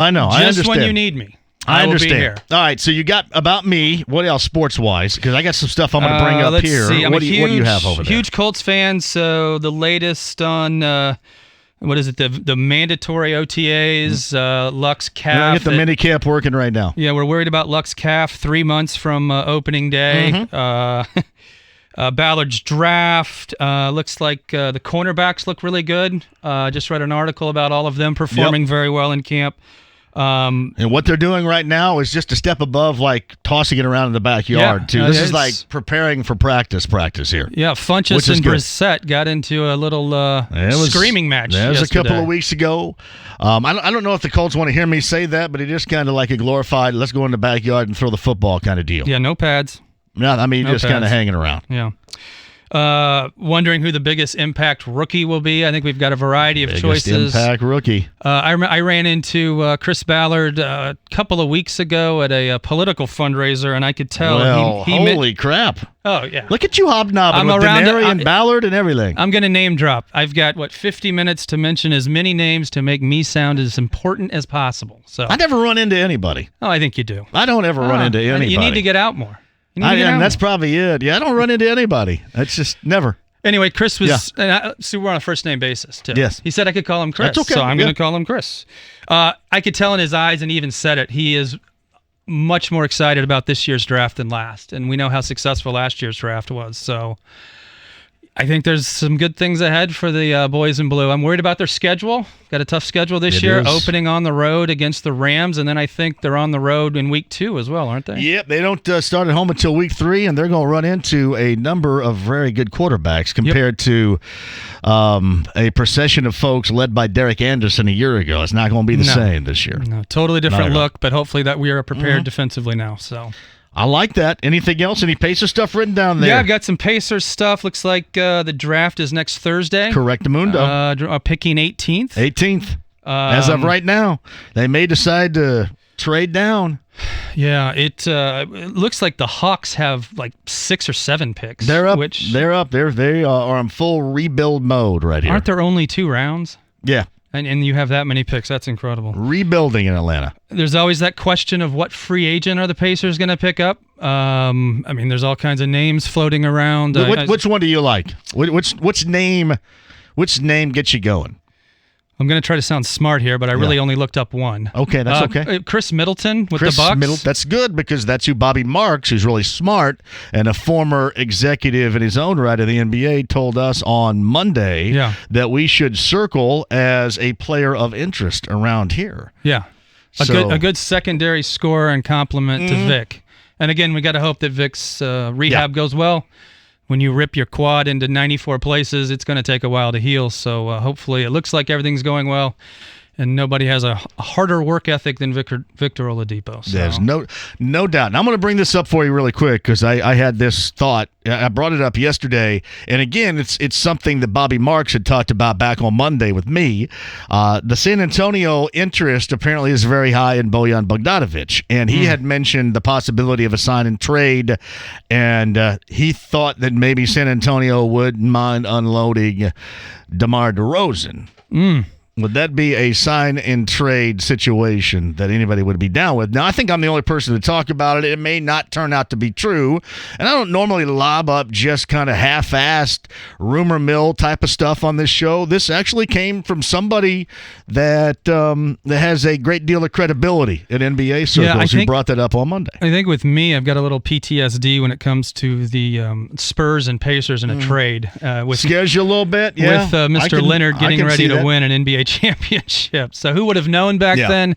I know. I understand. Just when you need me. I understand. Will be here. All right, so you got about me. What else sports-wise? Because I got some stuff I'm going to bring up let's here. See. What do you have over there? Huge Colts fan, so the latest on, what is it, the mandatory OTAs, Luck's calf. Get the mini camp working right now. Yeah, we're worried about Luck's calf 3 months from opening day. Ballard's draft. Looks like the cornerbacks look really good. Just read an article about all of them performing very well in camp. And what they're doing right now is just a step above, like, tossing it around in the backyard, too. This is like preparing for practice here. Yeah, Funchess and Brissett got into a little screaming match That was yesterday. a couple of weeks ago. I don't know if the Colts want to hear me say that, but it is kind of like a glorified, let's go in the backyard and throw the football kind of deal. Yeah, no pads. No, I mean, just kind of hanging around. Yeah. Wondering who the biggest impact rookie will be. I think we've got a variety of choices. Impact rookie. I ran into Chris Ballard a couple of weeks ago at a political fundraiser, and I could tell. Well, holy crap. Oh, yeah. Look at you hobnobbing with Denary and Ballard and everything. I'm going to name drop. I've got, 50 minutes to mention as many names to make me sound as important as possible. So I never run into anybody. Oh, I think you do. I don't ever run into anybody. You need to get out more. That's probably it. Yeah, I don't run into anybody. That's just never. Anyway, Chris was. So we're on a first name basis too. Yes. He said I could call him Chris. That's okay. So I'm going to call him Chris. I could tell in his eyes, and he even said it. He is much more excited about this year's draft than last, and we know how successful last year's draft was. So I think there's some good things ahead for the boys in blue. I'm worried about their schedule. Got a tough schedule this year, opening on the road against the Rams, and then I think they're on the road in week 2 as well, aren't they? Yep, they don't start at home until week 3, and they're going to run into a number of very good quarterbacks compared to a procession of folks led by Derek Anderson a year ago. It's not going to be the same this year. No, totally different look, but hopefully that we are prepared defensively now. So I like that. Anything else? Any Pacer stuff written down there? Yeah, I've got some Pacers stuff. Looks like the draft is next Thursday. Correctamundo. Picking 18th. 18th. As of right now. They may decide to trade down. Yeah, it looks like the Hawks have like 6 or 7 picks. They're up. They are in full rebuild mode right here. Aren't there only 2 rounds? Yeah. And you have that many picks. That's incredible. Rebuilding in Atlanta. There's always that question of what free agent are the Pacers going to pick up. I mean, there's all kinds of names floating around. Which one do you like? Which name gets you going? I'm going to try to sound smart here, but I really only looked up one. Okay, that's okay. Chris Middleton with the Bucks. That's good because that's who Bobby Marks, who's really smart and a former executive in his own right of the NBA, told us on Monday that we should circle as a player of interest around here. Yeah, a good secondary scorer and complement to Vic. And again, we got to hope that Vic's rehab goes well. When you rip your quad into 94 places, it's going to take a while to heal. So hopefully it looks like everything's going well, and nobody has a harder work ethic than Victor Oladipo. So. There's no doubt. And I'm going to bring this up for you really quick because I had this thought. I brought it up yesterday, and again, it's something that Bobby Marks had talked about back on Monday with me. The San Antonio interest apparently is very high in Bojan Bogdanovic, and he had mentioned the possibility of a sign and trade, and he thought that maybe San Antonio wouldn't mind unloading DeMar DeRozan. Would that be a sign and trade situation that anybody would be down with? Now, I think I'm the only person to talk about it. It may not turn out to be true. And I don't normally lob up just kind of half-assed rumor mill type of stuff on this show. This actually came from somebody that has a great deal of credibility in NBA circles who brought that up on Monday. I think with me, I've got a little PTSD when it comes to the Spurs and Pacers in a trade. Scares you a little bit? Yeah. With Mr. Leonard getting ready to win an NBA championship. So who would have known back then?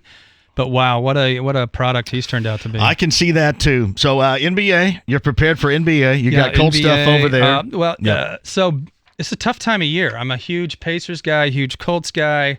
But wow, what a product he's turned out to be. I can see that too. So NBA, you're prepared for NBA. You got cold stuff over there. So it's a tough time of year. I'm a huge Pacers guy, huge Colts guy.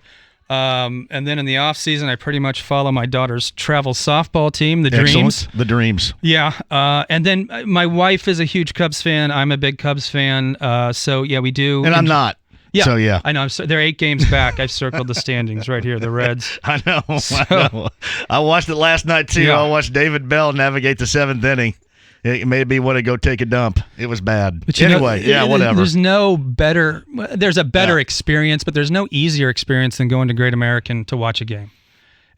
And then in the off season, I pretty much follow my daughter's travel softball team, the Dreams. The Dreams. Yeah. And then my wife is a huge Cubs fan. I'm a big Cubs fan. So yeah, we do. And I'm not. Yeah, so, yeah. I know. They're 8 games back. I've circled the standings right here, the Reds. I know. I watched it last night, too. I watched David Bell navigate the 7th inning. It made me want to go take a dump. It was bad. But anyway, whatever. There's a better experience, but there's no easier experience than going to Great American to watch a game.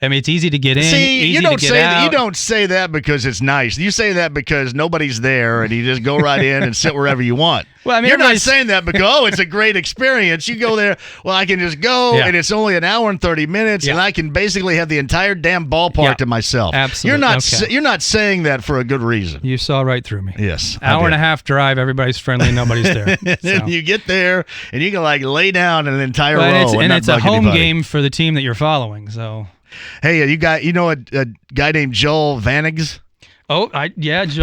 I mean, it's easy to get in, See, easy you don't to get say out. you don't say that because it's nice. You say that because nobody's there, and you just go right in and sit wherever you want. Well, I mean, you're not everybody's- saying that because it's a great experience. You go there. Well, I can just go, Yeah. and it's only an hour and 30 minutes, and Yeah. I can basically have the entire damn ballpark Yeah. to myself. Absolutely. You're not. Okay. You're not saying that for a good reason. You saw right through me. Yes. I Hour and did. a half drive, everybody's friendly, nobody's there. And So. then you get there, and you can like lay down an entire Well, row, and not it's a bug home anybody. game for the team that you're following. So, Hey, you know a guy named Joel Vanigs? Joel.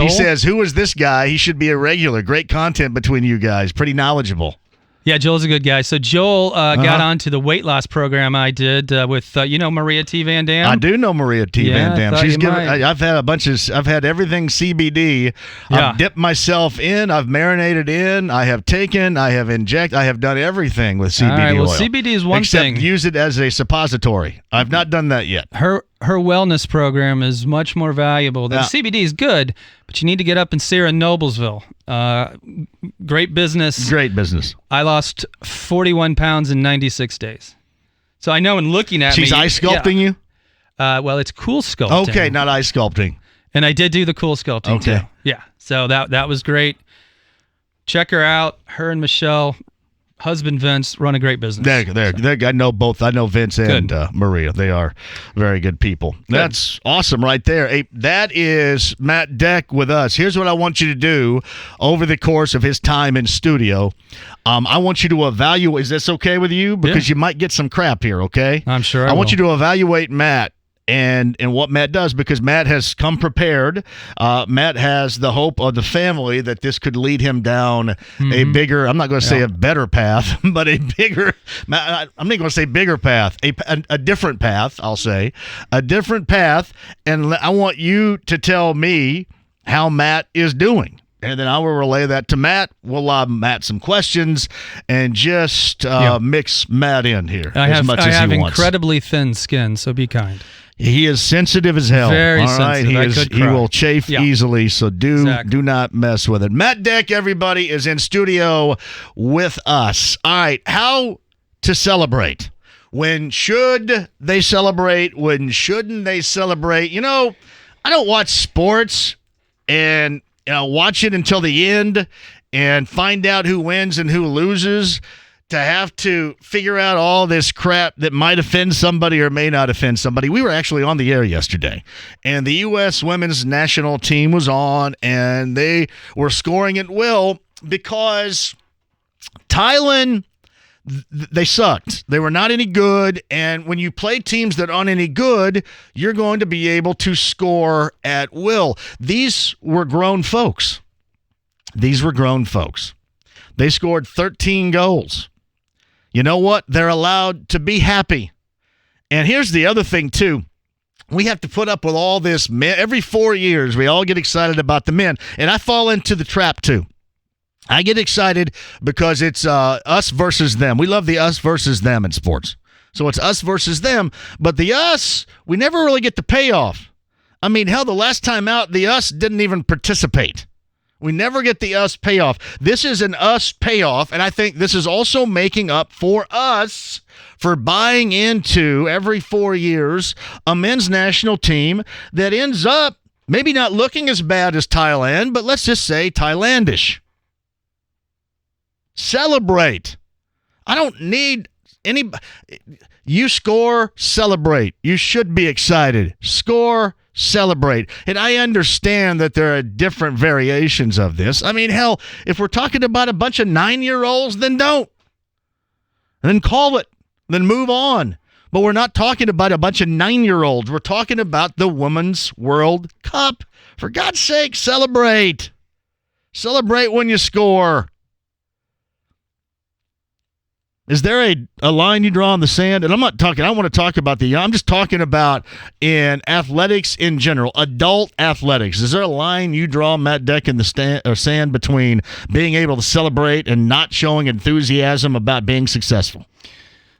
He says, "Who is this guy? He should be a regular. Great content between you guys. Pretty knowledgeable." Yeah, Joel's a good guy. So Joel got onto the weight loss program I did with Maria T. Van Dam. I do know Maria T. Yeah, Van Dam. I thought She's you given. might. I've had I've had everything CBD. Yeah. I've dipped myself in. I've marinated in. I have taken. I have injected. I have done everything with CBD All right, well, oil. CBD is one except thing. use it as a suppository. I've not done that yet. Her wellness program is much more valuable. The Yeah. CBD is good, but you need to get up and see her in Noblesville. Great business. Great business. I lost 41 pounds in 96 days. So I know in looking at She's me. ice sculpting you. Well, it's cool sculpting. Okay, not ice sculpting. And I did do the cool sculpting Okay. too. Yeah. So that was great. Check her out. Her and Michelle, husband Vince, run a great business. I know both. I know Vince and Good. Maria. They are very good people. That's awesome right there. Hey, that is Matt Deck with us. Here's what I want you to do over the course of his time in studio. I want you to evaluate. Is this okay with you? Because you might get some crap here, okay? I'm sure I want will. you to evaluate Matt. And what Matt does, because Matt has come prepared. Matt has the hope of the family that this could lead him down a bigger, I'm not going to say a better path, but a bigger, I'm not going to say bigger path, a different path, I'll say. A different path. And I want you to tell me how Matt is doing. And then I will relay that to Matt. We'll lob Matt some questions and just mix Matt in here I as much have as he wants. incredibly thin skin, so be kind. He is sensitive as hell. Very all right? sensitive. He will chafe easily, so do not mess with it. Matt Deck, everybody, is in studio with us. All right, how to celebrate. When should they celebrate? When shouldn't they celebrate? You know, I don't watch sports and watch it until the end and find out who wins and who loses. To have to figure out all this crap that might offend somebody or may not offend somebody. We were actually on the air yesterday, and the U.S. women's national team was on, and they were scoring at will because Thailand, they sucked. They were not any good, and when you play teams that aren't any good, you're going to be able to score at will. These were grown folks. They scored 13 goals. You know what? They're allowed to be happy. And here's the other thing, too. We have to put up with all this. Every 4 years, we all get excited about the men. And I fall into the trap, too. I get excited because it's us versus them. We love the us versus them in sports. So it's us versus them. But the us, we never really get the payoff. I mean, hell, the last time out, the us didn't even participate. We never get the us payoff. This is an us payoff, and I think this is also making up for us for buying into, every 4 years, a men's national team that ends up maybe not looking as bad as Thailand, but let's just say Thailandish. Celebrate. I don't need any. You score, celebrate. You should be excited. Score, celebrate. And I understand that there are different variations of this. I mean, hell, if we're talking about a bunch of 9-year-olds, then don't. Then call it. Then move on. But we're not talking about a bunch of 9-year-olds. We're talking about the Women's World Cup. For God's sake, celebrate. Celebrate when you score. Is there a line you draw in the sand? And I want to talk about I'm just talking about in athletics in general, adult athletics. Is there a line you draw, Matt Deck, in the sand between being able to celebrate and not showing enthusiasm about being successful?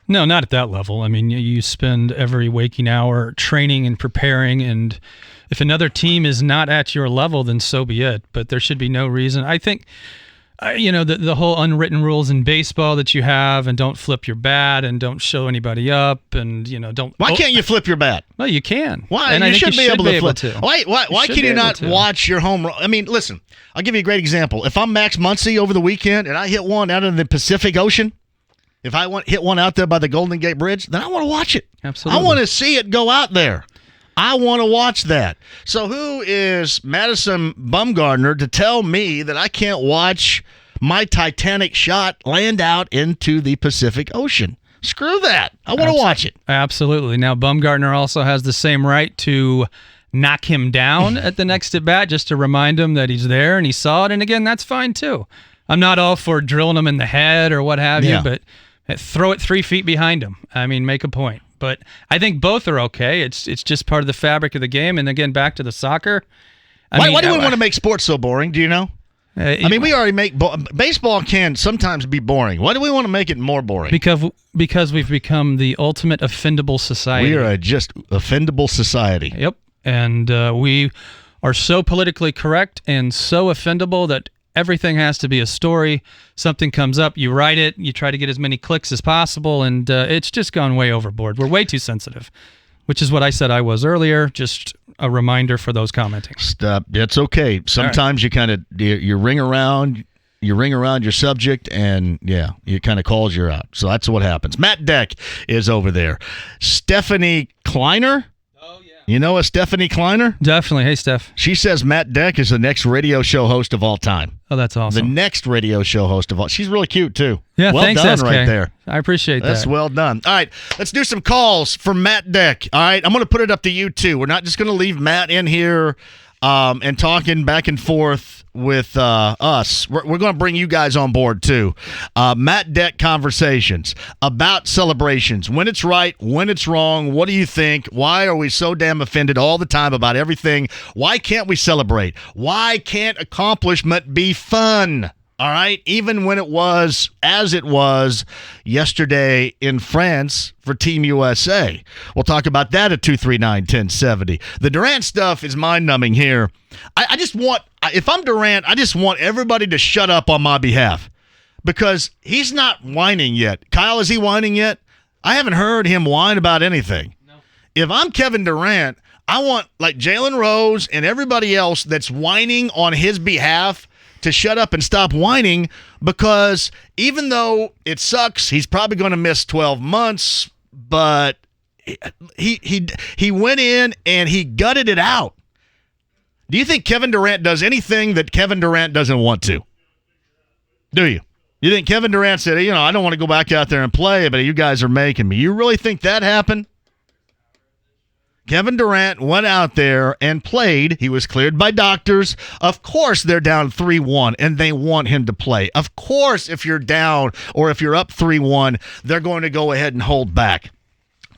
No, not at that level. I mean, you spend every waking hour training and preparing, and if another team is not at your level, then so be it. But there should be no reason. I think the whole unwritten rules in baseball that you have, and don't flip your bat, and don't show anybody up, and don't. Why can't you flip your bat? Well, you can. Why? And you I think should be able to flip. to. Why can you not watch your home run? I mean, listen. I'll give you a great example. If I'm Max Muncy over the weekend and I hit one out in the Pacific Ocean, if I hit one out there by the Golden Gate Bridge, then I want to watch it. Absolutely. I want to see it go out there. I want to watch that. So who is Madison Bumgardner to tell me that I can't watch my Titanic shot land out into the Pacific Ocean? Screw that. I want to watch it. Absolutely. Now, Bumgardner also has the same right to knock him down at the next at bat, just to remind him that he's there and he saw it. And again, that's fine too. I'm not all for drilling him in the head or what have you, but throw it 3 feet behind him. I mean, make a point. But I think both are okay. It's just part of the fabric of the game. And again, back to the soccer. Why do we want to make sports so boring? Do you know? I mean, we already make baseball can sometimes be boring. Why do we want to make it more boring? Because we've become the ultimate offendable society. We are a just offendable society. Yep. And we are so politically correct and so offendable that everything has to be a story. Something comes up, you write it, you try to get as many clicks as possible, and it's just gone way overboard. We're way too sensitive, which is what I said I was earlier. Just a reminder for those commenting. Stop. It's okay. Sometimes you kind of you ring around your subject, and you kind of calls you out. So that's what happens. Matt Deck is over there. Stephanie Kleiner. You know a Stephanie Kleiner? Definitely. Hey, Steph. She says Matt Deck is the next radio show host of all time. Oh, that's awesome. The next radio show host of all. She's really cute, too. Yeah, well thanks, done SK. right there. I appreciate that. That's well done. All right, let's do some calls for Matt Deck. All right, I'm going to put it up to you, too. We're not just going to leave Matt in here and talking back and forth with us. We're going to bring you guys on board, too. Matt Deck conversations about celebrations. When it's right, when it's wrong. What do you think? Why are we so damn offended all the time about everything? Why can't we celebrate? Why can't accomplishment be fun? All right, even when it was as it was yesterday in France for Team USA. We'll talk about that at 239-1070. The Durant stuff is mind-numbing here. I just want, if I'm Durant, I just want everybody to shut up on my behalf because he's not whining yet. Kyle, is he whining yet? I haven't heard him whine about anything. No. If I'm Kevin Durant, I want, like Jalen Rose and everybody else that's whining on his behalf to shut up and stop whining, because even though it sucks, he's probably going to miss 12 months, but he went in and he gutted it out. Do you think Kevin Durant does anything that Kevin Durant doesn't want to? Do you? You think Kevin Durant said, I don't want to go back out there and play, but you guys are making me. You really think that happened? Kevin Durant went out there and played. He was cleared by doctors. Of course, they're down 3-1, and they want him to play. Of course, if you're down or if you're up 3-1, they're going to go ahead and hold back.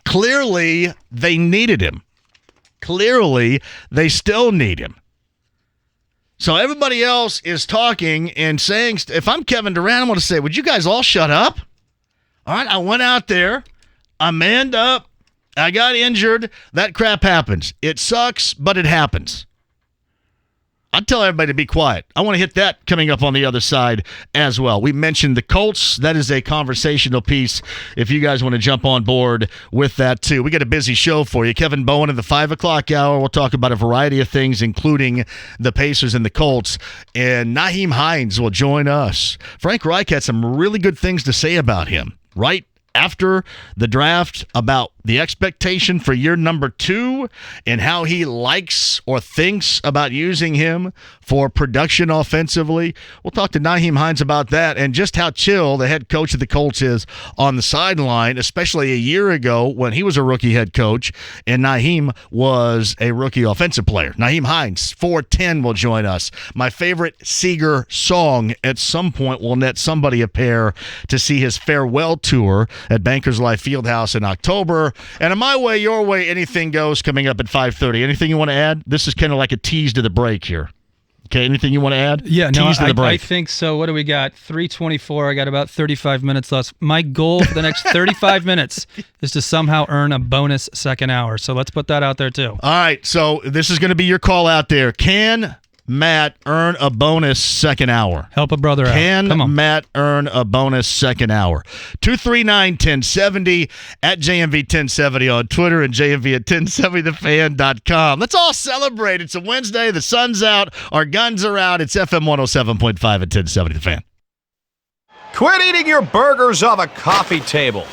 Clearly, they needed him. Clearly, they still need him. So everybody else is talking and saying, if I'm Kevin Durant, I'm going to say, would you guys all shut up? All right, I went out there. I manned up. I got injured. That crap happens. It sucks, but it happens. I'd tell everybody to be quiet. I want to hit that coming up on the other side as well. We mentioned the Colts. That is a conversational piece if you guys want to jump on board with that too. We got a busy show for you. Kevin Bowen in the 5 o'clock hour. We'll talk about a variety of things, including the Pacers and the Colts. And Nyheim Hines will join us. Frank Reich had some really good things to say about him, right? After the draft, about the expectation for year number 2 and how he likes or thinks about using him for production offensively. We'll talk to Nyheim Hines about that and just how chill the head coach of the Colts is on the sideline, especially a year ago when he was a rookie head coach and Nyheim was a rookie offensive player. Nyheim Hines, 410, will join us. My favorite Seeger song at some point will net somebody a pair to see his farewell tour at Bankers Life Fieldhouse in October. And in my way, your way, anything goes coming up at 5:30. Anything you want to add? This is kind of like a tease to the break here. Okay, anything you want to add? Yeah, tease to the break. I think so. What do we got? 3:24. I got about 35 minutes left. My goal for the next 35 minutes is to somehow earn a bonus second hour. So let's put that out there too. All right, so this is going to be your call out there. Can Matt earn a bonus second hour? Help a brother out. Come Can on. Matt earn a bonus second hour? 239-1070 at JMV 1070 on Twitter and JMV at 1070thefan.com. Let's all celebrate. It's a Wednesday. The sun's out. Our guns are out. It's FM 107.5 at 1070 The Fan. Quit eating your burgers off a coffee table.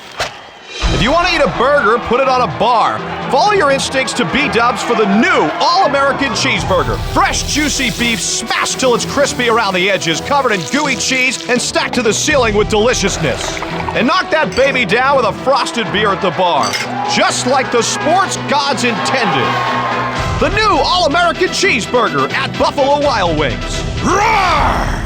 If you want to eat a burger, put it on a bar. Follow your instincts to B-dubs for the new All-American Cheeseburger. Fresh, juicy beef smashed till it's crispy around the edges, covered in gooey cheese, and stacked to the ceiling with deliciousness. And knock that baby down with a frosted beer at the bar, just like the sports gods intended. The new All-American Cheeseburger at Buffalo Wild Wings. Roar!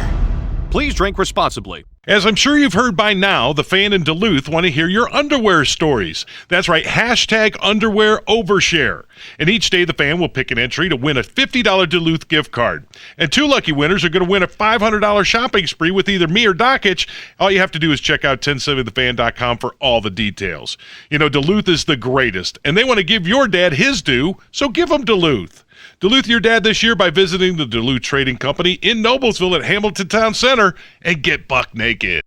Please drink responsibly. As I'm sure you've heard by now, the Fan in Duluth want to hear your underwear stories. That's right, hashtag underwear overshare. And each day the Fan will pick an entry to win a $50 Duluth gift card. And 2 lucky winners are going to win a $500 shopping spree with either me or Dockich. All you have to do is check out 1070thefan.com for all the details. You know, Duluth is the greatest, and they want to give your dad his due, so give him Duluth. Duluth your dad this year by visiting the Duluth Trading Company in Noblesville at Hamilton Town Center and get buck naked.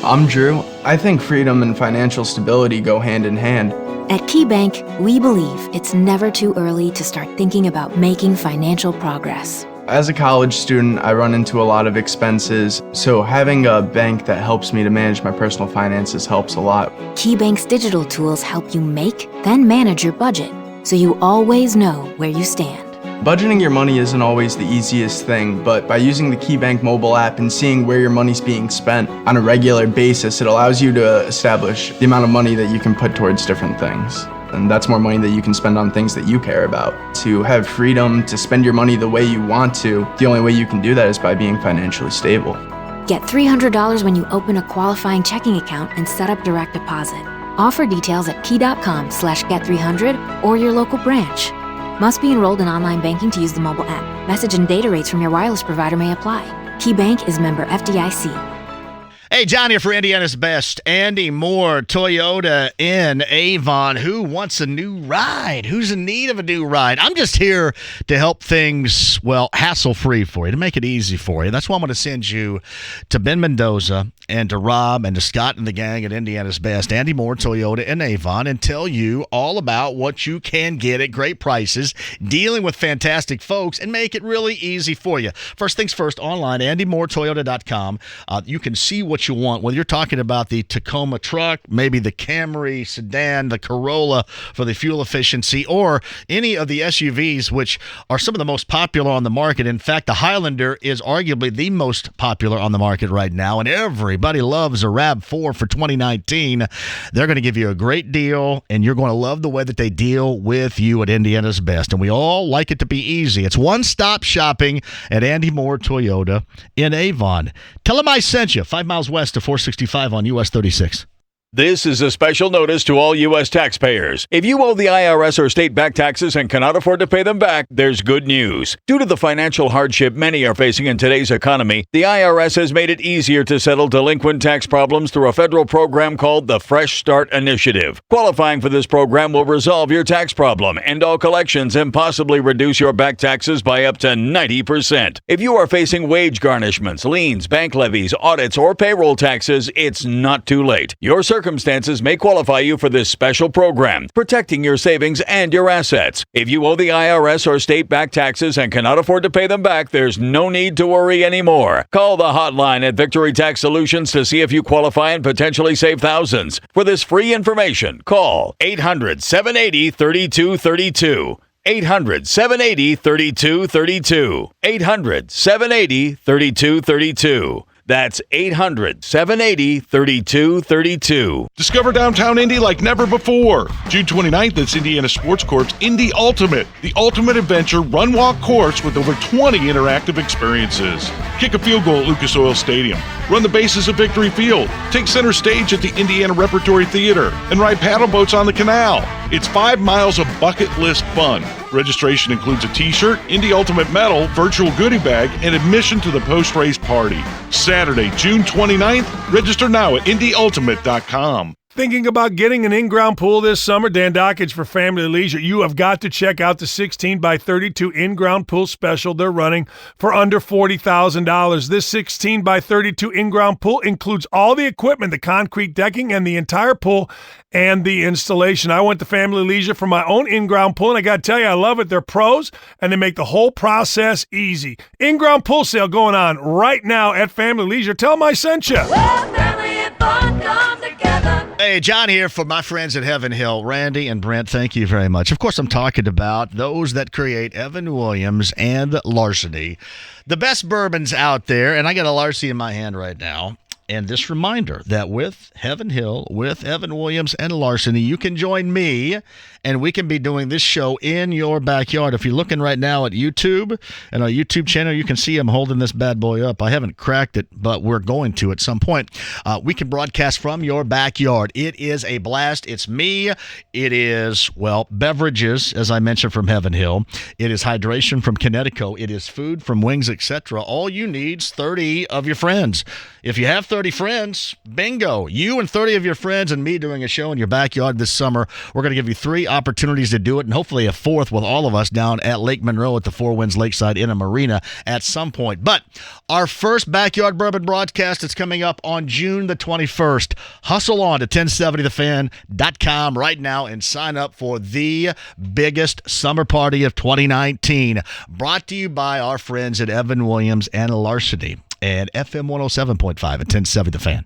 I'm Drew. I think freedom and financial stability go hand in hand. At KeyBank, we believe it's never too early to start thinking about making financial progress. As a college student, I run into a lot of expenses, so having a bank that helps me to manage my personal finances helps a lot. KeyBank's digital tools help you make, then manage your budget, so you always know where you stand. Budgeting your money isn't always the easiest thing, but by using the KeyBank mobile app and seeing where your money's being spent on a regular basis, it allows you to establish the amount of money that you can put towards different things. And that's more money that you can spend on things that you care about. To have freedom to spend your money the way you want to, the only way you can do that is by being financially stable. Get $300 when you open a qualifying checking account and set up direct deposit. Offer details at key.com/get300 or your local branch. Must be enrolled in online banking to use the mobile app. Message and data rates from your wireless provider may apply. KeyBank is member FDIC. Hey, John here for Indiana's Best. Andy Moore, Toyota in Avon. Who wants a new ride? Who's in need of a new ride? I'm just here to help things, well, hassle-free for you, to make it easy for you. That's why I'm going to send you to Ben Mendoza and to Rob and to Scott and the gang at Indiana's Best, Andy Moore, Toyota in Avon, and tell you all about what you can get at great prices, dealing with fantastic folks, and make it really easy for you. First things first, online, AndyMooreToyota.com. You can see what you want, whether you're talking about the Tacoma truck, maybe the Camry sedan, the Corolla for the fuel efficiency, or any of the SUVs, which are some of the most popular on the market. In fact, the Highlander is arguably the most popular on the market right now, and everybody loves a RAV4 for 2019. They're going to give you a great deal, and you're going to love the way that they deal with you at Indiana's Best, and we all like it to be easy. It's one-stop shopping at Andy Moore Toyota in Avon. Tell them I sent you. 5 miles west of 465 on US 36. This is a special notice to all U.S. taxpayers. If you owe the IRS or state back taxes and cannot afford to pay them back, there's good news. Due to the financial hardship many are facing in today's economy, the IRS has made it easier to settle delinquent tax problems through a federal program called the Fresh Start Initiative. Qualifying for this program will resolve your tax problem, end all collections, and possibly reduce your back taxes by up to 90%. If you are facing wage garnishments, liens, bank levies, audits, or payroll taxes, it's not too late. Your circumstances may qualify you for this special program, protecting your savings and your assets. If you owe the IRS or state back taxes and cannot afford to pay them back, there's no need to worry anymore. Call the hotline at Victory Tax Solutions to see if you qualify and potentially save thousands. For this free information, call 800-780-3232. 800-780-3232. 800-780-3232. That's 800-780-3232. Discover downtown Indy like never before. June 29th, it's Indiana Sports Corp's Indy Ultimate, the ultimate adventure run-walk course with over 20 interactive experiences. Kick a field goal at Lucas Oil Stadium, run the bases of Victory Field, take center stage at the Indiana Repertory Theater, and ride paddle boats on the canal. It's 5 miles of bucket list fun. Registration includes a t-shirt, Indy Ultimate medal, virtual goodie bag, and admission to the post-race party. Saturday, June 29th. Register now at IndyUltimate.com. Thinking about getting an in-ground pool this summer? Dan Dockage for Family Leisure. You have got to check out the 16 by 32 in-ground pool special they're running for under $40,000. This 16 by 32 in-ground pool includes all the equipment, the concrete decking, and the entire pool and the installation. I went to Family Leisure for my own in-ground pool, and I got to tell you, I love it. They're pros, and they make the whole process easy. In-ground pool sale going on right now at Family Leisure. Tell them I sent you. Hey, John here for my friends at Heaven Hill. Randy and Brent, thank you very much. Of course, I'm talking about those that create Evan Williams and Larceny, the best bourbons out there, and I got a Larceny in my hand right now. And this reminder that with Heaven Hill, with Evan Williams and Larceny, you can join me, and we can be doing this show in your backyard. If you're looking right now at YouTube and our YouTube channel, you can see I'm holding this bad boy up. I haven't cracked it, but we're going to at some point. We can broadcast from your backyard. It is a blast. It's me. It is, well, beverages, as I mentioned, from Heaven Hill. It is hydration from Connecticut. It is food from Wings, etc. All you need is 30 of your friends. If you have 30 friends, bingo. You and 30 of your friends and me doing a show in your backyard this summer. We're going to give you 3 opportunities to do it, and hopefully a 4th with all of us down at Lake Monroe at the Four Winds Lakeside in a marina at some point. But our first Backyard Bourbon broadcast is coming up on June the 21st. Hustle on to 1070thefan.com right now and sign up for the biggest summer party of 2019. Brought to you by our friends at Evan Williams and Larceny and FM 107.5 at 1070 The Fan.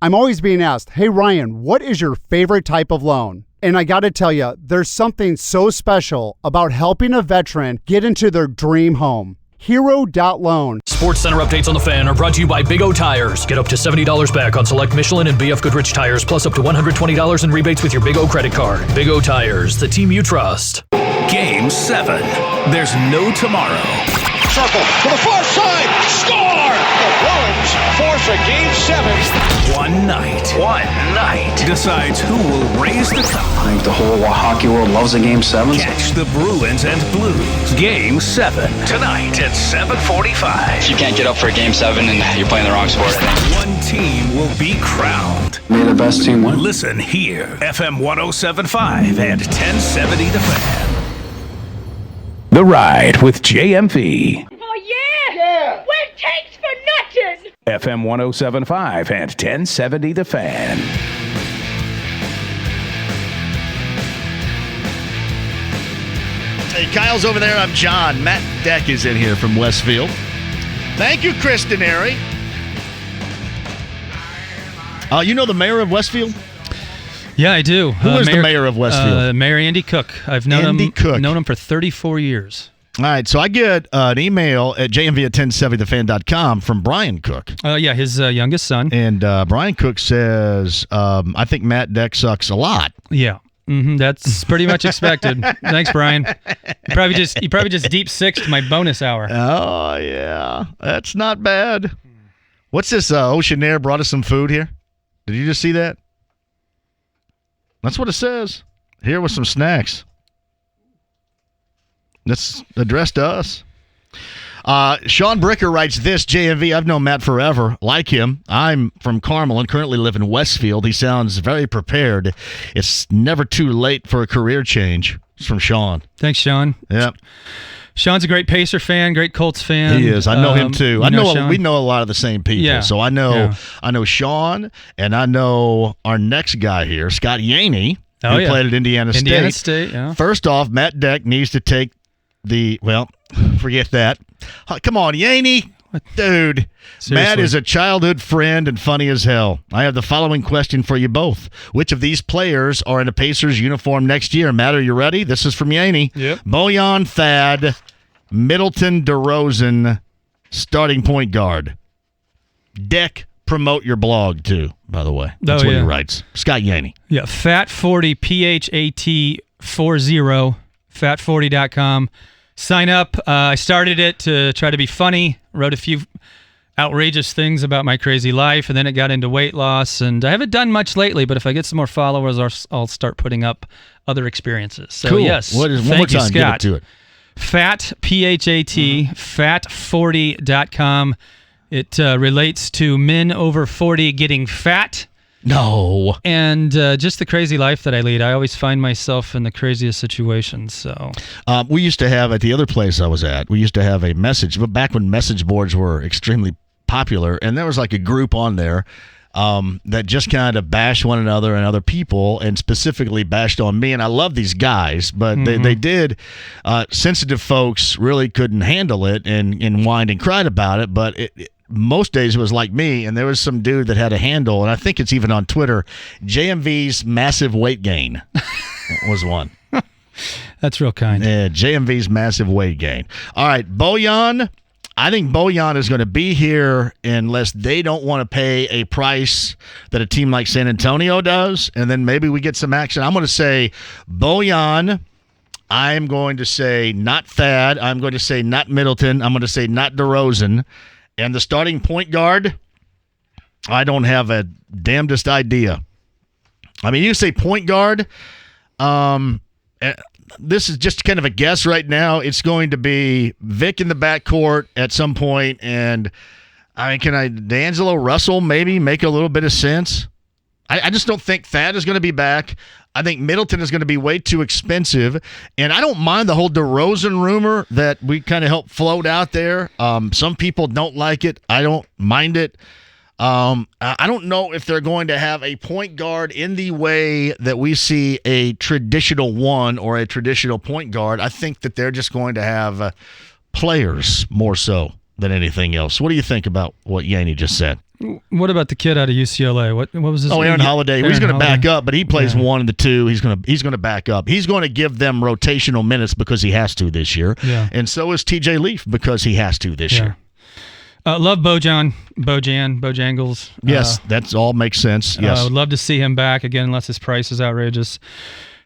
I'm always being asked, hey, Ryan, what is your favorite type of loan? And I got to tell you, there's something so special about helping a veteran get into their dream home. Hero.loan. Sports Center updates on the Fan are brought to you by Big O Tires. Get up to $70 back on select Michelin and BF Goodrich tires, plus up to $120 in rebates with your Big O credit card. Big O Tires, the team you trust. Game 7. There's no tomorrow. Circle to the far side. Score! The Bruins force a Game 7. One night decides who will raise the cup. I think the whole hockey world loves a Game 7. Catch the Bruins and Blues. Game 7 tonight at 7:45. You can't get up for a Game 7 and you're playing the wrong sport. One team will be crowned. May the best team win. Listen here, FM 107.5 and 1070 The Fan. The Ride with JMV. Oh, yeah! When takes for nothing! FM 107.5 and 1070 The Fan. Hey, Kyle's over there. I'm John. Matt Deck is in here from Westfield. Thank you, Chris Denary. You know the mayor of Westfield? Yeah, I do. Who is the mayor of Westfield? Mayor Andy Cook. I've known him for 34 years. All right, so I get an email at jmv at 1070thefan.com from Brian Cook. Yeah, his youngest son. And Brian Cook says, I think Matt Deck sucks a lot. Yeah. That's pretty much expected. Thanks, Brian. You probably just deep sixed my bonus hour. Oh, yeah. That's not bad. What's this? Oceanair brought us some food here. Did you just see that? That's what it says. Here with some snacks. That's addressed to us. Sean Bricker writes this, JMV, I've known Matt forever. Like him, I'm from Carmel and currently live in Westfield. He sounds very prepared. It's never too late for a career change. It's from Sean. Thanks, Sean. Yep. Sean's a great Pacer fan, great Colts fan. He is. I know him too. We know a lot of the same people. Yeah. So I know Sean, and I know our next guy here, Scott Yaney, who played at Indiana State. Indiana State, yeah. First off, Matt Deck needs to take forget that. Come on, Yaney. Dude, seriously. Matt is a childhood friend and funny as hell. I have the following question for you both. Which of these players are in a Pacers uniform next year? Matt, are you ready? This is from Yaney. Yep. Bojan, Thad, Middleton, DeRozan, starting point guard. Deck, promote your blog too, by the way. That's what he writes. Scott Yaney. Yeah, Fat40, PHAT40, fat40.com. Sign up. I started it to try to be funny. Wrote a few outrageous things about my crazy life, and then it got into weight loss. And I haven't done much lately, but if I get some more followers, I'll start putting up other experiences. So, cool. Yes. One more Thank you, time, Scott. give it to it. Fat, PHAT, fat40.com. It relates to men over 40 getting fat No. And just the crazy life that I lead. I always find myself in the craziest situations. So we used to have, at the other place I was at, we used to have a message, but back when message boards were extremely popular, and there was like a group on there that just kind of bashed one another and other people, and specifically bashed on me. And I love these guys, but they did. Sensitive folks really couldn't handle it and whined and cried about it. But most days it was like me, and there was some dude that had a handle, and I think it's even on Twitter. JMV's massive weight gain was one. That's real kind. Yeah, JMV's massive weight gain. All right, Bojan. I think Bojan is going to be here unless they don't want to pay a price that a team like San Antonio does, and then maybe we get some action. I'm going to say Bojan. I'm going to say not Thad. I'm going to say not Middleton. I'm going to say not DeRozan. And the starting point guard, I don't have a damnedest idea. I mean, you say point guard. This is just kind of a guess right now. It's going to be Vic in the backcourt at some point, and D'Angelo Russell maybe make a little bit of sense. I just don't think Thad is going to be back. I think Middleton is going to be way too expensive, and I don't mind the whole DeRozan rumor that we kind of helped float out there. Some people don't like it. I don't mind it. I don't know if they're going to have a point guard in the way that we see a traditional one or a traditional point guard. I think that they're just going to have players more so than anything else. What do you think about what Yanni just said? What about the kid out of UCLA? What was his name? Aaron Holiday. He's going to back up, but he plays 1 and 2. He's going to back up. He's going to give them rotational minutes because he has to this year. Yeah. And so is TJ Leaf because he has to this year. Love Bojangles. Yes, that all makes sense. Yes. I would love to see him back again, unless his price is outrageous.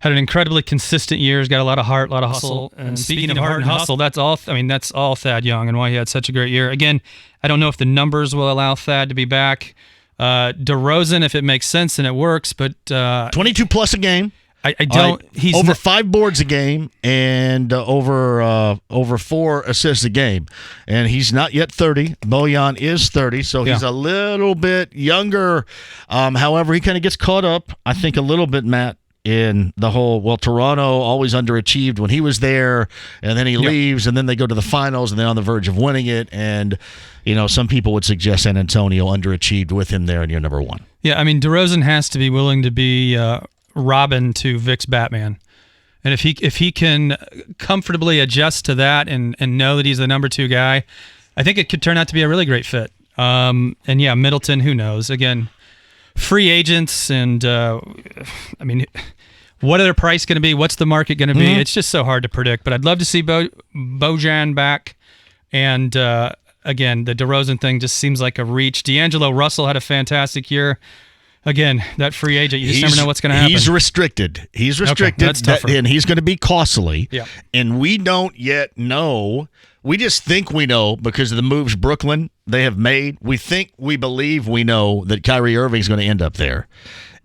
Had an incredibly consistent year. He's got a lot of heart, a lot of hustle. And speaking of heart and hustle, that's all Thad Young and why he had such a great year. Again, I don't know if the numbers will allow Thad to be back. DeRozan, if it makes sense and it works, but 22 plus a game. I don't. He's over 5 boards a game and over 4 assists a game, and he's not yet 30. Bojan is 30, so he's a little bit younger. However, he kind of gets caught up, I think, a little bit, Matt, in the whole, Toronto always underachieved when he was there, and then he leaves, and then they go to the finals, and they're on the verge of winning it, and some people would suggest San Antonio underachieved with him there in year number 1. Yeah, I mean, DeRozan has to be willing to be Robin to Vic's Batman, and if he can comfortably adjust to that and know that he's the number 2 guy, I think it could turn out to be a really great fit. And Middleton, who knows? Again, free agents, and what are their price going to be? What's the market going to be? It's just so hard to predict. But I'd love to see Bojan back, and again, the DeRozan thing just seems like a reach. D'Angelo Russell had a fantastic year. Again, that free agent, you just never know what's going to happen. He's restricted. Okay, that's tougher. And he's going to be costly. Yeah. And we don't yet know. We just think we know because of the moves Brooklyn they have made. We believe we know that Kyrie Irving's going to end up there.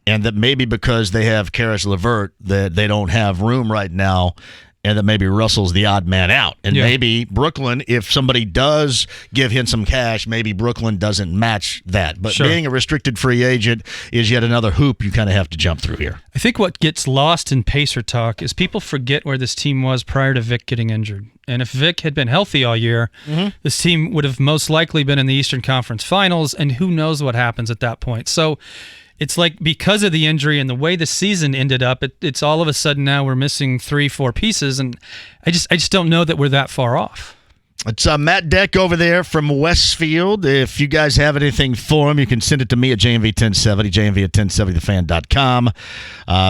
And that maybe because they have Karis LeVert that they don't have room right now, and that maybe Russell's the odd man out. And maybe Brooklyn, if somebody does give him some cash, maybe Brooklyn doesn't match that. But being a restricted free agent is yet another hoop you kind of have to jump through here. I think what gets lost in Pacer talk is people forget where this team was prior to Vic getting injured. And if Vic had been healthy all year, this team would have most likely been in the Eastern Conference Finals, and who knows what happens at that point. So it's like, because of the injury and the way the season ended up, it's all of a sudden now we're missing 3-4 pieces, and I just don't know that we're that far off. It's Matt Deck over there from Westfield. If you guys have anything for him, you can send it to me at JMV1070, JMV at 1070thefan.com,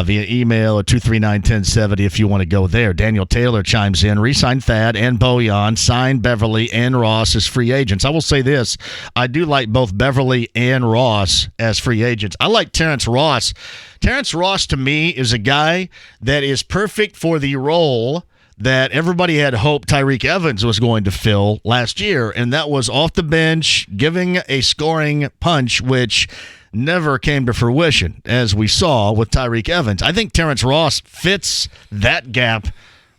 via email at 239-1070 if you want to go there. Daniel Taylor chimes in, re-sign Thad and Bojan, sign Beverly and Ross as free agents. I will say this, I do like both Beverly and Ross as free agents. I like Terrence Ross. Terrence Ross, to me, is a guy that is perfect for the role that everybody had hoped Tyreke Evans was going to fill last year, and that was off the bench, giving a scoring punch, which never came to fruition, as we saw with Tyreke Evans. I think Terrence Ross fits that gap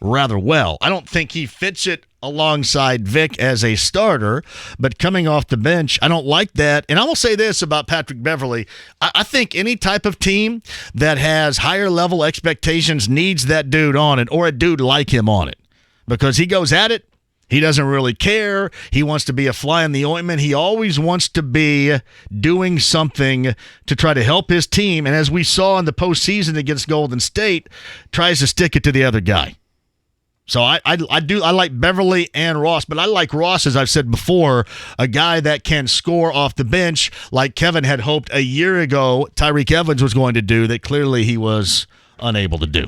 rather well. I don't think he fits it alongside Vic as a starter, but coming off the bench, I don't like that. And I will say this about Patrick Beverley. I think any type of team that has higher level expectations needs that dude on it, or a dude like him on it, because he goes at it. He doesn't really care. He wants to be a fly in the ointment. He always wants to be doing something to try to help his team. And as we saw in the postseason against Golden State, tries to stick it to the other guy. So I like Beverly and Ross, but I like Ross, as I've said before, a guy that can score off the bench like Kevin had hoped a year ago Tyreek Evans was going to do, that clearly he was unable to do.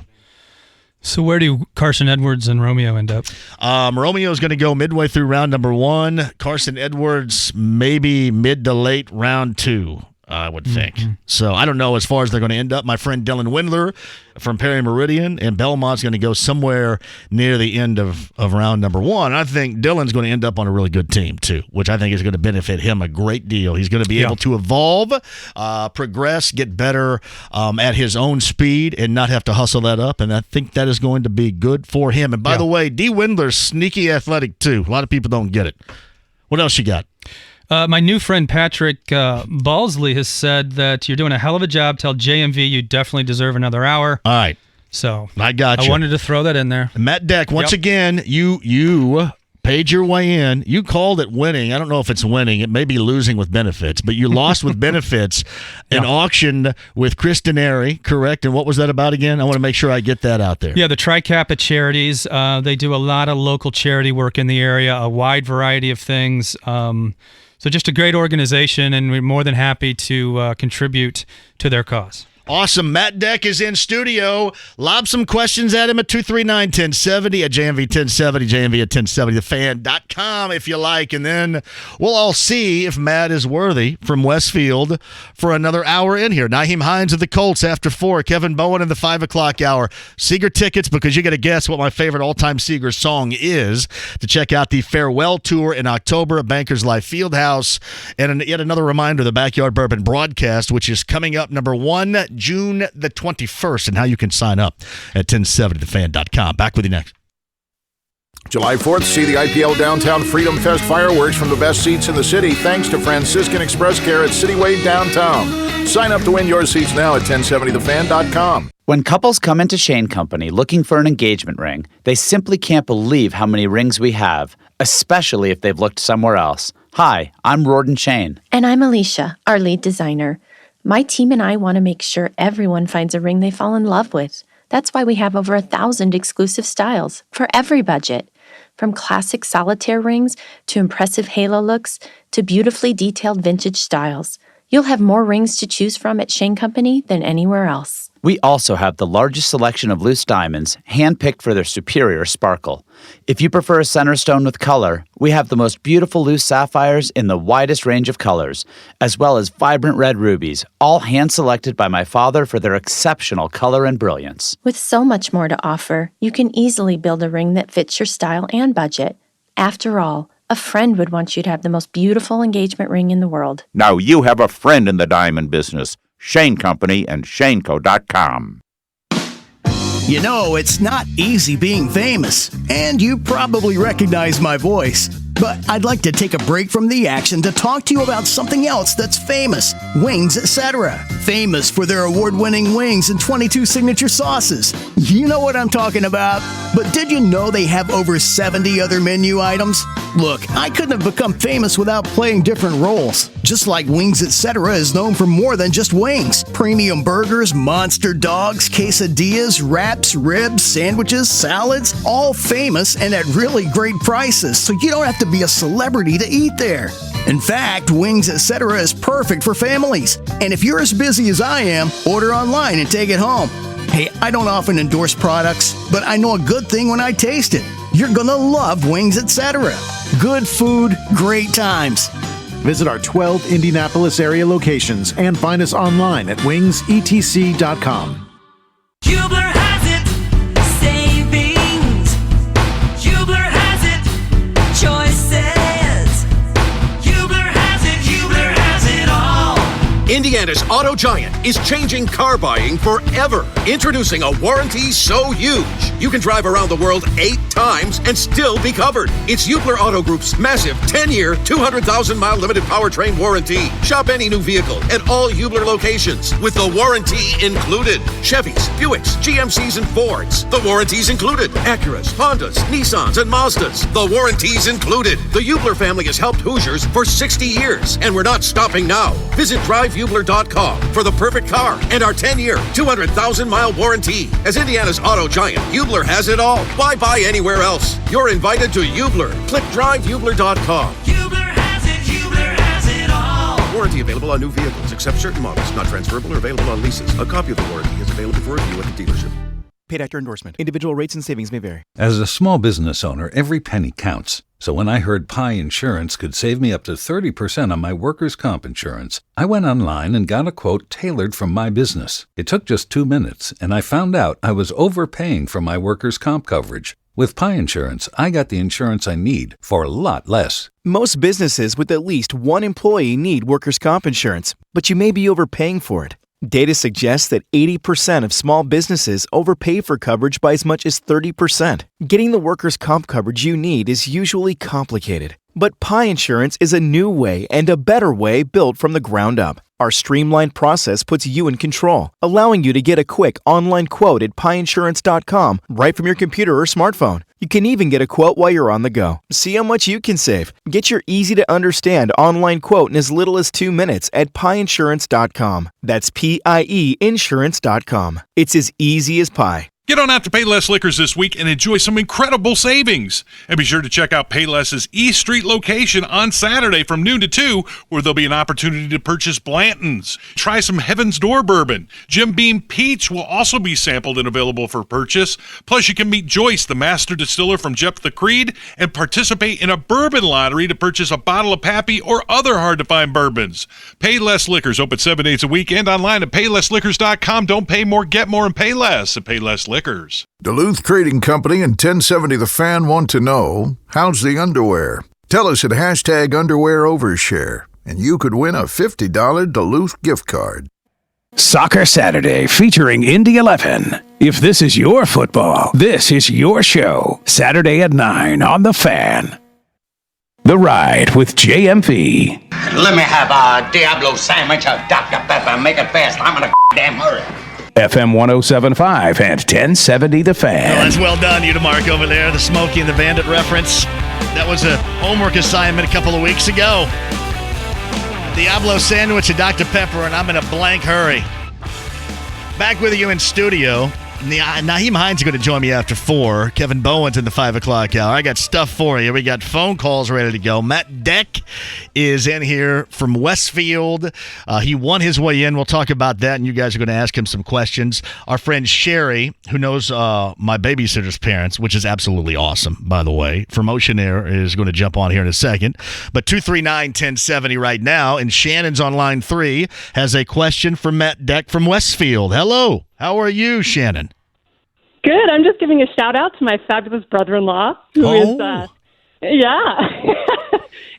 So where do Carson Edwards and Romeo end up? Romeo's going to go midway through round number 1. Carson Edwards maybe mid to late round 2, I would think. So I don't know as far as they're going to end up. My friend Dylan Windler from Perry Meridian and Belmont's going to go somewhere near the end of round number 1. I think Dylan's going to end up on a really good team too, which I think is going to benefit him a great deal. He's going to be able to evolve, progress, get better at his own speed, and not have to hustle that up. And I think that is going to be good for him. And by the way, D. Windler's sneaky athletic too. A lot of people don't get it. What else you got? My new friend Patrick Balsley has said that you're doing a hell of a job. Tell JMV you definitely deserve another hour. All right. So I got you. I wanted to throw that in there. Matt Deck, once again, you paid your way in. You called it winning. I don't know if it's winning. It may be losing with benefits, but you lost with benefits. An auction with Chris Denary, correct? And what was that about again? I want to make sure I get that out there. Yeah, the Tri-Kappa Charities. They do a lot of local charity work in the area, a wide variety of things. So just a great organization, and we're more than happy to contribute to their cause. Awesome. Matt Deck is in studio. Lob some questions at him at 239-1070, at JMV 1070, JMV at 1070thefan.com if you like. And then we'll all see if Matt is worthy from Westfield for another hour in here. Naheem Hines of the Colts after 4. Kevin Bowen in the 5 o'clock hour. Seeger tickets, because you got to guess what my favorite all-time Seeger song is, to check out the farewell tour in October at Bankers Life Fieldhouse. And yet another reminder, the Backyard Bourbon broadcast, which is coming up, number 1, June the 21st, and how you can sign up at 1070thefan.com. Back with you next. July 4th, see the IPL Downtown Freedom Fest fireworks from the best seats in the city thanks to Franciscan Express Care at Cityway Downtown. Sign up to win your seats now at 1070thefan.com. When couples come into Shane Company looking for an engagement ring, they simply can't believe how many rings we have, especially if they've looked somewhere else. Hi, I'm Rorden Shane. And I'm Alicia, our lead designer. My team and I want to make sure everyone finds a ring they fall in love with. That's why we have over 1,000 exclusive styles for every budget. From classic solitaire rings to impressive halo looks to beautifully detailed vintage styles. You'll have more rings to choose from at Shane Company than anywhere else. We also have the largest selection of loose diamonds, hand-picked for their superior sparkle. If you prefer a center stone with color, we have the most beautiful loose sapphires in the widest range of colors, as well as vibrant red rubies, all hand-selected by my father for their exceptional color and brilliance. With so much more to offer, you can easily build a ring that fits your style and budget. After all, a friend would want you to have the most beautiful engagement ring in the world. Now you have a friend in the diamond business. Shane Company and ShaneCo.com. You know, it's not easy being famous, and you probably recognize my voice. But I'd like to take a break from the action to talk to you about something else that's famous. Wings, etc. Famous for their award-winning wings and 22 signature sauces. You know what I'm talking about. But did you know they have over 70 other menu items? Look, I couldn't have become famous without playing different roles. Just like Wings, etc. is known for more than just wings. Premium burgers, monster dogs, quesadillas, wraps, ribs, sandwiches, salads, all famous and at really great prices, so you don't have to be a celebrity to eat there. In fact, Wings, etc. is perfect for families. And if you're as busy as I am, order online and take it home. Hey, I don't often endorse products, but I know a good thing when I taste it. You're gonna love Wings, etc. Good food, great times. Visit our 12 Indianapolis area locations and find us online at wingsetc.com. Hubler has it, savings. Hubler has it, choices. Hubler has it all. Indiana Indiana's auto giant is changing car buying forever. Introducing a warranty so huge, you can drive around the world 8 times and still be covered. It's Eubler Auto Group's massive 10-year, 200,000-mile limited powertrain warranty. Shop any new vehicle at all Eubler locations with the warranty included. Chevys, Buicks, GMCs, and Fords. The warranty's included. Acuras, Hondas, Nissans, and Mazdas. The warranty's included. The Eubler family has helped Hoosiers for 60 years, and we're not stopping now. Visit driveeubler.com for the perfect car and our 10-year, 200,000-mile warranty. As Indiana's auto giant, Eubler has it all. Why buy anywhere else? You're invited to Eubler. Click driveeubler.com. Warranty available on new vehicles, except certain models, not transferable or available on leases. A copy of the warranty is available for review at the dealership. Paid actor endorsement. Individual rates and savings may vary. As a small business owner, every penny counts. So when I heard Pi Insurance could save me up to 30% on my workers' comp insurance, I went online and got a quote tailored from my business. It took just 2 minutes, and I found out I was overpaying for my workers' comp coverage. With Pi Insurance, I got the insurance I need for a lot less. Most businesses with at least one employee need workers' comp insurance, but you may be overpaying for it. Data suggests that 80% of small businesses overpay for coverage by as much as 30%. Getting the workers' comp coverage you need is usually complicated. But Pi Insurance is a new way and a better way built from the ground up. Our streamlined process puts you in control, allowing you to get a quick online quote at piinsurance.com right from your computer or smartphone. You can even get a quote while you're on the go. See how much you can save. Get your easy-to-understand online quote in as little as 2 minutes at piinsurance.com. That's P-I-E insurance.com. It's as easy as pie. Get on out to Payless Liquors this week and enjoy some incredible savings. And be sure to check out Payless's East Street location on Saturday from noon to 2, where there'll be an opportunity to purchase Blanton's. Try some Heaven's Door bourbon. Jim Beam Peach will also be sampled and available for purchase. Plus, you can meet Joyce, the master distiller from Jephthah Creed, and participate in a bourbon lottery to purchase a bottle of Pappy or other hard-to-find bourbons. Payless Liquors, open 7 days a week and online at PaylessLiquors.com. Don't pay more, get more, and pay less at Payless Liquors. Duluth Trading Company and 1070 The Fan want to know, how's the underwear? Tell us at hashtag underwear overshare, and you could win a $50 Duluth gift card. Soccer Saturday featuring Indy 11. If this is your football, this is your show. Saturday at 9 on The Fan. The Ride with JMV. Let me have a Diablo sandwich of Dr. Pepper. Make it fast. I'm in a damn hurry. FM 107.5 and 1070 The Fan. Oh, that's well done, you DeMarc over there. The Smokey and the Bandit reference. That was a homework assignment a couple of weeks ago. Diablo sandwich of Dr. Pepper, and I'm in a blank hurry. Back with you in studio. Naheem Hines is going to join me after 4. Kevin Bowen's in the 5 o'clock hour. I got stuff for you. We got phone calls ready to go. Matt Deck is in here from Westfield. He won his way in. We'll talk about that, and you guys are going to ask him some questions. Our friend Sherry, who knows my babysitter's parents, which is absolutely awesome, by the way, from Ocean Air, is going to jump on here in a second. But 239-1070 right now, and Shannon's on line 3 has a question for Matt Deck from Westfield. Hello. How are you, Shannon? Good. I'm just giving a shout out to my fabulous brother-in-law, who is, yeah.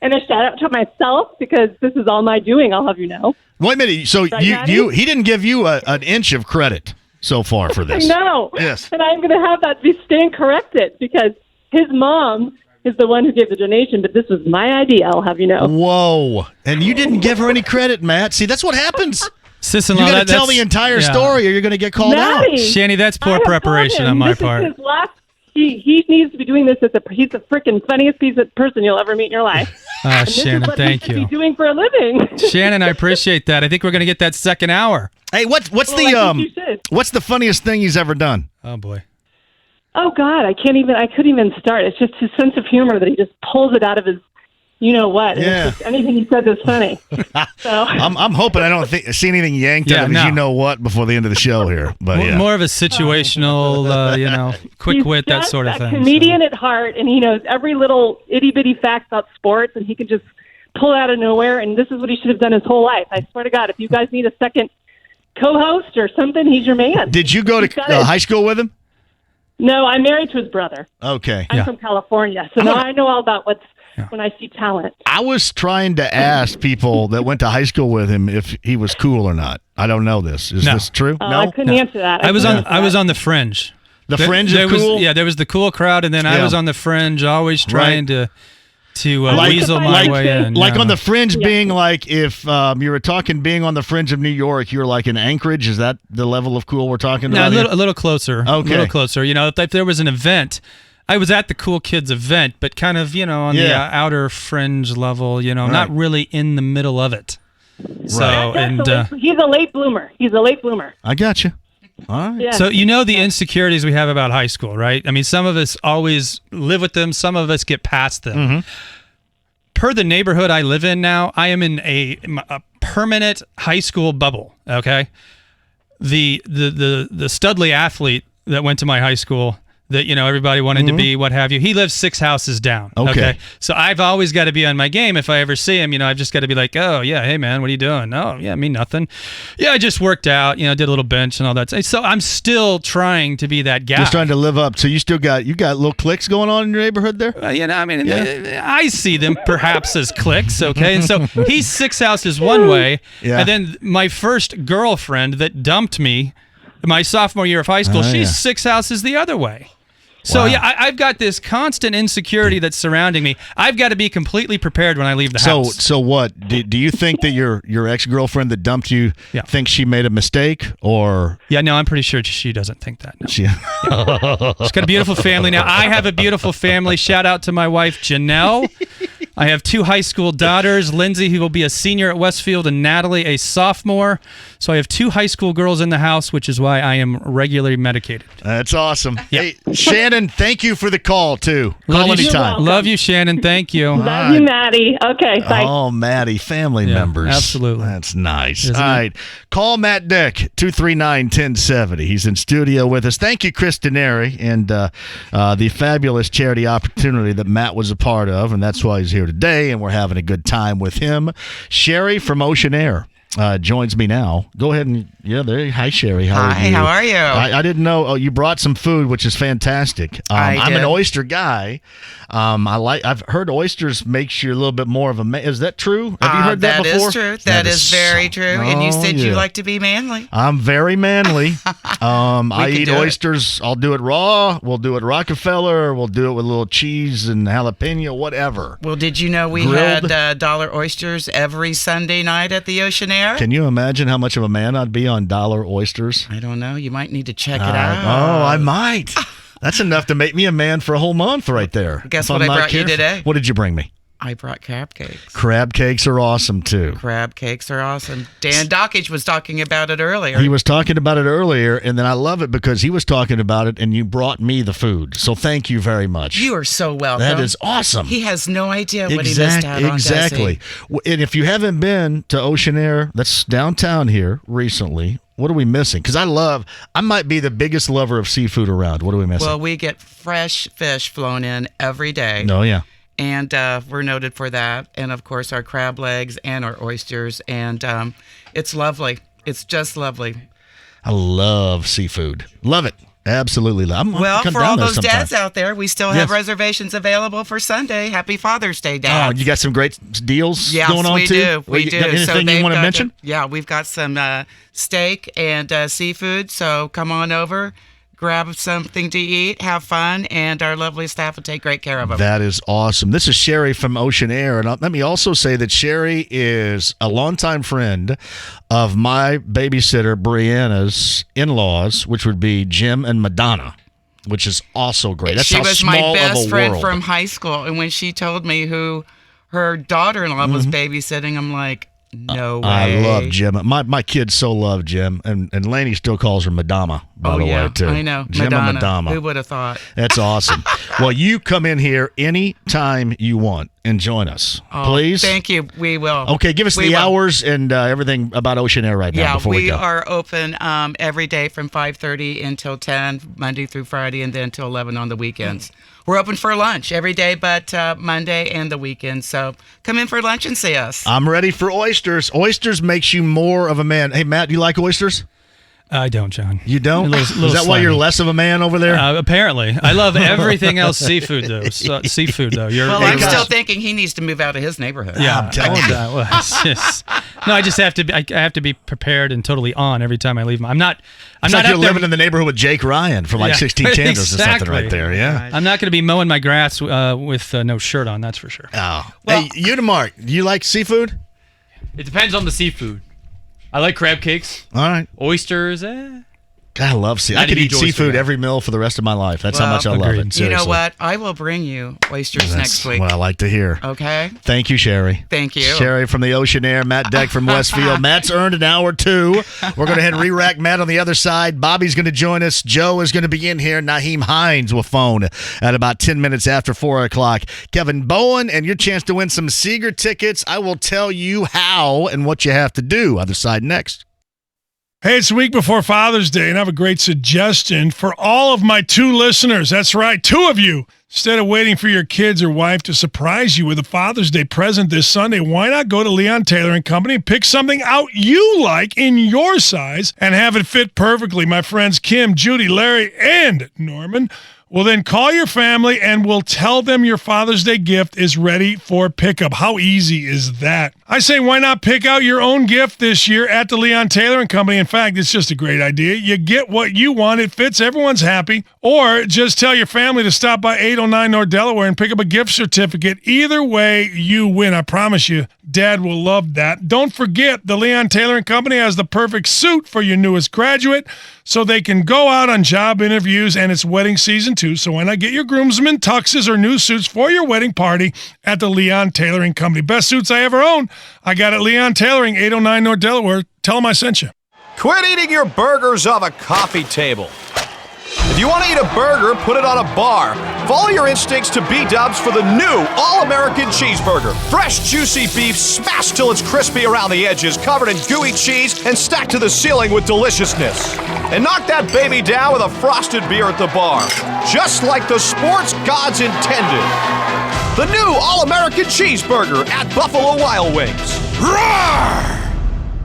And a shout out to myself, because this is all my doing, I'll have you know. Wait a minute. So he didn't give you an inch of credit so far for this. No. Yes. And I'm going to have that be stand corrected, because his mom is the one who gave the donation, but this was my idea, I'll have you know. Whoa. And you didn't give her any credit, Matt. See, that's what happens. Sister-in-law, you got to tell the entire story, or you're going to get called Maddie, out. Shanny, that's poor preparation on my part. Is his last, he needs to be doing this. He's the freaking funniest person you'll ever meet in your life. Shannon, thank you. Be doing for a living. Shannon, I appreciate that. I think we're going to get that second hour. Hey, what's the funniest thing he's ever done? Oh boy. Oh God, I couldn't even start. It's just his sense of humor that he just pulls it out of his. You know what? Yeah. It's just, anything he says is funny. So I'm hoping I don't see anything yanked out of his you know what before the end of the show here. But more of a situational, quick wit, that sort of thing. He's a comedian at heart, and he knows every little itty bitty fact about sports, and he can just pull it out of nowhere. And this is what he should have done his whole life. I swear to God, if you guys need a second co-host or something, he's your man. Did you go to high school with him? No, I'm married to his brother. Okay. I'm from California, so now I know all about what's when I see talent. I was trying to ask people that went to high school with him if he was cool or not. I don't know this. Is this true? I couldn't answer that. I was on the fringe. The fringe is cool? There was the cool crowd, and then I was on the fringe, always trying to weasel my way in. Like on the fringe being like if you were talking being on the fringe of New York, you're like in Anchorage. Is that the level of cool we're talking about? No, a little closer. Okay. A little closer. If there was an event, I was at the cool kids event, but kind of, on the outer fringe level, not really in the middle of it. So, he's a late bloomer. I got you. All right. Yeah. So the insecurities we have about high school, right? I mean, some of us always live with them. Some of us get past them. Mm-hmm. Per the neighborhood I live in now, I am in a permanent high school bubble. Okay, the Studley athlete that went to my high school that everybody wanted to be, what have you. He lives 6 houses down. Okay. So I've always got to be on my game. If I ever see him, I've just got to be like, oh yeah, hey man, what are you doing? Oh yeah, me nothing. Yeah, I just worked out. Did a little bench and all that. So I'm still trying to be that guy. Just trying to live up. So you got little cliques going on in your neighborhood there? I see them perhaps as cliques. Okay, and so he's 6 houses one way, and then my first girlfriend that dumped me my sophomore year of high school, she's 6 houses the other way. So I've got this constant insecurity that's surrounding me. I've got to be completely prepared when I leave the house. So what? Do you think that your ex-girlfriend that dumped you thinks she made a mistake, or? Yeah, no, I'm pretty sure she doesn't think that. No. She's got a beautiful family now. I have a beautiful family. Shout out to my wife Janelle. I have 2 high school daughters, Lindsay, who will be a senior at Westfield, and Natalie, a sophomore. So I have 2 high school girls in the house, which is why I am regularly medicated. That's awesome. Hey, Shannon, thank you for the call, too. Call anytime. Love you, Shannon. Thank you. Love you, Maddie. Okay, bye. Oh, Maddie, family members. Absolutely. That's nice. Isn't All right. Call Matt Dick, 239-1070. He's in studio with us. Thank you, Chris Denary, and the fabulous charity opportunity that Matt was a part of, and that's why he's here today, and we're having a good time with him. Sherry from Ocean Air joins me now. Go ahead and hi Sherry. How are you? I didn't know. Oh, you brought some food, which is fantastic. I'm an oyster guy. I've heard oysters makes you a little bit more of a man. Is that true? Have you heard that before? That is true. That is very true. And you said you like to be manly. I'm very manly. I eat oysters. I'll do it raw. We'll do it Rockefeller. We'll do it with a little cheese and jalapeno, whatever. Well, did you know we had dollar oysters every Sunday night at the Ocean Air? Can you imagine how much of a man I'd be on dollar oysters? I don't know. You might need to check it out. Oh, I might. That's enough to make me a man for a whole month right there. Guess what I brought you today? What did you bring me? I brought crab cakes. Crab cakes are awesome, too. Crab cakes are awesome. Dan Dockage was talking about it earlier. He was talking about it earlier, and then I love it because he was talking about it, and you brought me the food. So thank you very much. You are so welcome. That is awesome. He has no idea what he missed out on, exactly. And if you haven't been to Ocean Air, that's downtown here recently, what are we missing? Because I might be the biggest lover of seafood around. What are we missing? Well, we get fresh fish flown in every day. Oh, yeah. And we're noted for that. And, of course, our crab legs and our oysters. And it's lovely. It's just lovely. I love seafood. Love it. Absolutely. Well, for all those dads out there, we still have reservations available for Sunday. Happy Father's Day, Dad. Oh, you got some great deals going on, too? We do. Anything you want to mention? We've got some steak and seafood. So come on over. Grab something to eat, have fun, and our lovely staff will take great care of them. That is awesome. This is Sherry from Ocean Air, and let me also say that Sherry is a longtime friend of my babysitter, Brianna's in-laws, which would be Jim and Madonna, which is also great. That's she how was small my best of a friend world. from high school, and when she told me who her daughter-in-law was babysitting, I'm like, no way. I love Jim. My kids so love Jim, and Lainey still calls her Madama, by the way, too. I know. Jim and Madama. Who would have thought? That's awesome. Well, you come in here anytime you want and join us, please. Thank you. We will. Okay, give us the hours and everything about Ocean Air right now before we go. We are open every day from 5:30 until 10, Monday through Friday, and then till 11 on the weekends. We're open for lunch every day but Monday and the weekend. So come in for lunch and see us. I'm ready for oysters. Oysters makes you more of a man. Hey, Matt, do you like oysters? I don't, John. You don't? Little Is that why you're less of a man over there? Apparently. I love everything else seafood, though. Seafood, though. Well, I'm still thinking he needs to move out of his neighborhood. Yeah. No, I just have to be, I have to be prepared and totally on every time I leave him. I'm not like you're out there- living in the neighborhood with Jake Ryan from like 16 Candles or something right there, yeah? I'm not going to be mowing my grass with no shirt on, that's for sure. Oh. Hey, Mark, do you like seafood? It depends on the seafood. I like crab cakes. All right. Oysters, God, I love seafood. I could eat seafood every meal for the rest of my life. That's how much I love it. Seriously. You know what? I will bring you oysters next week. What I like to hear. Okay. Thank you, Sherry. Thank you. Sherry from the Ocean Air, Matt Deck from Westfield. Matt's earned an hour, too. We're going to head re-rack Matt on the other side. Bobby's going to join us. Joe is going to be in here. Naheem Hines will phone at about 10 minutes after 4 o'clock. Kevin Bowen and your chance to win some Seeger tickets. I will tell you how and what you have to do. Other side next. Hey, it's a week before Father's Day, and I have a great suggestion for all of my 2 listeners. That's right, 2 of you. Instead of waiting for your kids or wife to surprise you with a Father's Day present this Sunday, why not go to Leon Taylor & Company and pick something out you like in your size and have it fit perfectly? My friends Kim, Judy, Larry, and Norman will then call your family and will tell them your Father's Day gift is ready for pickup. How easy is that? I say, why not pick out your own gift this year at the Leon Taylor & Company? In fact, it's just a great idea. You get what you want. It fits. Everyone's happy. Or just tell your family to stop by 809 North Delaware and pick up a gift certificate. Either way, you win. I promise you, Dad will love that. Don't forget, the Leon Taylor & Company has the perfect suit for your newest graduate so they can go out on job interviews, and it's wedding season too. So why not get your groomsmen tuxes or new suits for your wedding party at the Leon Tailoring Company? Best suits I ever owned. I got it Leon Tailoring, 809 North Delaware. Tell them I sent you. Quit eating your burgers off a coffee table. If you want to eat a burger, put it on a bar. Follow your instincts to B-dubs for the new All-American Cheeseburger. Fresh, juicy beef smashed till it's crispy around the edges, covered in gooey cheese, and stacked to the ceiling with deliciousness. And knock that baby down with a frosted beer at the bar. Just like the sports gods intended. The new All-American Cheeseburger at Buffalo Wild Wings. Roar!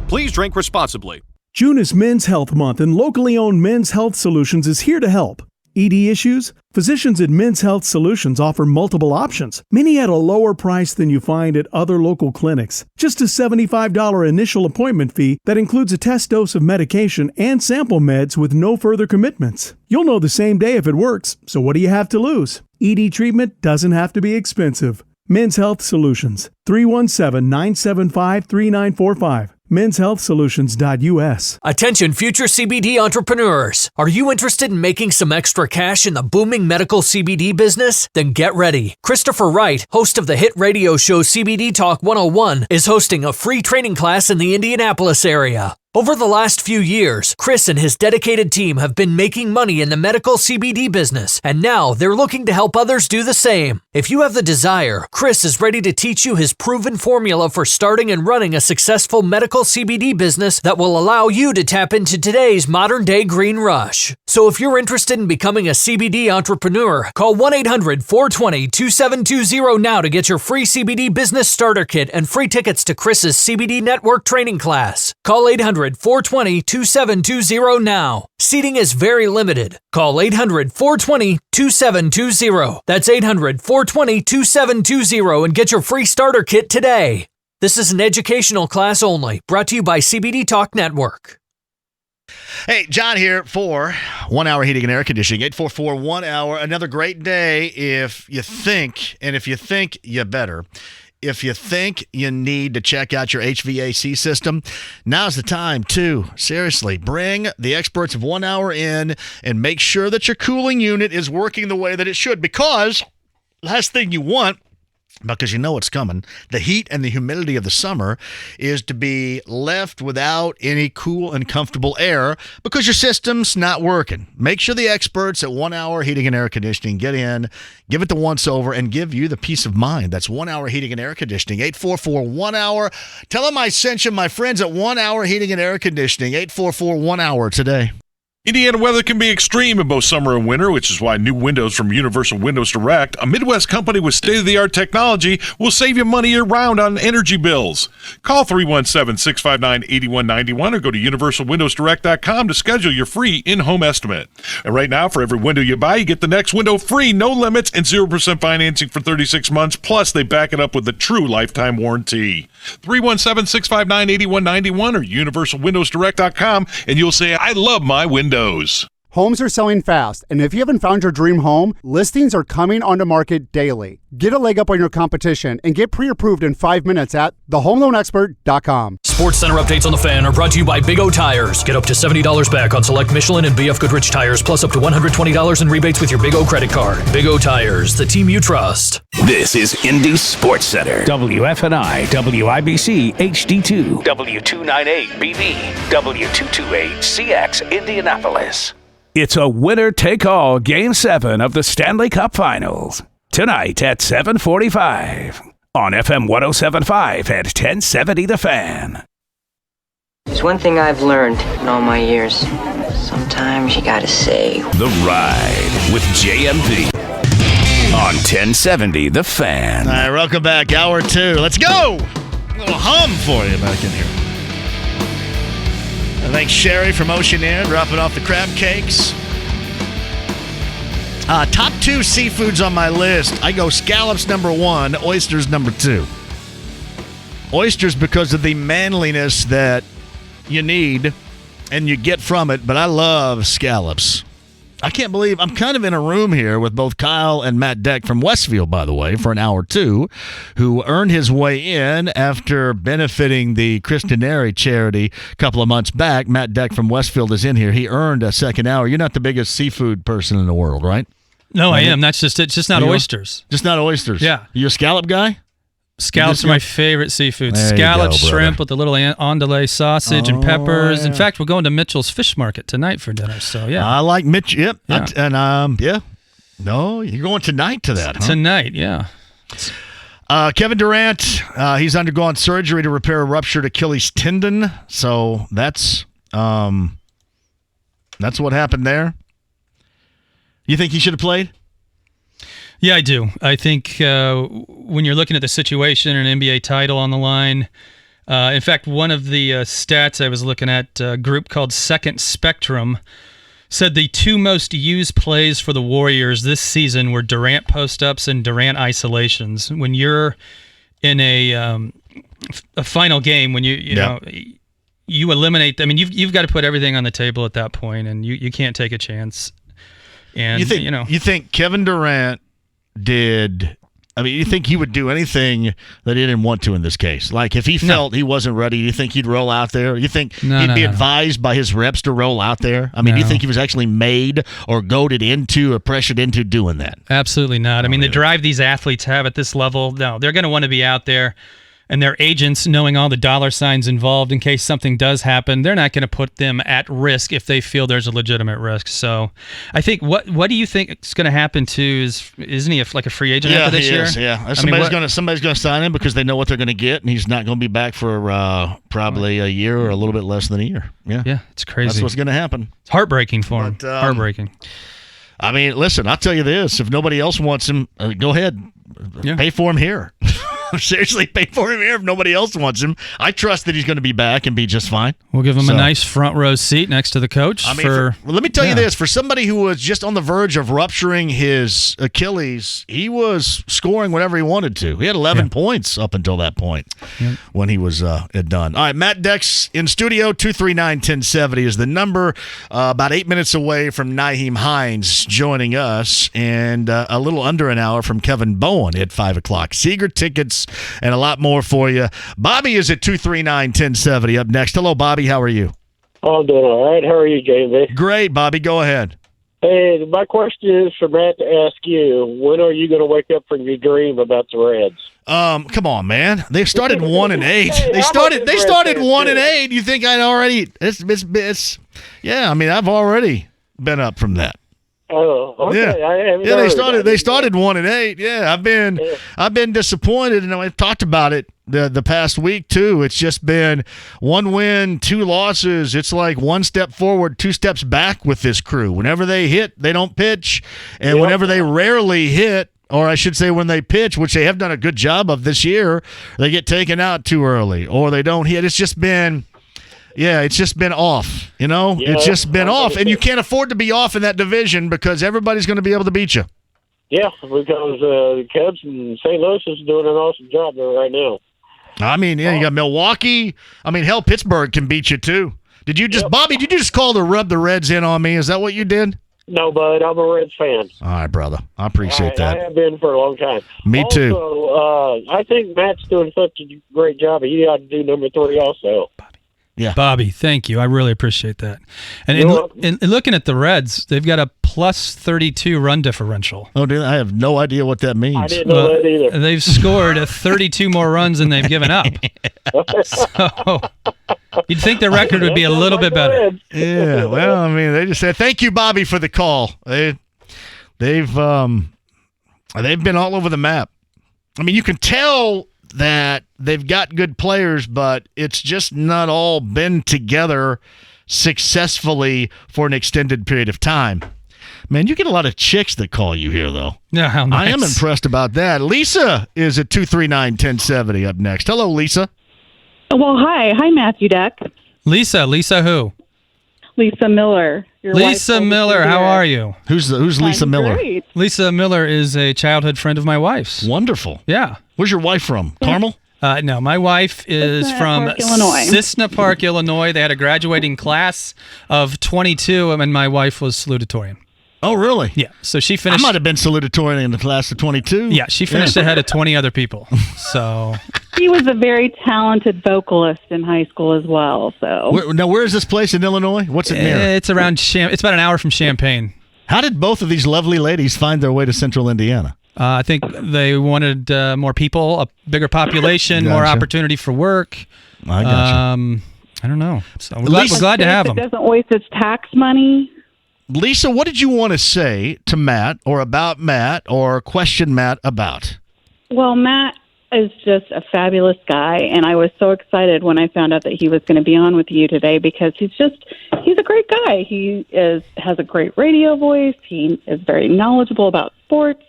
Please drink responsibly. June is Men's Health Month, and locally owned Men's Health Solutions is here to help. ED issues? Physicians at Men's Health Solutions offer multiple options, many at a lower price than you find at other local clinics. Just a $75 initial appointment fee that includes a test dose of medication and sample meds with no further commitments. You'll know the same day if it works, so what do you have to lose? ED treatment doesn't have to be expensive. Men's Health Solutions, 317-975-3945. menshealthsolutions.us. Attention future CBD entrepreneurs. Are you interested in making some extra cash in the booming medical CBD business? Then get ready. Christopher Wright, host of the hit radio show CBD Talk 101, is hosting a free training class in the Indianapolis area. Over the last few years, Chris and his dedicated team have been making money in the medical CBD business, and now they're looking to help others do the same. If you have the desire, Chris is ready to teach you his proven formula for starting and running a successful medical CBD business that will allow you to tap into today's modern-day green rush. So if you're interested in becoming a CBD entrepreneur, call 1-800-420-2720 now to get your free CBD business starter kit and free tickets to Chris's CBD Network training class. Call 800-420-2720 now. Seating is very limited. Call 800-420-2720. That's 800-420-2720 and get your free starter kit today. This is an educational class only, brought to you by CBD Talk Network. Hey, John here for 1 Hour Heating and Air Conditioning. 844-1-HOUR. Another great day if you think, and if you think, you better. If you think you need to check out your HVAC system, now's the time to, seriously, bring the experts of 1 Hour in and make sure that your cooling unit is working the way that it should. Because last thing you want, because you know it's coming, the heat and the humidity of the summer, is to be left without any cool and comfortable air because your system's not working. Make sure the experts at 1 Hour Heating and Air Conditioning get in, give it the once over, and give you the peace of mind. That's 1 Hour Heating and Air Conditioning. 844-1-HOUR. Tell them I sent you, my friends at 1 Hour Heating and Air Conditioning. 844-1-HOUR today. Indiana weather can be extreme in both summer and winter, which is why new windows from Universal Windows Direct, a Midwest company with state-of-the-art technology, will save you money year-round on energy bills. Call 317-659-8191 or go to universalwindowsdirect.com to schedule your free in-home estimate. And right now, for every window you buy, you get the next window free, no limits, and 0% financing for 36 months. Plus, they back it up with a true lifetime warranty. 317-659-8191 or universalwindowsdirect.com, and you'll say, I love my windows. Homes are selling fast, and if you haven't found your dream home, listings are coming onto market daily. Get a leg up on your competition and get pre-approved in 5 minutes at thehomeloanexpert.com. Sports Center updates on the Fan are brought to you by Big O Tires. Get up to $70 back on select Michelin and BF Goodrich tires, plus up to $120 in rebates with your Big O credit card. Big O Tires, the team you trust. This is Indy Sports Center. WFNI, WIBC, HD2, W298BV, W228CX, Indianapolis. It's a winner-take-all Game 7 of the Stanley Cup Finals. Tonight at 7:45 on FM 107.5 at 1070 The Fan. There's one thing I've learned in all my years. Sometimes you gotta say. The Ride with JMV on 1070 The Fan. All right, welcome back. Hour 2. Let's go. A little hum for you back in here. Thanks, Sherry from Ocean Air, dropping off the crab cakes. Top 2 seafoods on my list. I go scallops number 1, oysters number 2. Oysters because of the manliness that you need and you get from it, but I love scallops. I can't believe I'm kind of in a room here with both Kyle and Matt Deck from Westfield, by the way, for an hour 2, who earned his way in after benefiting the Christianary charity a couple of months back. Matt Deck from Westfield is in here. He earned a second hour. You're not the biggest seafood person in the world, right? No, I am. That's just it. It's just not oysters. Just not oysters. Yeah. You a scallop guy? Scallops are my favorite seafood. There you Scallops, go, brother. shrimp with the little andouille sausage and peppers. In fact, we're going to Mitchell's Fish Market tonight for dinner. So yeah, I like Mitch. Yep. Yeah. Yeah. No, you're going tonight to that, huh? Tonight, yeah. Kevin Durant, he's undergone surgery to repair a ruptured Achilles tendon. So that's what happened there. You think he should have played? Yeah, I do. I think when you're looking at the situation, an NBA title on the line. In fact, one of the stats I was looking at, a group called Second Spectrum, said the 2 most used plays for the Warriors this season were Durant post-ups and Durant isolations. When you're in a final game, when you know you eliminate. I mean, you've got to put everything on the table at that point, and you can't take a chance. And you think Kevin Durant did? I mean, you think he would do anything that he didn't want to in this case? Like if he felt he wasn't ready, you think he'd roll out there? You think he'd be advised by his reps to roll out there? I mean, do you think he was actually made or goaded into or pressured into doing that? Absolutely not. I mean, the drive these athletes have at this level, no, they're going to want to be out there. And their agents, knowing all the dollar signs involved in case something does happen, they're not going to put them at risk if they feel there's a legitimate risk. So I think what do you think is going to happen to isn't he like a free agent after this year? Yeah, somebody's going to sign him because they know what they're going to get, and he's not going to be back for probably a year or a little bit less than a year. Yeah, it's crazy. That's what's going to happen. It's heartbreaking for him. Heartbreaking. I mean, listen, I'll tell you this: if nobody else wants him, go ahead, pay for him here. Seriously, pay for him here if nobody else wants him. I trust that he's going to be back and be just fine. We'll give him a nice front row seat next to the coach. I mean, let me tell you this. For somebody who was just on the verge of rupturing his Achilles, he was scoring whenever he wanted to. He had 11 points up until that point when he was done. All right, Matt Dex in studio, 239-1070 is the number. About 8 minutes away from Nyheim Hines joining us, and a little under an hour from Kevin Bowen at 5 o'clock. Seeger tickets and a lot more for you. Bobby is at 239-1070 up next. Hello, Bobby. How are you? I'm doing all right. How are you, JMV? Great, Bobby. Go ahead. Hey, my question is for Matt to ask you. When are you going to wake up from your dream about the Reds? Come on, man. They started 1-8. They started 1-8. You think I'd already? It's yeah. I mean, I've already been up from that. Oh, okay. Yeah, I haven't yeah. heard They started 1-8. Yeah, I've been disappointed, and I've talked about it the past week too. It's just been 1 win, 2 losses. It's like 1 step forward, 2 steps back with this crew. Whenever they hit, they don't pitch, and whenever they rarely hit, or I should say when they pitch, which they have done a good job of this year, they get taken out too early, or they don't hit. It's just been off, It's just been off, and you can't afford to be off in that division because everybody's going to be able to beat you. Yeah, because the Cubs and St. Louis is doing an awesome job there right now. I mean, yeah, you got Milwaukee. I mean, hell, Pittsburgh can beat you too. Bobby, did you just call to rub the Reds in on me? Is that what you did? No, bud, I'm a Reds fan. All right, brother. I appreciate that. I have been for a long time. Me too. Also, I think Matt's doing such a great job. He ought to do number 3 also. Yeah, Bobby, thank you. I really appreciate that. And in looking at the Reds, they've got a plus 32 run differential. Oh, dude, I have no idea what that means. I didn't know that either. They've scored 32 more runs than they've given up. So you'd think their record would be a little bit better. Yeah, well, I mean, they just said thank you, Bobby, for the call. They've been all over the map. I mean, you can tell that they've got good players, but it's just not all been together successfully for an extended period of time. Man, you get a lot of chicks that call you here, though. Yeah, how nice. I am impressed about that. Lisa is at 239-1070 up next. Hello, Lisa. Well, hi, Matthew Deck. Lisa who? Lisa Miller. Your Lisa wife, Miller, how are you? Who's Lisa Miller? Great. Lisa Miller is a childhood friend of my wife's. Wonderful. Yeah. Where's your wife from? Carmel? No, my wife is from Cissna Park, Illinois. They had a graduating class of 22, and my wife was salutatorian. Oh, really? Yeah. So she finished. I might have been salutatorian in the class of 22. Yeah, she finished ahead of 20 other people. So she was a very talented vocalist in high school as well. So now, where is this place in Illinois? What's it near? It's around. It's about an hour from Champaign. How did both of these lovely ladies find their way to Central Indiana? I think they wanted more people, a bigger population, more opportunity for work. I gotcha. I don't know. So we're glad to have them. It doesn't waste its tax money. Lisa, what did you want to say to Matt or about Matt or question Matt about? Well, Matt is just a fabulous guy, and I was so excited when I found out that he was going to be on with you today because he's a great guy. He has a great radio voice. He is very knowledgeable about sports.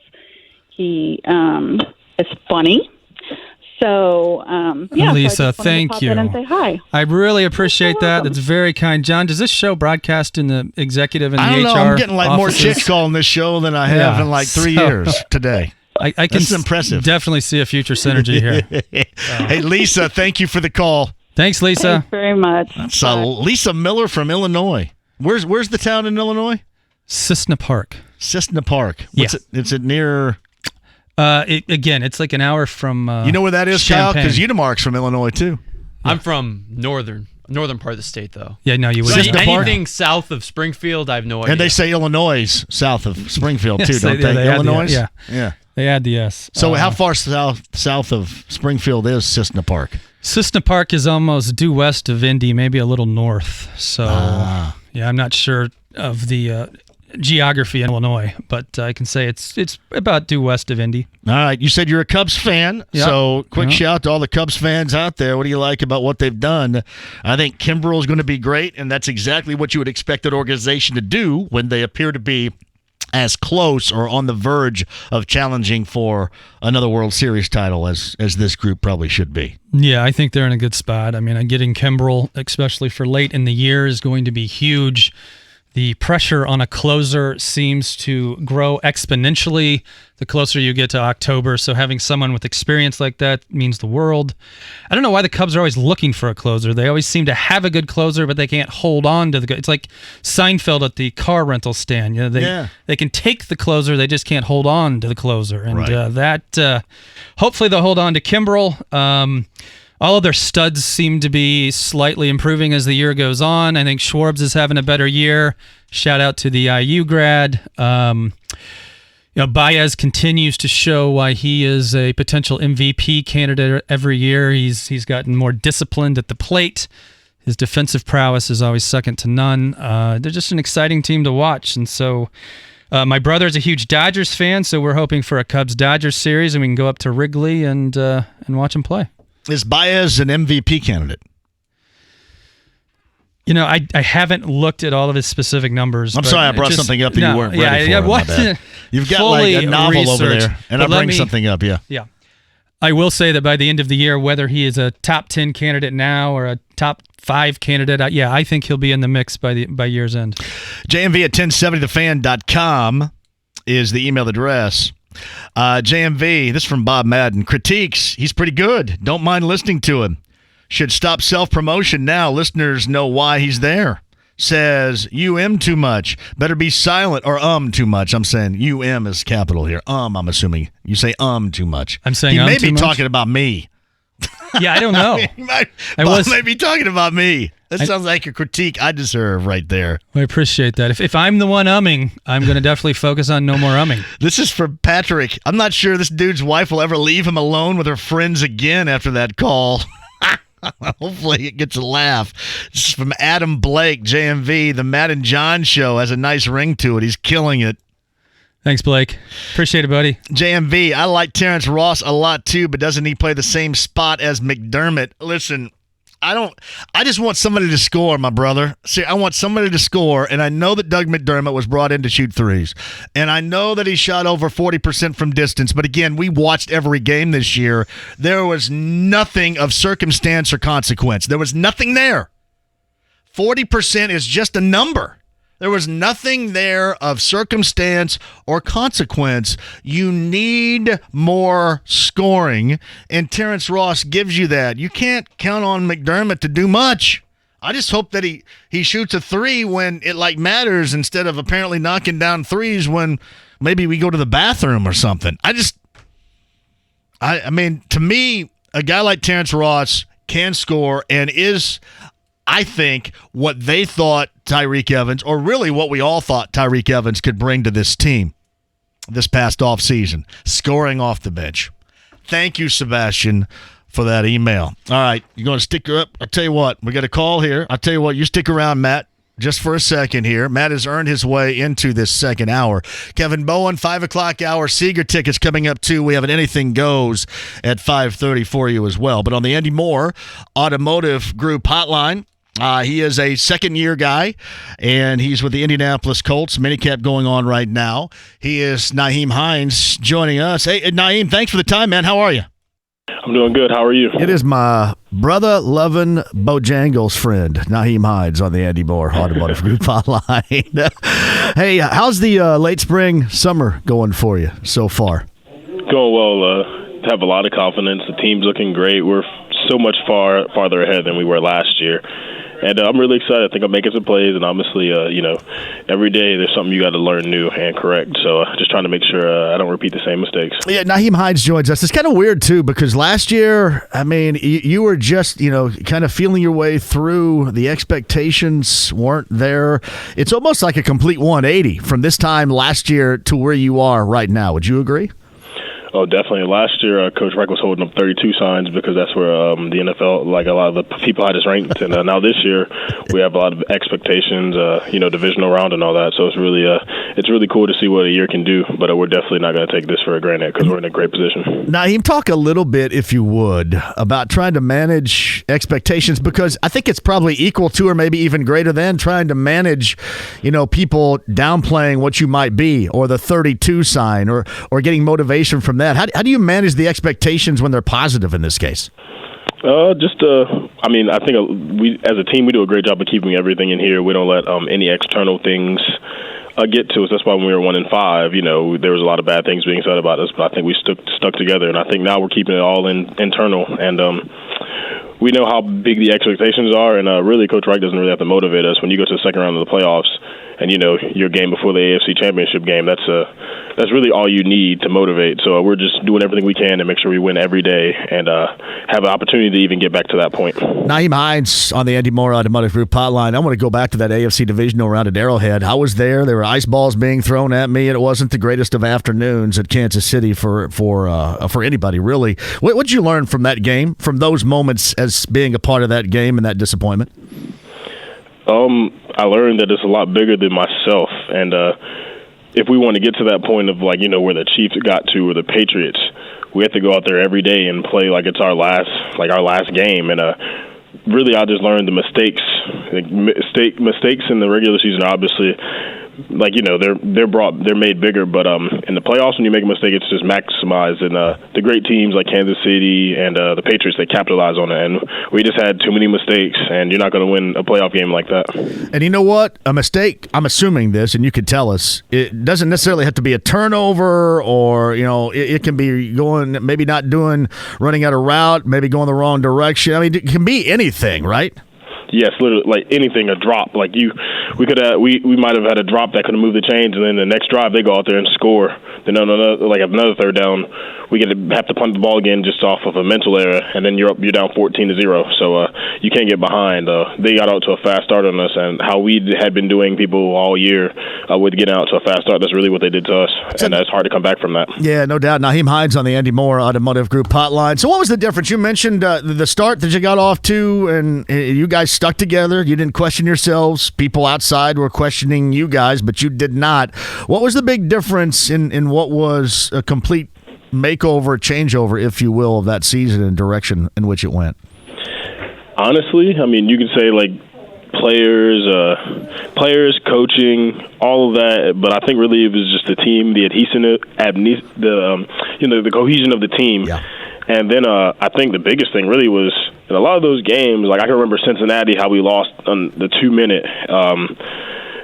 He is funny. So, Lisa, so thank you. And say hi. I really appreciate that. That's very kind. John, does this show broadcast in the executive and the HR I don't know. I'm getting like more offices? chicks calling this show than I have in like 3 years today. I can That's impressive. Definitely see a future synergy here. Hey, Lisa, thank you for the call. Thanks, Lisa. Thanks very much. That's Lisa Miller from Illinois. Where's the town in Illinois? Cissna Park. Cissna Park. Yes. Is it near? Again, it's like an hour from you know where that is, Kyle? Champaign. Because Unimark's from Illinois, too. I'm from northern part of the state, though. Yeah, no, you So wouldn't. anything south of Springfield, I have no idea. And they say Illinois south of Springfield, too, Yes, don't they they? add the- Illinois? yeah. They add the S. So how far south of Springfield is Cissna Park? Cissna Park is almost due west of Indy, maybe a little north. So, yeah, I'm not sure of the geography in Illinois, but I can say it's about due west of Indy. All right. You said you're a Cubs fan, Yep. so quick Yep. shout to all the Cubs fans out there. What do you like about what they've done? I think Kimbrel is going to be great, and that's exactly what you would expect an organization to do when they appear to be as close or on the verge of challenging for another World Series title as this group probably should be. Yeah, I think they're in a good spot. I mean, getting Kimbrel, especially for late in the year, is going to be huge. The pressure on a closer seems to grow exponentially the closer you get to October. So having someone with experience like that means the world. I don't know why the Cubs are always looking for a closer. They always seem to have a good closer, but they can't hold on to the good. It's like Seinfeld at the car rental stand. You know, they can take the closer, they just can't hold on to the closer. And hopefully they'll hold on to Kimbrel. All of their studs seem to be slightly improving as the year goes on. I think Schwartz is having a better year. Shout out to the IU grad. Baez continues to show why he is a potential MVP candidate every year. He's gotten more disciplined at the plate. His defensive prowess is always second to none. They're just an exciting team to watch. And so My brother's a huge Dodgers fan, so we're hoping for a Cubs-Dodgers series, and we can go up to Wrigley and watch him play. Is Baez an MVP candidate? You know, I haven't looked at all of his specific numbers. I'm sorry I brought something up that you weren't ready for. I wasn't. You've got like a novel over there, and I bring something up, yeah. Yeah. I will say that by the end of the year, whether he is a top 10 candidate now or a top 5 candidate, I think he'll be in the mix by year's end. JMV at 1070thefan.com is the email address. JMV, this is from Bob Madden. Critiques, he's pretty good. Don't mind listening to him. Should stop self-promotion now. Listeners know why he's there. Says, too much. Better be silent, or too much. I'm saying is capital here. I'm assuming. You say too much. I'm saying he may too be much? talking about me. Yeah, I don't know. Bob may be talking about me. That sounds like a critique I deserve right there. I appreciate that. If I'm the one umming, I'm going to definitely focus on no more umming. This is for Patrick. I'm not sure this dude's wife will ever leave him alone with her friends again after that call. Hopefully it gets a laugh. This is from Adam Blake, JMV. The Matt and John show has a nice ring to it. He's killing it. Thanks, Blake. Appreciate it, buddy. JMV, I like Terrence Ross a lot too, but doesn't he play the same spot as McDermott? Listen, I just want somebody to score, my brother. See, I want somebody to score, and I know that Doug McDermott was brought in to shoot threes. And I know that he shot over 40% from distance, but again, we watched every game this year. There was nothing of circumstance or consequence. There was nothing there. 40% is just a number. There was nothing there of circumstance or consequence. You need more scoring, and Terrence Ross gives you that. You can't count on McDermott to do much. I just hope that he shoots a three when it matters instead of apparently knocking down threes when maybe we go to the bathroom or something. I mean, to me, a guy like Terrence Ross can score and is, I think, what they thought Tyreke Evans, or really what we all thought Tyreke Evans could bring to this team this past offseason, scoring off the bench. Thank you, Sebastian, for that email. All right, you're going to stick up. I'll tell you what, we got a call here. I'll tell you what, you stick around, Matt, just for a second here. Matt has earned his way into this second hour. Kevin Bowen, 5 o'clock hour. Seeger tickets coming up, too. We have an Anything Goes at 5:30 for you as well. But on the Andy Moore Automotive Group hotline, he is a second-year guy, and he's with the Indianapolis Colts. Minicamp going on right now. He is Nyheim Hines joining us. Hey, Nyheim, thanks for the time, man. How are you? I'm doing good. How are you? It is my brother-loving Bojangles friend, Nyheim Hines, on the Andy Moore Automotive Group hotline. Hey, how's the late spring, summer going for you so far? Going well. Have a lot of confidence. The team's looking great. We're so much farther ahead than we were last year. And I'm really excited. I think I'm making some plays, and obviously, every day there's something you got to learn new and correct. So just trying to make sure I don't repeat the same mistakes. Yeah, Nyheim Hines joins us. It's kind of weird, too, because last year, I mean, you were just, kind of feeling your way through. The expectations weren't there. It's almost like a complete 180 from this time last year to where you are right now. Would you agree? Oh, definitely. Last year, Coach Reich was holding up 32 signs because that's where the NFL, like a lot of the people had us ranked. And now this year, we have a lot of expectations, divisional round and all that. So it's really cool to see what a year can do. But we're definitely not going to take this for granted because we're in a great position. Nyheim, talk a little bit, if you would, about trying to manage expectations, because I think it's probably equal to or maybe even greater than trying to manage, people downplaying what you might be, or the 32 sign, or getting motivation from that. How do you manage the expectations when they're positive in this case? I think we as a team, we do a great job of keeping everything in here. We don't let any external things get to us. That's why when we were 1-5, there was a lot of bad things being said about us, but I think we stuck together, and I think now we're keeping it all internal, and we know how big the expectations are, and really Coach Reich doesn't really have to motivate us. When you go to the second round of the playoffs, and your game before the AFC Championship game, that's really all you need to motivate. So we're just doing everything we can to make sure we win every day and have an opportunity to even get back to that point. Nyheim Hines on the Andy Moore Automotive Group hotline. I want to go back to that AFC divisional round at Arrowhead. I was there. There were ice balls being thrown at me, and it wasn't the greatest of afternoons at Kansas City for anybody, really. What did you learn from that game, from those moments as being a part of that game and that disappointment? I learned that it's a lot bigger than myself, and if we want to get to that point of like, where the Chiefs got to or the Patriots, we have to go out there every day and play like it's our last game. And really, I just learned the mistakes. Mistakes in the regular season are obviously, they're made bigger, but in the playoffs, when you make a mistake, it's just maximized. And the great teams like Kansas City and the Patriots, they capitalize on it. And we just had too many mistakes, and you're not going to win a playoff game like that. And you know what? A mistake, I'm assuming this, and you could tell us, it doesn't necessarily have to be a turnover, or it can be running out of route, maybe going the wrong direction. I mean, it can be anything, right? Yes, literally, like anything, a drop. Like we might have had a drop that could have moved the chains, and then the next drive they go out there and score. Then another third down, we have to punt the ball again just off of a mental error, and then you're down 14-0. So you can't get behind. They got out to a fast start on us, and how we had been doing people all year with getting out to a fast start. That's really what they did to us, and it's hard to come back from that. Yeah, no doubt. Naheem Hines on the Andy Moore Automotive Group hotline. So what was the difference? You mentioned the start that you got off to, and you guys stuck together. You didn't question yourselves. People outside were questioning you guys, but you did not. What was the big difference in what was a complete makeover, changeover, if you will, of that season and direction in which it went? Honestly, I mean, you could say like players, coaching, all of that. But I think really it was just the team, the the cohesion of the team. Yeah. And then I think the biggest thing really was in a lot of those games, like I can remember Cincinnati, how we lost on the 2-minute.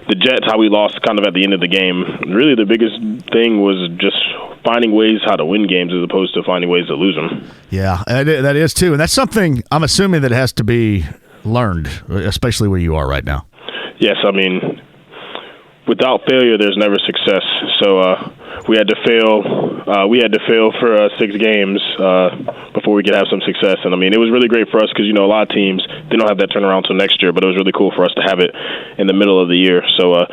The Jets, how we lost kind of at the end of the game. Really the biggest thing was just finding ways how to win games as opposed to finding ways to lose them. Yeah, that is too. And that's something I'm assuming that has to be learned, especially where you are right now. Yes, I mean, without failure, there's never success. So we had to fail. We had to fail for 6 games before we could have some success. And I mean, it was really great for us because a lot of teams, they don't have that turnaround until next year. But it was really cool for us to have it in the middle of the year. So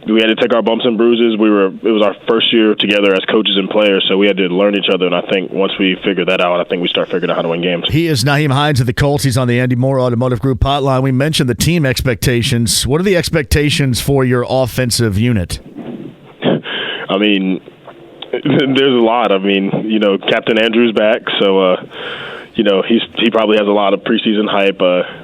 we had to take our bumps and bruises. It was our first year together as coaches and players, so we had to learn each other. And I think once we figured that out, I think we start figuring out how to win games. He is Naheem Hines of the Colts. He's on the Andy Moore Automotive Group hotline. We mentioned the team expectations. What are the expectations for your offensive unit? I mean, there's a lot. I mean, Captain Andrew's back, so he probably has a lot of preseason hype.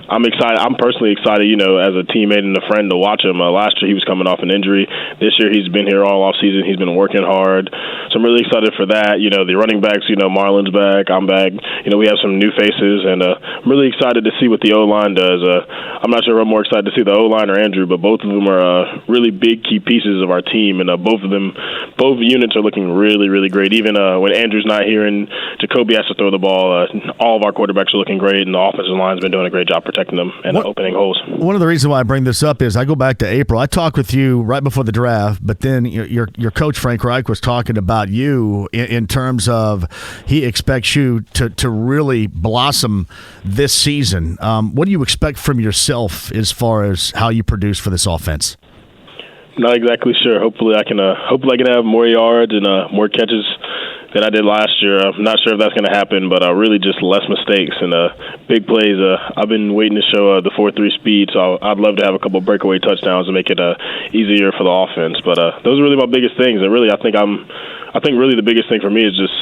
I'm excited. I'm personally excited, as a teammate and a friend to watch him. Last year he was coming off an injury. This year he's been here all off season. He's been working hard. So I'm really excited for that. The running backs, Marlon's back. I'm back. We have some new faces, and I'm really excited to see what the O-line does. I'm not sure if I'm more excited to see the O-line or Andrew, but both of them are really big key pieces of our team, and both units are looking really, really great. Even when Andrew's not here and Jacoby has to throw the ball, all of our quarterbacks are looking great, and the offensive line's been doing a great job protecting them and opening holes. One of the reasons why I bring this up is I go back to April. I talked with you right before the draft, but then your coach, Frank Reich, was talking about you in terms of he expects you to really blossom this season. What do you expect from yourself as far as how you produce for this offense? Not exactly sure. Hopefully I can have more yards and more catches than I did last year. I'm not sure if that's going to happen, but really just less mistakes and big plays. I've been waiting to show the 4.3 speed, so I'd love to have a couple breakaway touchdowns and make it easier for the offense. But those are really my biggest things, and really I think really the biggest thing for me is just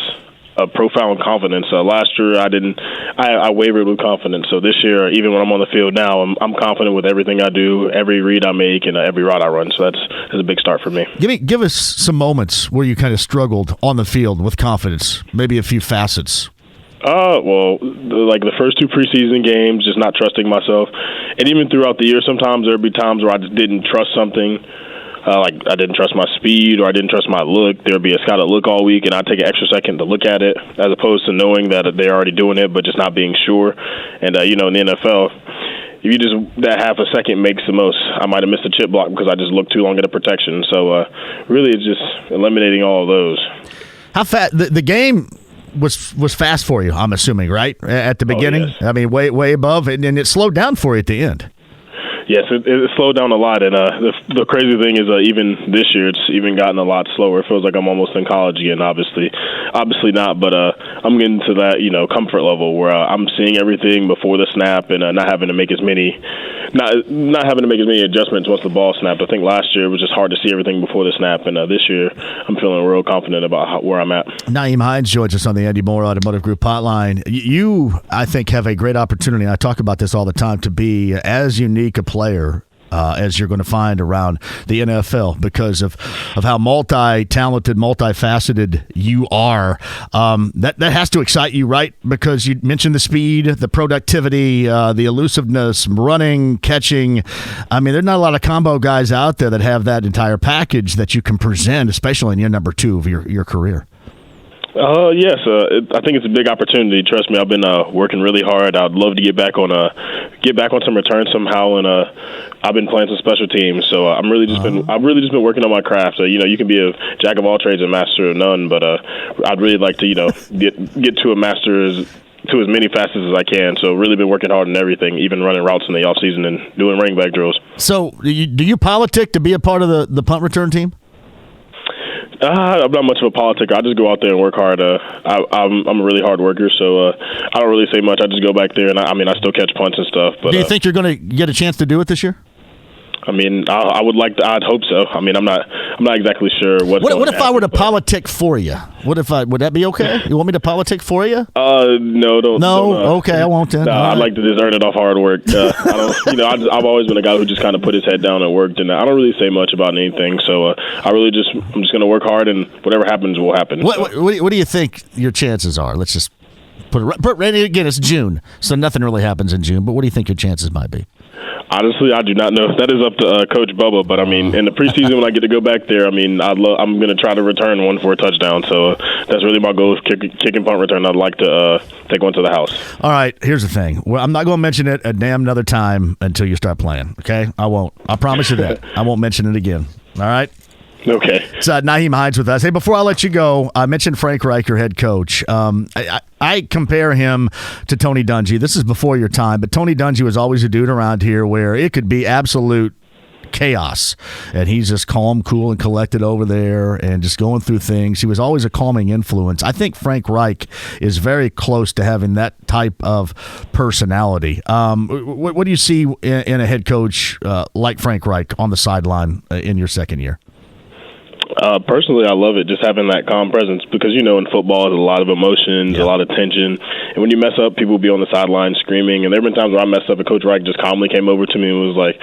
a profound confidence. Last year I wavered with confidence. So this year, even when I'm on the field now, I'm confident with everything I do, every read I make, and every route I run. So that's a big start for me. Give us some moments where you kind of struggled on the field with confidence, maybe a few facets. Well, like the first 2 preseason games, just not trusting myself. And even throughout the year, sometimes there'd be times where I just didn't trust something. Like I didn't trust my speed or I didn't trust my look. There would be a scouted look all week, and I'd take an extra second to look at it as opposed to knowing that they're already doing it but just not being sure. And, in the NFL, if you just that half a second makes the most. I might have missed a chip block because I just looked too long at the protection. So really it's just eliminating all of those. How fast the game was fast for you, I'm assuming, right? At the beginning? Yes. I mean, way above, and it slowed down for you at the end. Yes, it slowed down a lot, and the crazy thing is even this year it's even gotten a lot slower. It feels like I'm almost in college again. Obviously not, but I'm getting to that comfort level where I'm seeing everything before the snap and not having to make as many adjustments once the ball snapped. I think last year it was just hard to see everything before the snap, and this year I'm feeling real confident about where I'm at. Naeem Hines joins us on the Andy Moore Automotive Group hotline. You, I think, have a great opportunity. I talk about this all the time, to be as unique a player as you're going to find around the NFL because of how multi-talented, multifaceted you are. That has to excite you, right? Because you mentioned the speed, the productivity, the elusiveness, running, catching. I mean, there's not a lot of combo guys out there that have that entire package that you can present, especially in year number 2 of your career. Yes, I think it's a big opportunity. Trust me, I've been working really hard. I'd love to get back on some returns somehow, and I've been playing some special teams. So I've really just been working on my craft. So you can be a jack of all trades and master of none, but I'd really like to get to a master to as many facets as I can. So really been working hard on everything, even running routes in the off season and doing running back drills. So do you politic to be a part of the punt return team? I'm not much of a politician. I just go out there and work hard. I'm a really hard worker, so I don't really say much. I just go back there, and I still catch punts and stuff. But do you think you're going to get a chance to do it this year? I mean, I would like to. I'd hope so. I mean, I'm not exactly sure what if I were to politic for you? Would that be okay? You want me to politic for you? No, don't. No, okay, I won't then. I'd like to just earn it off hard work. I've always been a guy who just kind of put his head down and worked, and I don't really say much about anything. So I'm just going to work hard, and whatever happens will happen. What do you think your chances are? Let's just put it again. It's June, so nothing really happens in June. But what do you think your chances might be? Honestly, I do not know. That is up to Coach Bubba. But, I mean, in the preseason when I get to go back there, I mean, I'm going to try to return one for a touchdown. So that's really my goal is kick and punt return. I'd like to take one to the house. All right, here's the thing. Well, I'm not going to mention it a damn another time until you start playing, okay? I won't. I promise you that. I won't mention it again. All right? Okay. It's Naeem Hines with us. Hey, before I let you go, I mentioned Frank Reich, your head coach. I compare him to Tony Dungy. This is before your time, but Tony Dungy was always a dude around here where it could be absolute chaos, and he's just calm, cool, and collected over there and just going through things. He was always a calming influence. I think Frank Reich is very close to having that type of personality. What do you see in a head coach like Frank Reich on the sideline in your second year? Personally, I love it, just having that calm presence because, in football, there's a lot of emotions, a lot of tension. And when you mess up, people will be on the sideline screaming. And there have been times where I messed up and Coach Reich just calmly came over to me and was like,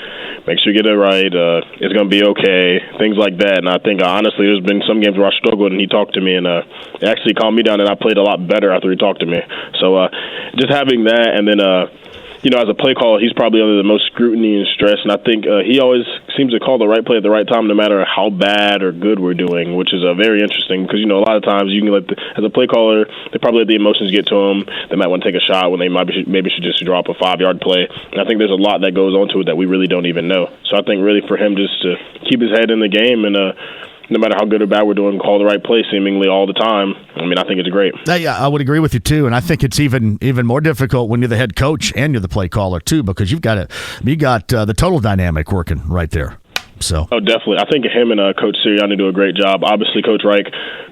make sure you get it right. It's going to be okay, things like that. And I think, honestly, there's been some games where I struggled and he talked to me and it actually calmed me down and I played a lot better after he talked to me. So just having that and then as a play caller, he's probably under the most scrutiny and stress, and I think he always seems to call the right play at the right time no matter how bad or good we're doing, which is very interesting because, a lot of times you can as a play caller, they probably let the emotions get to them. They might want to take a shot when they maybe should just drop a 5-yard play, and I think there's a lot that goes onto it that we really don't even know. So I think really for him just to keep his head in the game and no matter how good or bad we're doing, call the right play seemingly all the time. I mean, I think it's great. Yeah, I would agree with you, too. And I think it's even more difficult when you're the head coach and you're the play caller, too, because you got the total dynamic working right there. So. Oh, definitely. I think him and Coach Sirianni do a great job. Obviously, Coach Reich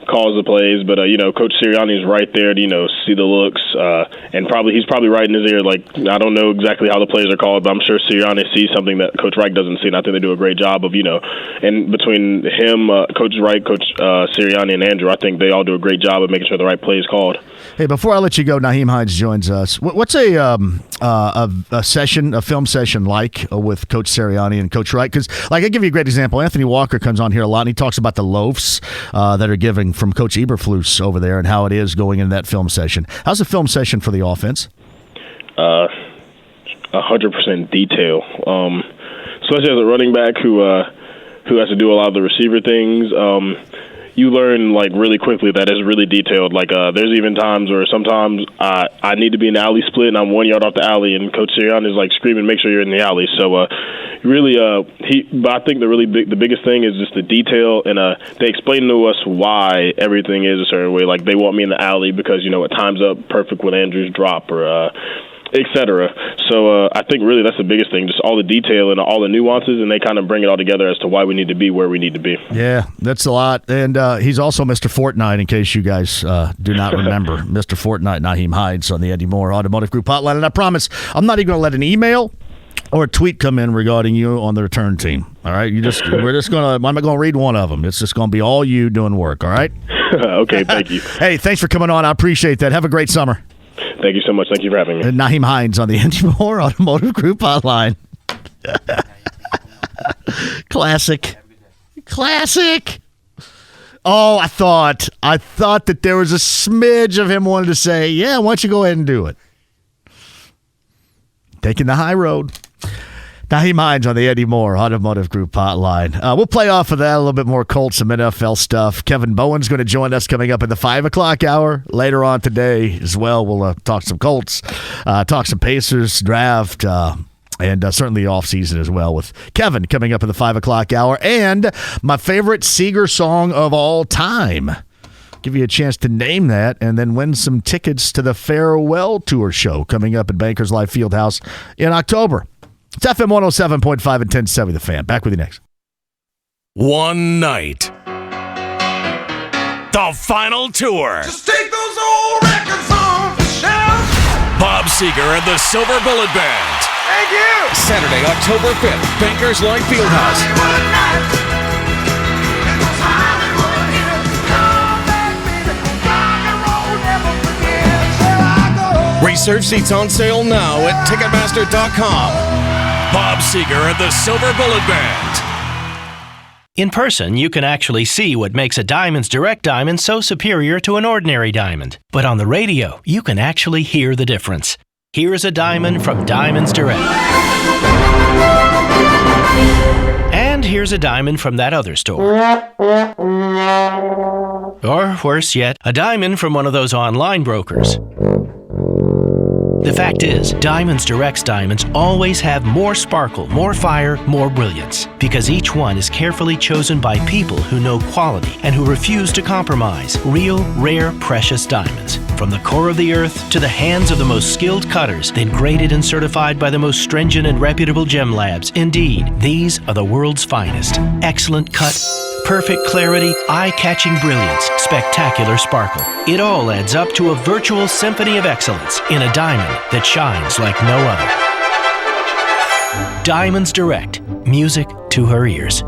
calls the plays, but Coach Sirianni is right there to see the looks, and he's probably right in his ear. Like, I don't know exactly how the plays are called, but I'm sure Sirianni sees something that Coach Reich doesn't see, and I think they do a great job of and between him, Coach Reich, Coach Sirianni, and Andrew, I think they all do a great job of making sure the right play is called. Hey, before I let you go, Naeem Hines joins us. What's a film session like with Coach Sirianni and Coach Reich? Because, I give you a great example. Anthony Walker comes on here a lot, and he talks about the loafs that are given from Coach Eberflus over there and how it is going into that film session. How's a film session for the offense? 100% detail. Especially as a running back who has to do a lot of the receiver things. You learn really quickly that it's really detailed. There's even times where sometimes I need to be in the alley split and I'm 1 yard off the alley and Coach Sirianni is screaming, make sure you're in the alley. So but I think the biggest thing is just the detail and they explain to us why everything is a certain way. They want me in the alley because it times up perfect with Andrew's drop or etc. So I think really that's the biggest thing, just all the detail and all the nuances, and they kind of bring it all together as to why we need to be where we need to be. Yeah, that's a lot. And he's also Mr. Fortnite, in case you guys do not remember. Mr. Fortnite, Naheem Hines on the Eddie Moore Automotive Group hotline. And I promise I'm not even going to let an email or a tweet come in regarding you on the return team. All right? I'm not going to read one of them. It's just going to be all you doing work, all right? Okay, thank you. Hey, thanks for coming on. I appreciate that. Have a great summer. Thank you so much. Thank you for having me. And Naheem Hines on the Eddie Moore Automotive Group hotline. Classic. Oh, I thought that there was a smidge of him wanting to say, yeah, why don't you go ahead and do it? Taking the high road. Naheem Hines on the Eddie Moore Automotive Group hotline. We'll play off of that a little bit more Colts, some NFL stuff. Kevin Bowen's going to join us coming up in the 5 o'clock hour later on today as well. We'll talk some Colts, talk some Pacers, draft, and certainly off-season as well with Kevin coming up in the 5 o'clock hour. And my favorite Seeger song of all time. Give you a chance to name that and then win some tickets to the Farewell Tour show coming up at Bankers Life Fieldhouse in October. It's FM 107.5 and 1070 The Fan. Back with you next. One night. The final tour. Just take those old records off the shelf. Bob Seger and the Silver Bullet Band. Thank you. Saturday, October 5th, Bankers Life Fieldhouse. Reserve seats on sale now at Ticketmaster.com. Bob Seger and the Silver Bullet Band. In person, you can actually see what makes a Diamonds Direct diamond so superior to an ordinary diamond. But on the radio, you can actually hear the difference. Here's a diamond from Diamonds Direct. And here's a diamond from that other store. Or, worse yet, a diamond from one of those online brokers. The fact is, Diamonds Direct's diamonds always have more sparkle, more fire, more brilliance, because each one is carefully chosen by people who know quality and who refuse to compromise. Real, rare, precious diamonds. From the core of the earth to the hands of the most skilled cutters, then graded and certified by the most stringent and reputable gem labs. Indeed, these are the world's finest. Excellent cut, perfect clarity, eye-catching brilliance, spectacular sparkle. It all adds up to a virtual symphony of excellence in a diamond that shines like no other. Diamonds Direct. Music to her ears.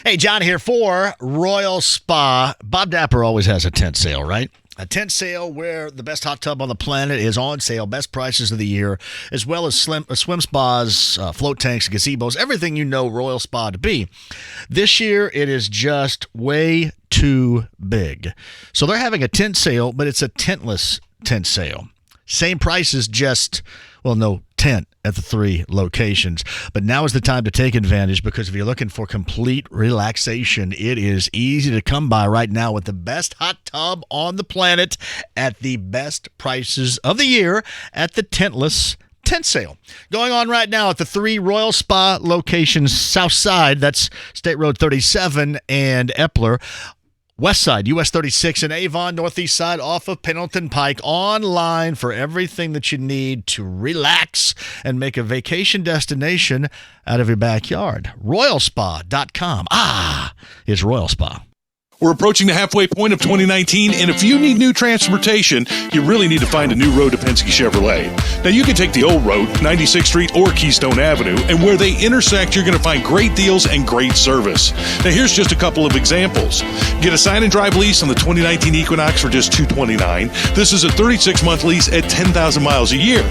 Hey, John here for Royal Spa. Bob Dapper always has a tent sale, right? A tent sale where the best hot tub on the planet is on sale, best prices of the year, as well as swim spas, float tanks, gazebos, everything you know Royal Spa to be. This year, it is just way too big. So they're having a tent sale, but it's a tentless tent sale. Same prices, just, well, no tent at the 3 locations. But now is the time to take advantage, because if you're looking for complete relaxation, it is easy to come by right now with the best hot tub on the planet at the best prices of the year at the tentless tent sale. Going on right now at the 3 Royal Spa locations south side. That's State Road 37 and Epler. West side, US 36 in Avon, northeast side off of Pendleton Pike. Online for everything that you need to relax and make a vacation destination out of your backyard. Royalspa.com. It's Royal Spa. We're approaching the halfway point of 2019, and if you need new transportation, you really need to find a new road to Penske Chevrolet. Now, you can take the old road, 96th Street or Keystone Avenue, and where they intersect, you're going to find great deals and great service. Now, here's just a couple of examples. Get a sign and drive lease on the 2019 Equinox for just $229. This is a 36-month lease at 10,000 miles a year.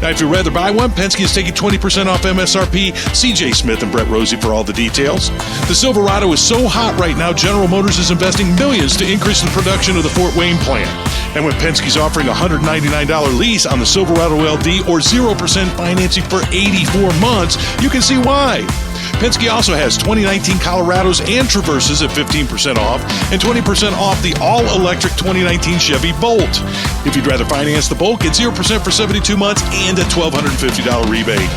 Now, if you'd rather buy one, Penske is taking 20% off MSRP. CJ Smith and Brett Rosie for all the details. The Silverado is so hot right now, General Motors is investing millions to increase the production of the Fort Wayne plant. And when Penske's offering a $199 lease on the Silverado LD or 0% financing for 84 months, you can see why. Penske also has 2019 Colorados and Traverses at 15% off and 20% off the all-electric 2019 Chevy Bolt. If you'd rather finance the Bolt, get 0% for 72 months and a $1,250 rebate.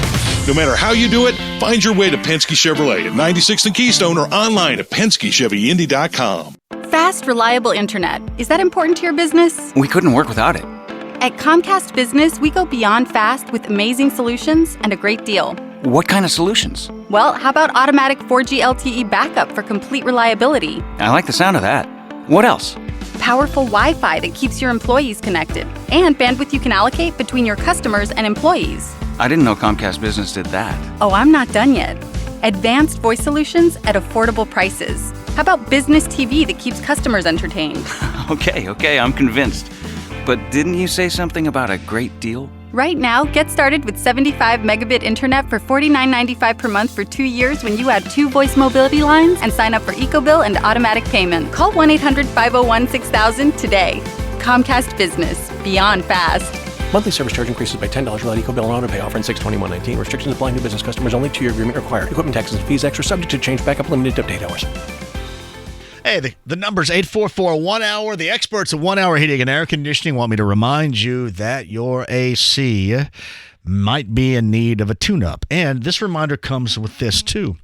No matter how you do it, find your way to Penske Chevrolet at 96th and Keystone or online at PenskeChevyIndy.com. Fast, reliable internet. Is that important to your business? We couldn't work without it. At Comcast Business, we go beyond fast with amazing solutions and a great deal. What kind of solutions? Well, how about automatic 4G LTE backup for complete reliability? I like the sound of that. What else? Powerful Wi-Fi that keeps your employees connected, and bandwidth you can allocate between your customers and employees. I didn't know Comcast Business did that. Oh, I'm not done yet. Advanced voice solutions at affordable prices. How about business TV that keeps customers entertained? Okay, I'm convinced. But didn't you say something about a great deal? Right now, get started with 75 megabit internet for $49.95 per month for 2 years when you add 2 voice mobility lines and sign up for EcoBill and automatic payment. Call 1-800-501-6000 today. Comcast Business. Beyond fast. Monthly service charge increases by $10 without EcoBill and auto pay. Offer in 6/21/19. Restrictions apply. New business customers only. 2-year agreement required. Equipment taxes and fees extra. Subject to change. Backup limited to update hours. Hey, the number's 844-1-HOUR. The experts at 1-Hour Heating and Air Conditioning want me to remind you that your AC might be in need of a tune-up. And this reminder comes with this, too.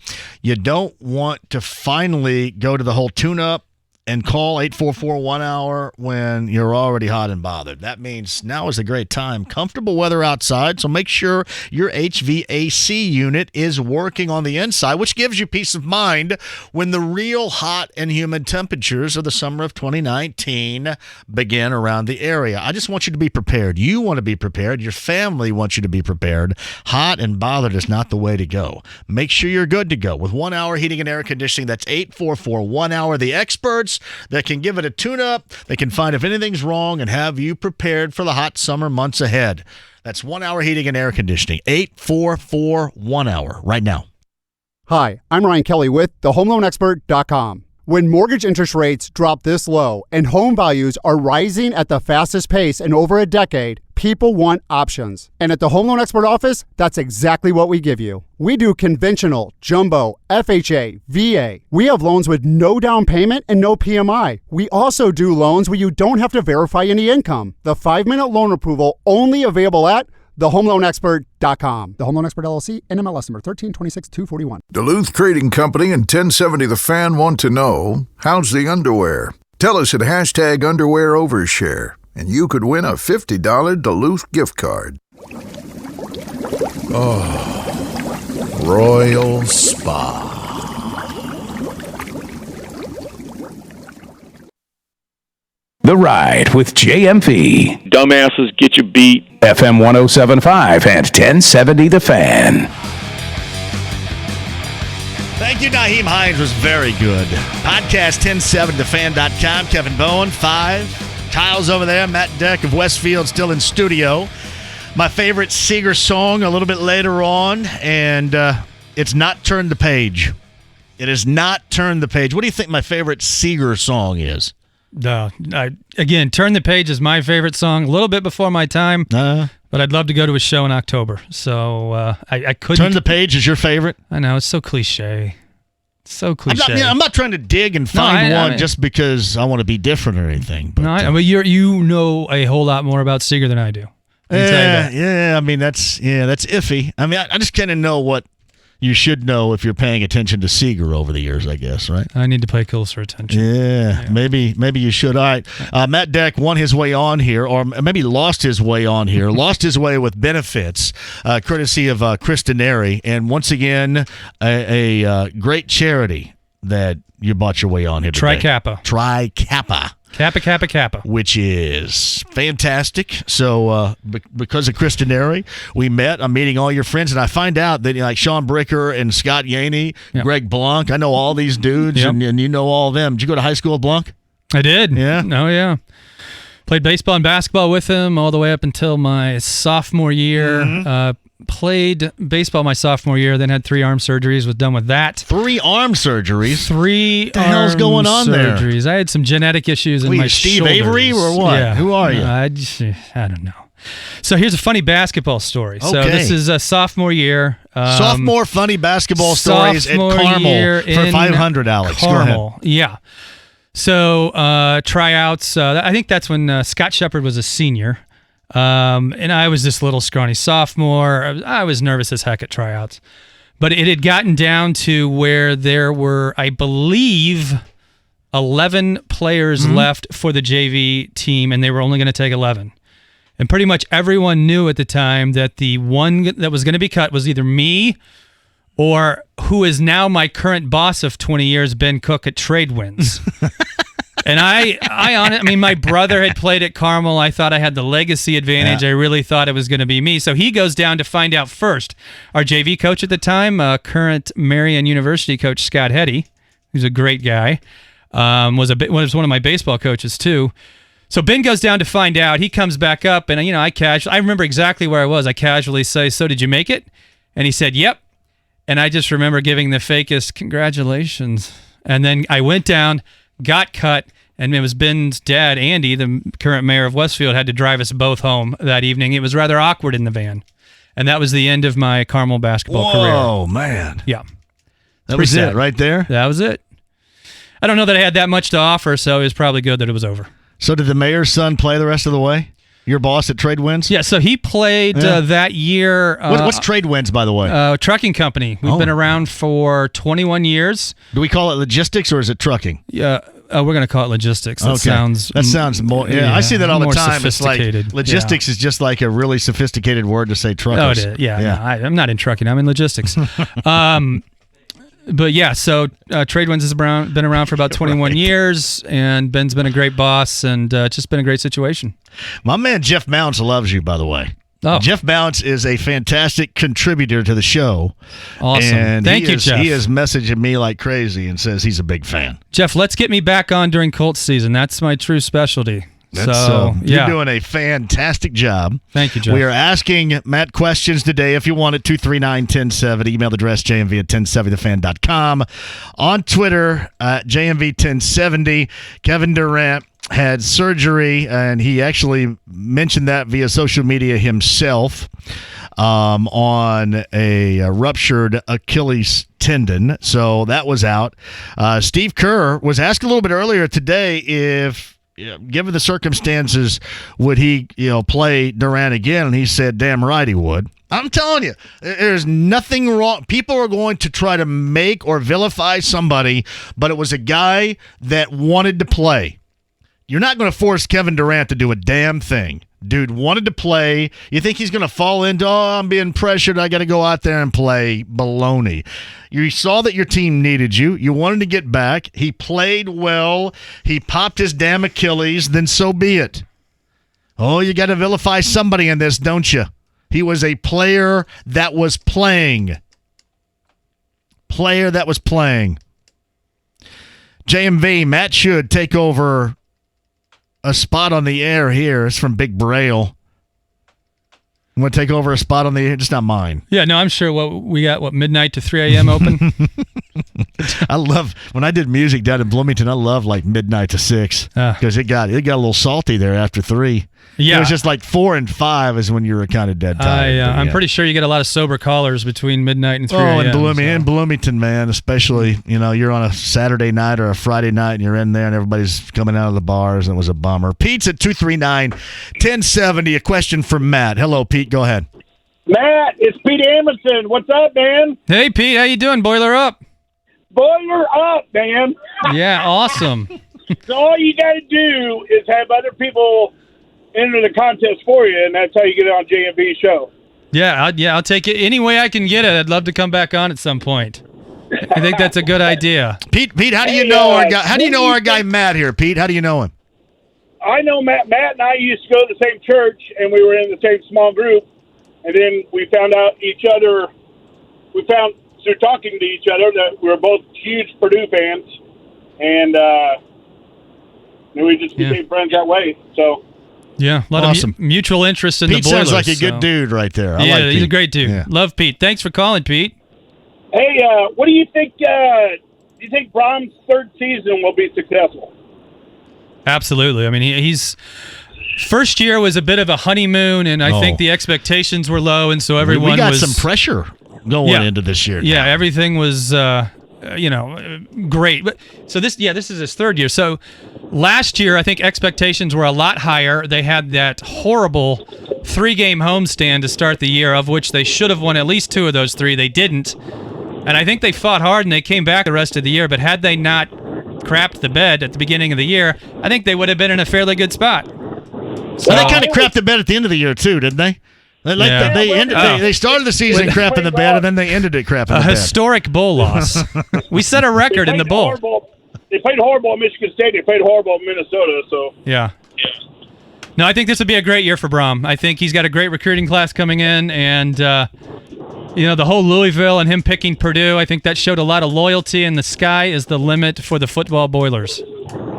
You don't want to finally go to the whole tune-up and call 844-1-HOUR when you're already hot and bothered. That means now is a great time. Comfortable weather outside, so make sure your HVAC unit is working on the inside, which gives you peace of mind when the real hot and humid temperatures of the summer of 2019 begin around the area. I just want you to be prepared. You want to be prepared. Your family wants you to be prepared. Hot and bothered is not the way to go. Make sure you're good to go with 1-Hour Heating and Air Conditioning. That's 844-1-HOUR. The experts that can give it a tune-up. They can find if anything's wrong and have you prepared for the hot summer months ahead. That's 1-Hour Heating and Air Conditioning. 844-1-HOUR right now. Hi, I'm Ryan Kelly with thehomeloanexpert.com. When mortgage interest rates drop this low and home values are rising at the fastest pace in over a decade, people want options. And at the Home Loan Expert office, that's exactly what we give you. We do conventional, jumbo, FHA, VA. We have loans with no down payment and no PMI. We also do loans where you don't have to verify any income. The 5-minute loan approval only available at thehomeloanexpert.com. The Home Loan Expert LLC, NMLS number 1326241. Duluth Trading Company and 1070 The Fan want to know, how's the underwear? Tell us at hashtag underwear overshare, and you could win a $50 Duluth gift card. Oh, Royal Spa. The Ride with JMV. Dumbasses get you beat. FM 107.5 and 1070 The Fan. Thank you, Naheem Hines was very good. Podcast 1070thefan.com. Kevin Bowen, 5. Tiles over there. Matt Deck of Westfield still in studio. My favorite Seeger song a little bit later on, and it's not Turn the Page. It is not Turn the Page. What do you think my favorite Seeger song is? No, again, Turn the Page is my favorite song. A little bit before my time, but I'd love to go to a show in October. So I couldn't. Turn the Page is your favorite? I know, it's so cliche. So cliche. I'm not trying to dig and find one just because I want to be different or anything. But, no, but you know a whole lot more about Seeger than I do. Yeah. I mean, that's iffy. I mean, I just kind of know what you should know if you're paying attention to Seeger over the years, I guess, right? I need to pay closer attention. Yeah. Maybe you should. All right. Matt Deck won his way on here, or maybe lost his way on here. Lost his way with benefits, courtesy of Chris Denary. And once again, a great charity that you bought your way on here today. Tri-Kappa. Kappa. Which is fantastic. So because of Chris Denary, we met. I'm meeting all your friends, and I find out that like Sean Bricker and Scott Yaney, Greg Blanc, I know all these dudes, and you know all of them. Did you go to high school with Blanc? I did. Yeah? Oh, yeah. Played baseball and basketball with him all the way up until my sophomore year. Mm-hmm. Played baseball my sophomore year, then had 3 arm surgeries, was done with that. 3 arm surgeries? 3 What the hell's going on surgeries. there? I had some genetic issues in my Steve shoulders. Avery or what? Yeah. Who are you? I don't know. So here's a funny basketball story. Okay. So this is a sophomore year. Sophomore funny basketball stories at Carmel for 500, Alex. Carmel. Go ahead. Yeah. So tryouts, I think that's when Scott Shepard was a senior. And I was this little scrawny sophomore. I was nervous as heck at tryouts. But it had gotten down to where there were, I believe, 11 players left for the JV team, and they were only going to take 11. And pretty much everyone knew at the time that the one that was going to be cut was either me or who is now my current boss of 20 years, Ben Cook at Tradewinds. And I mean, my brother had played at Carmel. I thought I had the legacy advantage. I really thought it was going to be me. So he goes down to find out first. Our JV coach at the time, current Marian University coach, Scott Hetty, who's a great guy, was one of my baseball coaches too. So Ben goes down to find out. He comes back up, and I remember exactly where I was. I casually say, "So did you make it?" And he said, "Yep." And I just remember giving the fakest congratulations. And then I went down, got cut, and it was Ben's dad, Andy, the current mayor of Westfield, had to drive us both home that evening. It was rather awkward in the van. And that was the end of my Carmel basketball career. Oh, man. Yeah. That was it right there? That was it. I don't know that I had that much to offer, so it was probably good that it was over. So did the mayor's son play the rest of the way? Your boss at Tradewinds? Yeah, so he played that year. What's Tradewinds, by the way? Trucking company. We've been around for 21 years. Do we call it logistics or is it trucking? Yeah, we're going to call it logistics. That sounds more. Yeah, I see that all the time. It's like sophisticated. logistics is just like a really sophisticated word to say truckers. Oh, it is. Yeah. No, I'm not in trucking. I'm in logistics. But yeah, so Tradewinds has been around for about 21 years, and Ben's been a great boss, and it's just been a great situation. My man Jeff Mounts loves you, by the way. Oh. Jeff Mounts is a fantastic contributor to the show. Awesome. And Thank you, Jeff. He is messaging me like crazy and says he's a big fan. Jeff, let's get me back on during Colts season. That's my true specialty. You're doing a fantastic job. Thank you, Jeff. We are asking Matt questions today. If you want it, 239-1070. Email address JMV at 1070thefan.com. On Twitter, JMV1070. Kevin Durant had surgery, and he actually mentioned that via social media himself on a ruptured Achilles tendon. So that was out. Steve Kerr was asked a little bit earlier today if, given the circumstances, would he, play Durant again? And he said, damn right he would. I'm telling you, there's nothing wrong. People are going to try to make or vilify somebody, but it was a guy that wanted to play. You're not going to force Kevin Durant to do a damn thing. Dude wanted to play. You think he's going to fall into, I'm being pressured, I got to go out there and play? Baloney. You saw that your team needed you. You wanted to get back. He played well. He popped his damn Achilles, then so be it. Oh, you got to vilify somebody in this, don't you? He was a player that was playing. JMV, Matt should take over a spot on the air here. It's from Big Braille. I'm going to take over a spot on the air. Just not mine. Yeah, no, I'm sure we got, midnight to 3 a.m. open? I love, when I did music down in Bloomington, I loved like midnight to 6 because it got a little salty there after 3. Yeah. It was just like 4 and 5 is when you were kind of dead tired. I'm pretty sure you get a lot of sober callers between midnight and 3 a.m. In Bloomington, man, especially, you're on a Saturday night or a Friday night and you're in there and everybody's coming out of the bars and it was a bummer. Pete's at 239-1070. A question from Matt. Hello, Pete. Go ahead. Matt, it's Pete Amundsen. What's up, man? Hey, Pete. How you doing? Boiler up. Boiler up, man. Yeah, awesome. So all you got to do is have other people enter the contest for you, and that's how you get it on JMV show. Yeah, I'll take it any way I can get it. I'd love to come back on at some point. I think that's a good idea. Pete, how do you know our guy? How do you know our guy Matt here, Pete? How do you know him? I know Matt. Matt and I used to go to the same church, and we were in the same small group. And then we found out each other. We found through talking to each other that we were both huge Purdue fans, and we just became friends that way. So. Yeah, a lot of mutual interest in Pete the Boilers. Sounds like a good dude right there. I like he's Pete. a great dude. Yeah. Love Pete. Thanks for calling, Pete. Hey, what do you think? Do you think Brom's third season will be successful? Absolutely. I mean, he's first year was a bit of a honeymoon, and I think the expectations were low, and so everyone we got was some pressure going into this year. Yeah, everything was great. But so this is his third year. So last year, I think expectations were a lot higher. They had that horrible 3-game homestand to start the year, of which they should have won at least 2 of those 3. They didn't. And I think they fought hard and they came back the rest of the year. But had they not crapped the bed at the beginning of the year, I think they would have been in a fairly good spot. So they kind of crapped the bed at the end of the year too, didn't they? They started the season crapping the bed, and then they ended it crapping the bed. A historic bowl loss. We set a record in the bowl. They played horrible at Michigan State. They played horrible at Minnesota. So yeah. No, I think this would be a great year for Brom. I think he's got a great recruiting class coming in, and the whole Louisville and him picking Purdue, I think that showed a lot of loyalty, and the sky is the limit for the football Boilers.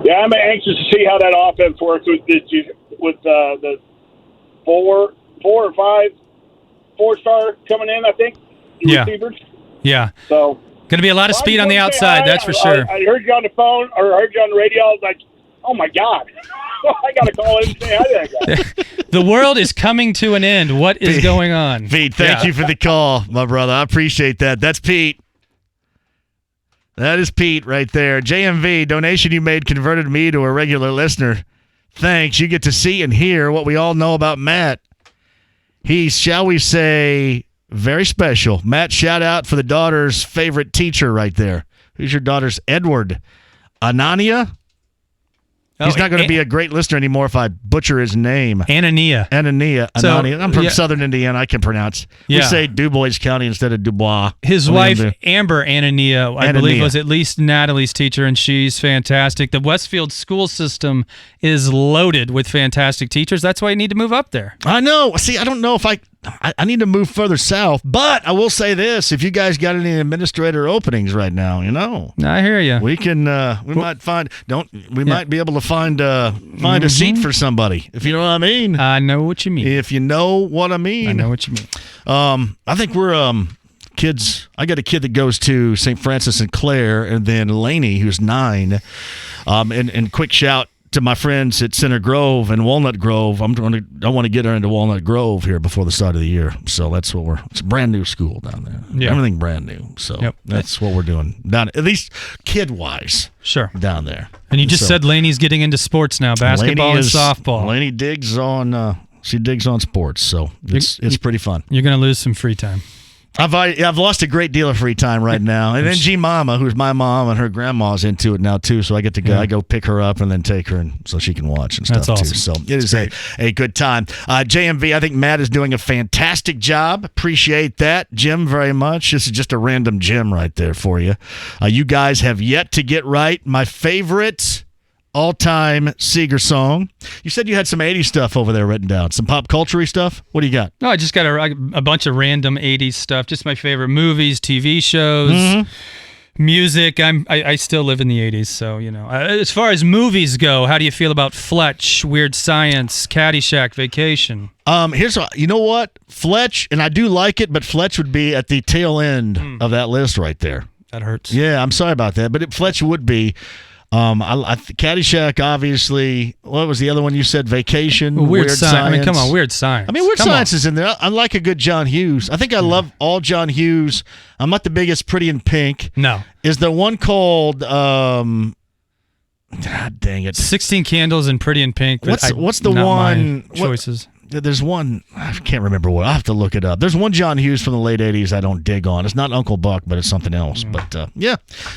Yeah, I'm anxious to see how that offense works with the 4 or 5 4-star coming in, I think. Receivers. Yeah. So going to be a lot of speed on the outside, that's for sure. I heard you on the phone, or heard you on the radio. I was like, oh, my God. I got to call in and say hi to that guy. The world is coming to an end. What is going on? Pete, thank you for the call, my brother. I appreciate that. That's Pete. That is Pete right there. JMV, donation you made converted me to a regular listener. Thanks. You get to see and hear what we all know about Matt. He's, shall we say, very special. Matt, shout out for the daughter's favorite teacher right there. Who's your daughter's? Edward Anania? He's not going to be a great listener anymore if I butcher his name. Anania. I'm from Southern Indiana. I can pronounce. We say Dubois County instead of Dubois. His wife, Amber Anania, I believe, was at least Natalie's teacher, and she's fantastic. The Westfield school system is loaded with fantastic teachers. That's why you need to move up there. I know. See, I don't know if I need to move further south, but I will say this: if you guys got any administrator openings right now, I hear you. We can, might find. Might be able to find a seat for somebody. If you know what I mean. I know what you mean. If you know what I mean. I know what you mean. I think we're kids. I got a kid that goes to St. Francis and Clare, and then Laney, who's 9. And quick shout to my friends at Center Grove and Walnut Grove. I want to get her into Walnut Grove here before the start of the year. So that's what it's a brand new school down there. Yeah. Everything brand new. So that's what we're doing down, at least kid wise. Sure. Down there. And you just said Laney's getting into sports now, basketball and softball. Laney digs on she digs on sports, so it's pretty fun. You're going to lose some free time. I've lost a great deal of free time right now, and then G Mama, who's my mom, and her grandma's into it now too. So I get to go. I go pick her up and then take her, and so she can watch and stuff awesome. too. So it is a good time. JMV, I think Matt is doing a fantastic job. Appreciate that, Jim, very much. This is just a random Jim right there for you. You guys have yet to get right my favorite all-time Seeger song. You said you had some 80s stuff over there written down. Some pop culture-y stuff? What do you got? No, I just got a bunch of random 80s stuff. Just my favorite movies, TV shows, music. I still live in the 80s, so, as far as movies go, how do you feel about Fletch, Weird Science, Caddyshack, Vacation? You know what? Fletch, and I do like it, but Fletch would be at the tail end of that list right there. That hurts. Yeah, I'm sorry about that, but Fletch would be. Caddyshack, obviously. What was the other one you said? Vacation, Weird Science. I mean, come on, Weird Science. I mean, Weird Science is in there. I like a good John Hughes. I think I love all John Hughes. I'm not the biggest Pretty in Pink. No. Is there one called, God dang it. 16 Candles and Pretty in Pink. What's the one? Choices. There's one, I can't remember what. I'll have to look it up. There's one John Hughes from the late 80s I don't dig on. It's not Uncle Buck, but it's something else. But,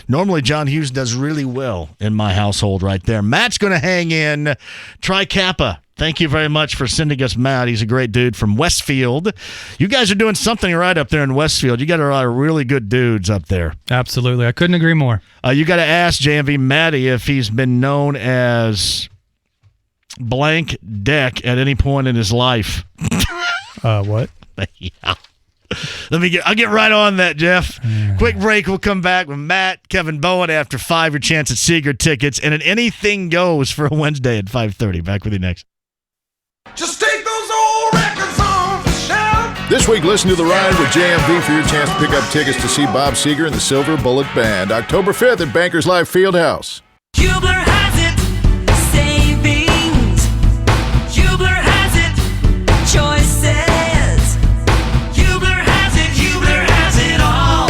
normally John Hughes does really well in my household right there. Matt's going to hang in Tri Kappa. Thank you very much for sending us Matt. He's a great dude from Westfield. You guys are doing something right up there in Westfield. You got a lot of really good dudes up there. Absolutely. I couldn't agree more. You got to ask JMV Matty if he's been known as blank deck at any point in his life. What? Yeah. I'll get right on that, Jeff. Quick break. We'll come back with Matt, Kevin Bowen after 5, your chance at Seeger tickets, and an anything goes for a Wednesday at 5:30. Back with you next. Just take those old records off the shelf. This week, listen to The Ride with JMV for your chance to pick up tickets to see Bob Seger and the Silver Bullet Band, October 5th at Bankers Life Fieldhouse. Hubler has it. Savings. Hubler has it. Choices. Hubler has it all.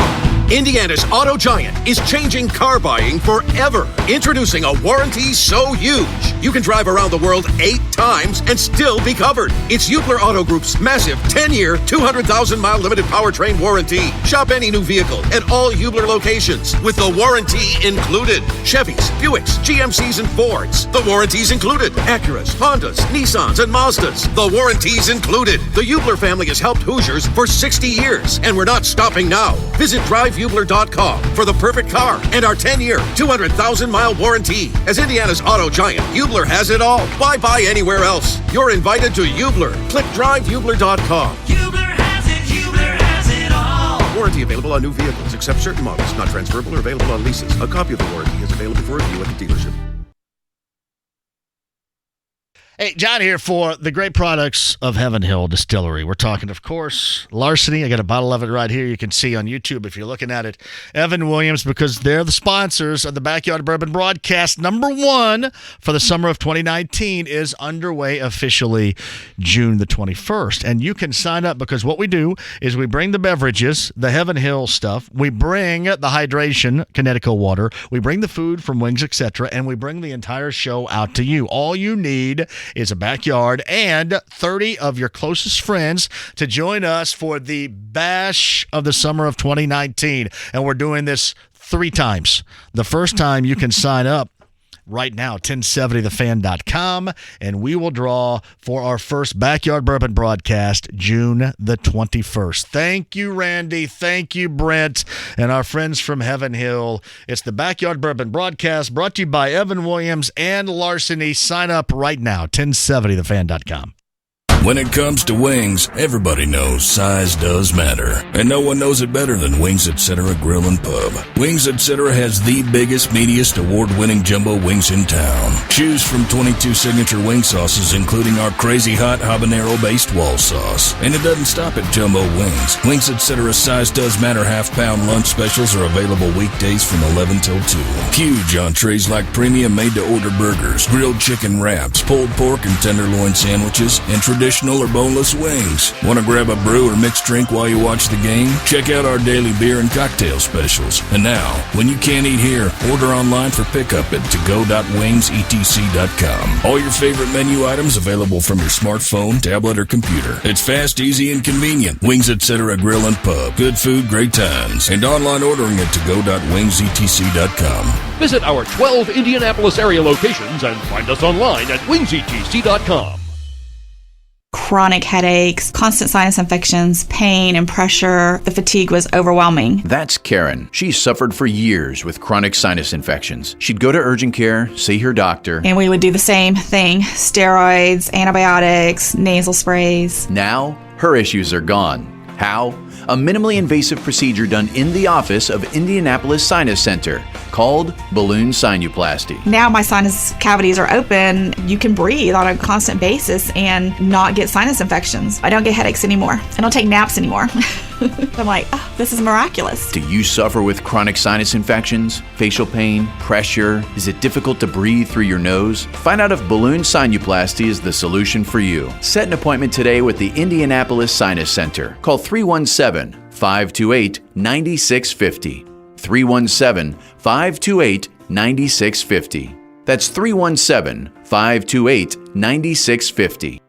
Indiana's auto giant is changing car buying forever. Introducing a warranty so huge You can drive around the world 8 times and still be covered. It's Hubler Auto Group's massive 10-year, 200,000-mile limited powertrain warranty. Shop any new vehicle at all Hubler locations with the warranty included. Chevys, Buicks, GMCs, and Fords. The warranty's included. Acuras, Hondas, Nissans, and Mazdas. The warranty's included. The Hubler family has helped Hoosiers for 60 years, and we're not stopping now. Visit drivehubler.com for the perfect car and our 10-year, 200,000-mile warranty. As Indiana's auto giant, Hubler has it all. Why buy anywhere else? You're invited to Hubler. Click drivehubler.com. Hubler has it all. Warranty available on new vehicles, except certain models, not transferable or available on leases. A copy of the warranty is available for review at the dealership. Hey, John here for the great products of Heaven Hill Distillery. We're talking, of course, Larceny. I got a bottle of it right here. You can see on YouTube if you're looking at it. Evan Williams, because they're the sponsors of the Backyard Bourbon broadcast. Number 1 for the summer of 2019 is underway officially June the 21st. And you can sign up because what we do is we bring the beverages, the Heaven Hill stuff. We bring the hydration, Connecticut water. We bring the food from Wings, etc. And we bring the entire show out to you. All you need is a backyard and 30 of your closest friends to join us for the bash of the summer of 2019. And we're doing this 3 times. The first time you can sign up right now, 1070thefan.com, and we will draw for our first Backyard Bourbon broadcast June the 21st. Thank you, Randy. Thank you, Brent, and our friends from Heaven Hill. It's the Backyard Bourbon broadcast brought to you by Evan Williams and Larceny. Sign up right now, 1070thefan.com. When it comes to wings, everybody knows size does matter. And no one knows it better than Wings Etc. Grill and Pub. Wings Etc. has the biggest, meatiest, award-winning jumbo wings in town. Choose from 22 signature wing sauces, including our crazy hot habanero-based wall sauce. And it doesn't stop at jumbo wings. Wings Etc.'s size does matter half-pound lunch specials are available weekdays from 11 till 2. Huge entrees like premium made-to-order burgers, grilled chicken wraps, pulled pork and tenderloin sandwiches, and traditional or boneless wings. Want to grab a brew or mixed drink while you watch the game? Check out our daily beer and cocktail specials. And now, when you can't eat here, order online for pickup at togo.wingsetc.com. All your favorite menu items available from your smartphone, tablet, or computer. It's fast, easy, and convenient. Wings Etc. Grill and Pub. Good food, great times. And online ordering at togo.wingsetc.com. Visit our 12 Indianapolis area locations and find us online at wingsetc.com. Chronic headaches, constant sinus infections, pain and pressure. The fatigue was overwhelming. That's Karen. She suffered for years with chronic sinus infections. She'd go to urgent care, see her doctor. And we would do the same thing. Steroids, antibiotics, nasal sprays. Now, her issues are gone. How? A minimally invasive procedure done in the office of Indianapolis Sinus Center called balloon sinuplasty. Now my sinus cavities are open. You can breathe on a constant basis and not get sinus infections. I don't get headaches anymore. I don't take naps anymore. I'm like, oh, this is miraculous. Do you suffer with chronic sinus infections, facial pain, pressure? Is it difficult to breathe through your nose? Find out if balloon sinuplasty is the solution for you. Set an appointment today with the Indianapolis Sinus Center. Call 317-528-9650. 317-528-9650. That's 317-528-9650.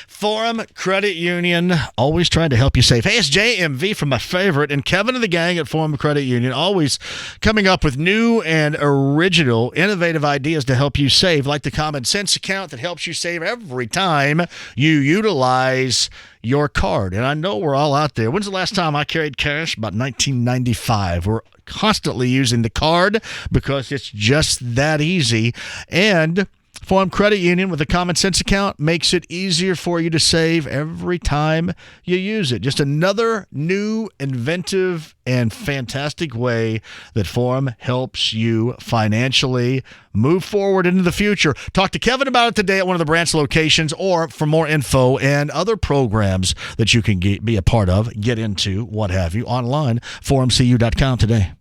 Forum Credit Union, always trying to help you save. Hey, it's JMV from my favorite, and Kevin and the gang at Forum Credit Union, always coming up with new and original, innovative ideas to help you save, like the Common Sense account that helps you save every time you utilize your card. And I know we're all out there. When's the last time I carried cash? About 1995. We're constantly using the card because it's just that easy. And Forum Credit Union with a Common Sense account makes it easier for you to save every time you use it. Just another new, inventive, and fantastic way that Forum helps you financially move forward into the future. Talk to Kevin about it today at one of the branch locations, or for more info and other programs that you can be a part of, get into, what have you, online, forumcu.com today.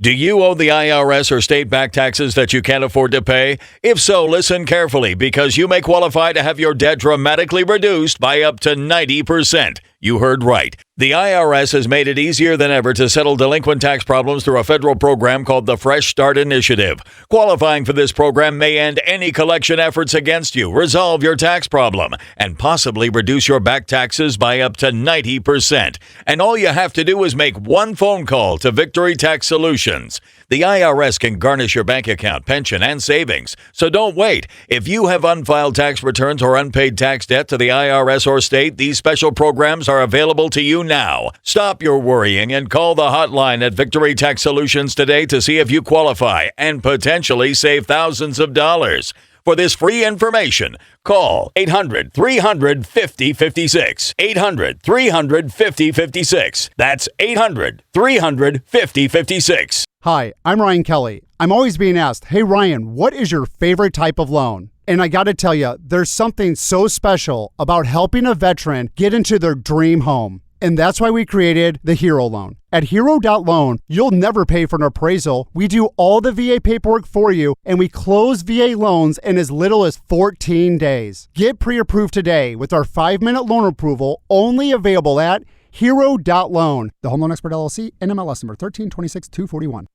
Do you owe the IRS or state back taxes that you can't afford to pay? If so, listen carefully, because you may qualify to have your debt dramatically reduced by up to 90%. You heard right. The IRS has made it easier than ever to settle delinquent tax problems through a federal program called the Fresh Start Initiative. Qualifying for this program may end any collection efforts against you, resolve your tax problem, and possibly reduce your back taxes by up to 90%. And all you have to do is make one phone call to Victory Tax Solutions. The IRS can garnish your bank account, pension, and savings. So don't wait. If you have unfiled tax returns or unpaid tax debt to the IRS or state, these special programs are available to you now. Stop your worrying and call the hotline at Victory Tax Solutions today to see if you qualify and potentially save thousands of dollars. For this free information, call 800-300-5056. 800-300-5056. That's 800-300-5056. Hi, I'm Ryan Kelly. I'm always being asked, hey Ryan, what is your favorite type of loan? And I gotta tell you, there's something so special about helping a veteran get into their dream home. And that's why we created the Hero Loan. At Hero.loan, you'll never pay for an appraisal. We do all the VA paperwork for you, and we close VA loans in as little as 14 days. Get pre-approved today with our 5-minute loan approval, only available at Hero.loan. The Home Loan Expert LLC, NMLS number 1326241.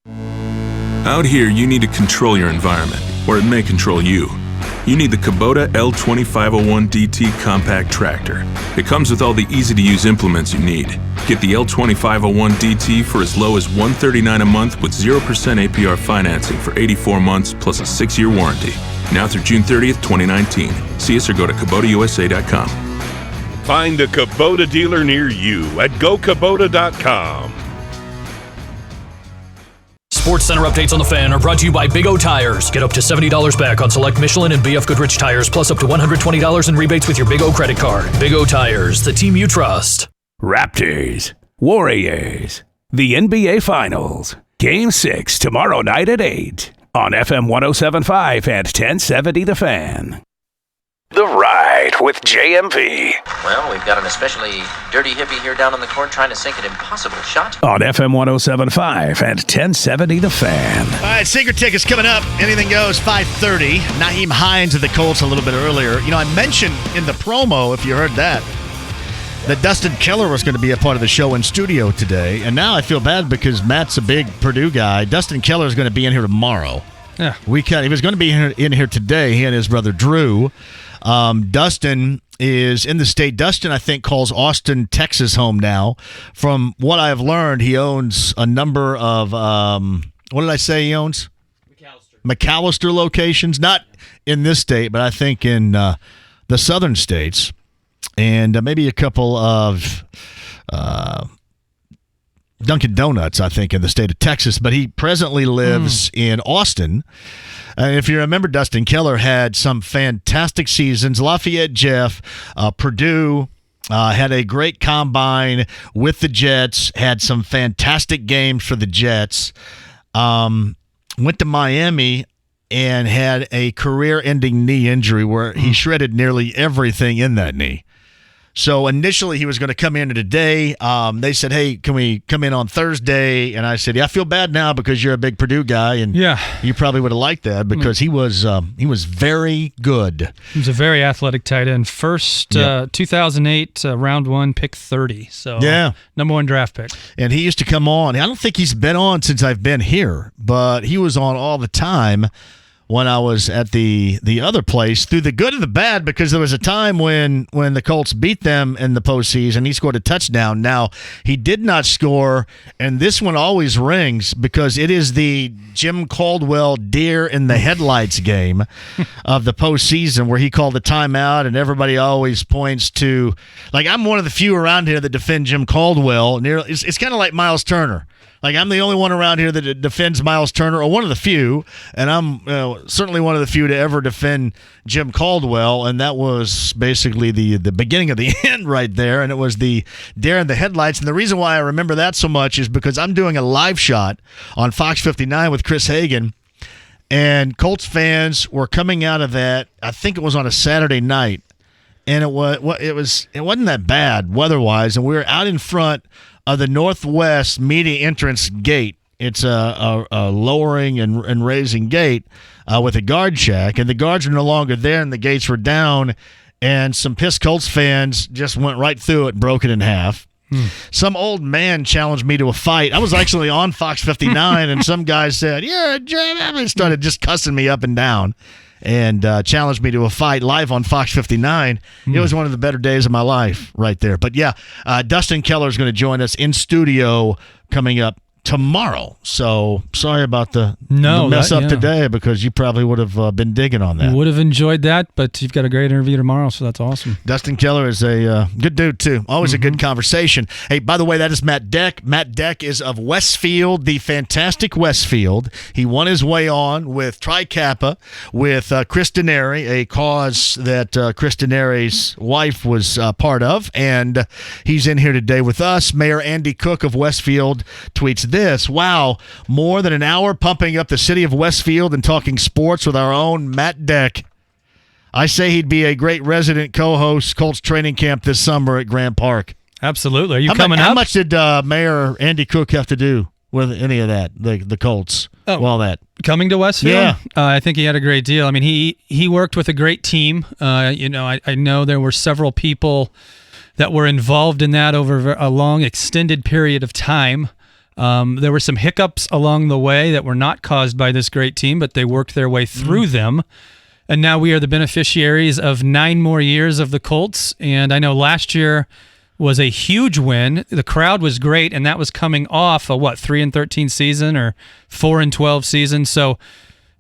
Out here, you need to control your environment, or it may control you. You need the Kubota L2501DT compact tractor. It comes with all the easy-to-use implements you need. Get the L2501DT for as low as $139 a month with 0% APR financing for 84 months plus a 6-year warranty. Now through June 30th, 2019. See us or go to KubotaUSA.com. Find a Kubota dealer near you at GoKubota.com. Sports Center updates on the Fan are brought to you by Big O Tires. Get up to $70 back on select Michelin and BF Goodrich tires, plus up to $120 in rebates with your Big O credit card. Big O Tires, the team you trust. Raptors, Warriors, the NBA Finals. Game 6 tomorrow night at 8 on FM 107.5 and 1070 The Fan. The Ride with JMV. Well, we've got an especially dirty hippie here down on the court trying to sink an impossible shot. On FM 107.5 and 1070 The Fan. All right, secret tickets coming up. Anything goes, 5:30. Naheem Hines of the Colts a little bit earlier. You know, I mentioned in the promo, if you heard that Dustin Keller was going to be a part of the show in studio today. And now I feel bad because Matt's a big Purdue guy. Dustin Keller is going to be in here tomorrow. Yeah. He was going to be in here today, he and his brother Drew. Dustin is in the state. Dustin, I think, calls Austin, Texas home now. From what I've learned, he owns a number of, what did I say he owns? McAllister locations. Not in this state, but I think in the southern states. And maybe a couple of Dunkin' Donuts, I think, in the state of Texas. But he presently lives in Austin. If you remember, Dustin Keller had some fantastic seasons. Lafayette Jeff, Purdue, had a great combine with the Jets, had some fantastic games for the Jets. Went to Miami and had a career-ending knee injury where he shredded nearly everything in that knee. So initially he was going to come in today. They said, hey, can we come in on Thursday? And I said, yeah, I feel bad now because you're a big Purdue guy. And you probably would have liked that because he was very good. He was a very athletic tight end. First 2008, round 1, pick 30. So number 1 draft pick. And he used to come on. I don't think he's been on since I've been here, but he was on all the time when I was at the other place, through the good and the bad, because there was a time when the Colts beat them in the postseason. He scored a touchdown. Now, he did not score, and this one always rings because it is the Jim Caldwell deer in the headlights game of the postseason where he called the timeout, and everybody always points to, like, I'm one of the few around here that defend Jim Caldwell. It's kind of like Miles Turner. Like, I'm the only one around here that defends Miles Turner, or one of the few, and I'm certainly one of the few to ever defend Jim Caldwell, and that was basically the beginning of the end right there, and it was the deer in the headlights. And the reason why I remember that so much is because I'm doing a live shot on Fox 59 with Chris Hagan, and Colts fans were coming out of that, I think it was on a Saturday night, and it wasn't that bad weather-wise, and we were out in front of the Northwest media entrance gate. It's a lowering and raising gate with a guard shack, and the guards were no longer there, and the gates were down, and some pissed Colts fans just went right through it and broke it in half. Some old man challenged me to a fight. I was actually on Fox 59, and some guy said, "Yeah, JMV," started just cussing me up and down, and challenged me to a fight live on Fox 59. It was one of the better days of my life right there. But yeah, Dustin Keller is going to join us in studio coming up tomorrow. So sorry about the mess up today, because you probably would have been digging on that. Would have enjoyed that, but you've got a great interview tomorrow, so that's awesome. Dustin Keller is a good dude, too. Always a good conversation. Hey, by the way, that is Matt Deck. Matt Deck is of Westfield, the fantastic Westfield. He won his way on with Tri Kappa, with Chris Denary, a cause that Chris Denary's wife was part of, and he's in here today with us. Mayor Andy Cook of Westfield tweets this: "Wow, more than an hour pumping up the city of Westfield and talking sports with our own Matt Deck. I say he'd be a great resident co-host Colts training camp this summer at Grant Park." Absolutely. Are you coming up? How much did Mayor Andy Cook have to do with any of that, the Colts, all that? Coming to Westfield? Yeah. I think he had a great deal. I mean, he worked with a great team. I know there were several people that were involved in that over a long, extended period of time. There were some hiccups along the way that were not caused by this great team, but they worked their way through them. And now we are the beneficiaries of 9 more years of the Colts. And I know last year was a huge win. The crowd was great, and that was coming off a 3-13 season or 4-12 season. So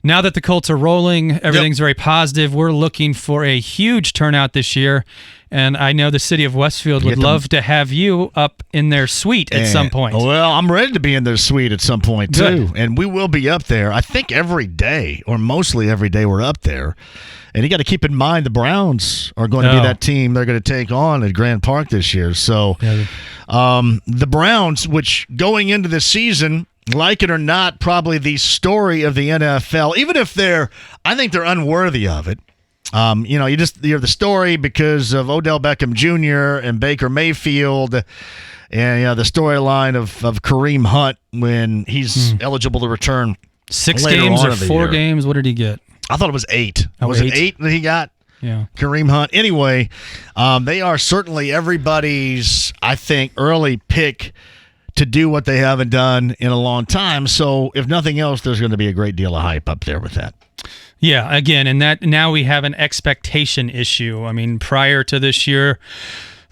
now that the Colts are rolling, everything's very positive. We're looking for a huge turnout this year. And I know the city of Westfield would love to have you up in their suite at some point. Well, I'm ready to be in their suite at some point, too. Good. And we will be up there, I think, every day, or mostly every day we're up there. And you got to keep in mind the Browns are going to be that team they're going to take on at Grand Park this year. So the Browns, which going into this season, like it or not, probably the story of the NFL, even if I think they're unworthy of it. You're the story because of Odell Beckham Jr. and Baker Mayfield, and the storyline of Kareem Hunt when he's eligible to return. 6 games or 4 games? What did he get? I thought it was 8. Was 8? It 8 that he got? Yeah. Kareem Hunt. Anyway, they are certainly everybody's, I think, early pick to do what they haven't done in a long time. So if nothing else, there's going to be a great deal of hype up there with that. Yeah, again, and that now we have an expectation issue. I mean, prior to this year,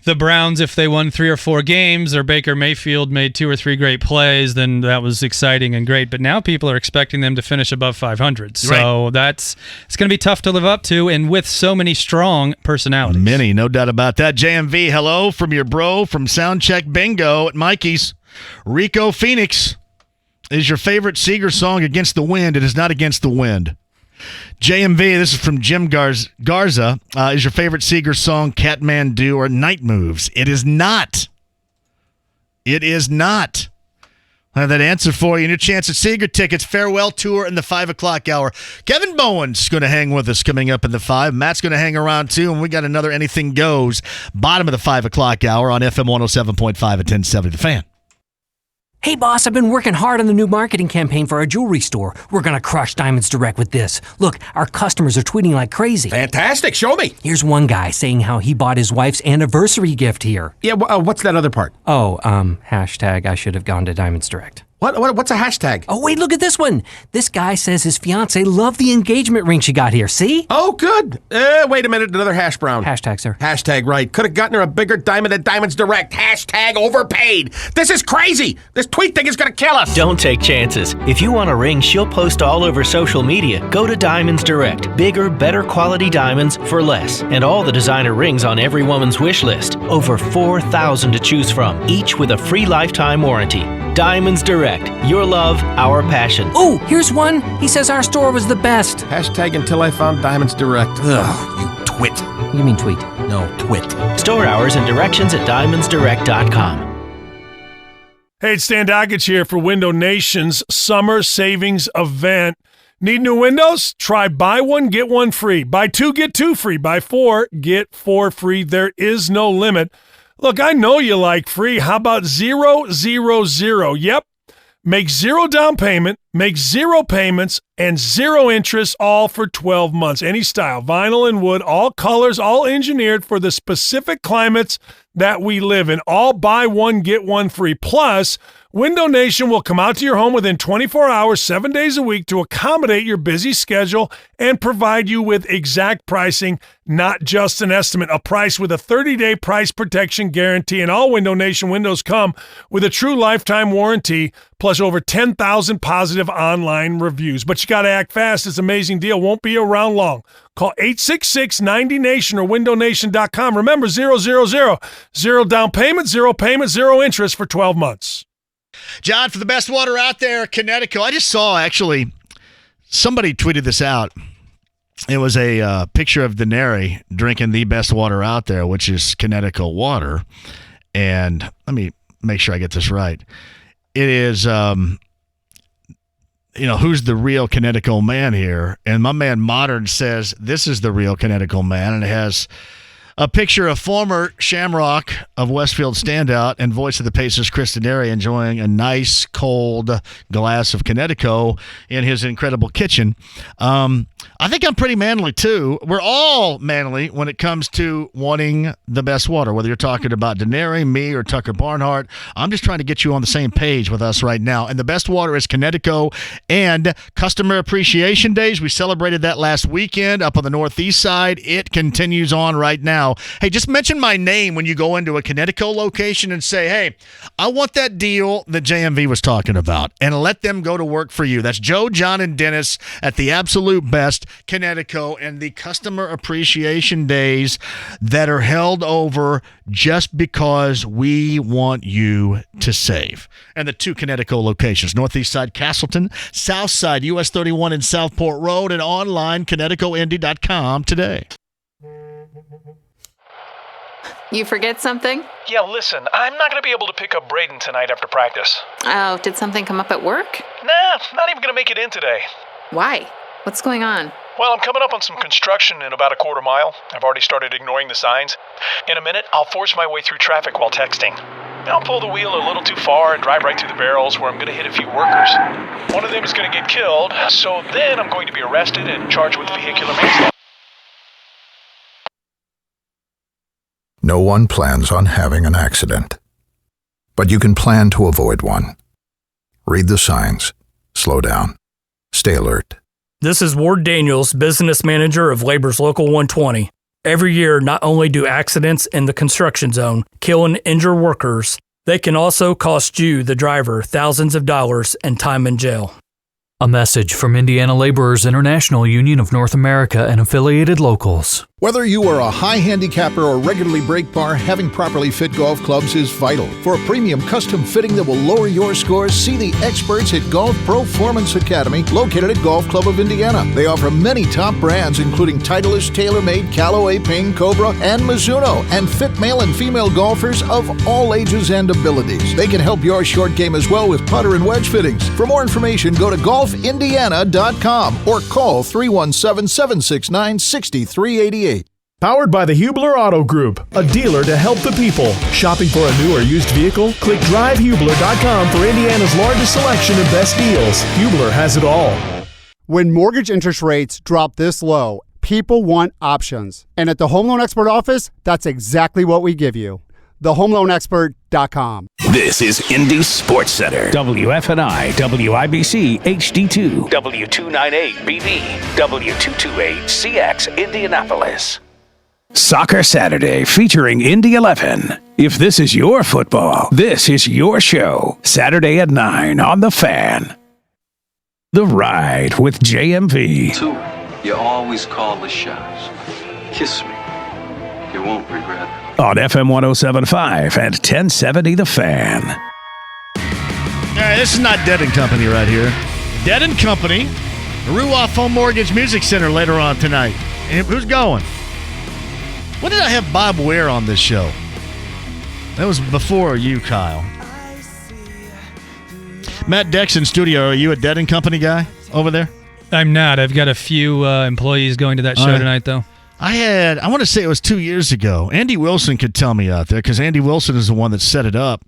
the Browns, if they won 3 or 4 games or Baker Mayfield made 2 or 3 great plays, then that was exciting and great. But now people are expecting them to finish above 500. So it's going to be tough to live up to, and with so many strong personalities. Many, no doubt about that. JMV, hello from your bro from Soundcheck Bingo at Mikey's. Rico Phoenix is your favorite Seeger song against the wind. It is not against the wind. JMV, this is from Jim Garza. Is your favorite Seeger song Catmandu or Night Moves? It is not. It is not. I have that answer for you. And your chance at Seeger tickets, farewell tour in the 5 o'clock hour. Kevin Bowen's going to hang with us coming up in the 5. Matt's going to hang around too, and we got another Anything Goes bottom of the 5 o'clock hour on FM 107.5 at 1070 The Fan. Hey boss, I've been working hard on the new marketing campaign for our jewelry store. We're gonna crush Diamonds Direct with this. Look, our customers are tweeting like crazy. Fantastic, show me. Here's one guy saying how he bought his wife's anniversary gift here. Yeah, what's that other part? Oh, hashtag I should have gone to Diamonds Direct. What's a hashtag? Oh, wait, look at this one. This guy says his fiancée loved the engagement ring she got here. See? Oh, good. Wait a minute, another hash brown. Hashtag, sir. Hashtag, right. Could have gotten her a bigger diamond at Diamonds Direct. Hashtag overpaid. This is crazy. This tweet thing is going to kill us. Don't take chances. If you want a ring she'll post all over social media, go to Diamonds Direct. Bigger, better quality diamonds for less. And all the designer rings on every woman's wish list. Over 4,000 to choose from, each with a free lifetime warranty. Diamonds Direct. Your love, our passion. Oh, here's one. He says our store was the best. Hashtag until I found Diamonds Direct. Ugh, you twit. You mean tweet? No, twit. Store hours and directions at diamondsdirect.com. Hey, it's Stan Doggett here for Window Nation's Summer Savings Event. Need new windows? Try buy one, get one free. Buy 2, get 2 free. Buy 4, get 4 free. There is no limit. Look, I know you like free. How about 0, 0, 0? Yep. Make 0 down payment, Make 0 payments and 0 interest, all for 12 months. Any style, vinyl and wood, all colors, all engineered for the specific climates that we live in. All buy one, get one free. Plus, Window Nation will come out to your home within 24 hours, 7 days a week to accommodate your busy schedule and provide you with exact pricing, not just an estimate. A price with a 30-day price protection guarantee. And all Window Nation windows come with a true lifetime warranty, plus over 10,000 positive online reviews. But you got to act fast. This amazing deal won't be around long. Call 866-90-NATION or windownation.com. Remember, 000, 0 down payment, 0 payment, 0 interest for 12 months. John, for the best water out there, Connecticut. I just saw, actually, somebody tweeted this out. It was a picture of Denary drinking the best water out there, which is Connecticut water. And let me make sure I get this right. It is, who's the real Connecticut man here? And my man Modern says this is the real Connecticut man, and it has a picture of former Shamrock of Westfield standout and voice of the Pacers, Chris Denary, enjoying a nice cold glass of Connecticut in his incredible kitchen. I think I'm pretty manly, too. We're all manly when it comes to wanting the best water, whether you're talking about Denary, me, or Tucker Barnhart. I'm just trying to get you on the same page with us right now. And the best water is Connecticut. And Customer Appreciation Days, we celebrated that last weekend up on the Northeast side. It continues on right now. Hey, just mention my name when you go into a Connecticut location and say, hey, I want that deal that JMV was talking about, and let them go to work for you. That's Joe, John, and Dennis at the absolute best Connecticut, and the Customer Appreciation Days that are held over just because we want you to save. And the 2 Connecticut locations, Northeast Side, Castleton, South Side, US 31 and Southport Road, and online, ConnecticutIndy.com today. You forget something? Yeah, listen, I'm not going to be able to pick up Braden tonight after practice. Oh, did something come up at work? Nah, not even going to make it in today. Why? What's going on? Well, I'm coming up on some construction in about a quarter mile. I've already started ignoring the signs. In a minute, I'll force my way through traffic while texting. I'll pull the wheel a little too far and drive right through the barrels where I'm going to hit a few workers. One of them is going to get killed, so then I'm going to be arrested and charged with vehicular manslaughter. No one plans on having an accident, but you can plan to avoid one. Read the signs. Slow down. Stay alert. This is Ward Daniels, business manager of Labor's Local 120. Every year, not only do accidents in the construction zone kill and injure workers, they can also cost you, the driver, thousands of dollars and time in jail. A message from Indiana Laborers International Union of North America and affiliated locals. Whether you are a high handicapper or regularly brake bar, having properly fit golf clubs is vital. For a premium custom fitting that will lower your scores, see the experts at Golf Performance Academy, located at Golf Club of Indiana. They offer many top brands, including Titleist, TaylorMade, Callaway, Ping, Cobra, and Mizuno, and fit male and female golfers of all ages and abilities. They can help your short game as well with putter and wedge fittings. For more information, go to golfindiana.com or call 317-769-6388. Powered by the Hubler Auto Group, a dealer to help the people. Shopping for a new or used vehicle? Click drivehubler.com for Indiana's largest selection of best deals. Hubler has it all. When mortgage interest rates drop this low, people want options. And at the Home Loan Expert office, that's exactly what we give you. TheHomeLoanExpert.com. This is Indy Sports Center. WFNI, WIBC, HD2, W298BV, W228CX, Indianapolis. Soccer Saturday featuring Indy 11. If this is your football, this is your show. Saturday at 9 on The Fan. The Ride with JMV. 2, you always call the shots. Kiss me. You won't regret it. On FM 107.5 and 1070 The Fan. All right, this is not Dead & Company right here. Dead & Company, Ruoff Home Mortgage Music Center later on tonight. And who's going? When did I have Bob Ware on this show? That was before you, Kyle. Matt Dex in studio. Are you a Dead & Company guy over there? I'm not. I've got a few employees going to that show tonight, though. I want to say it was 2 years ago. Andy Wilson could tell me out there because Andy Wilson is the one that set it up.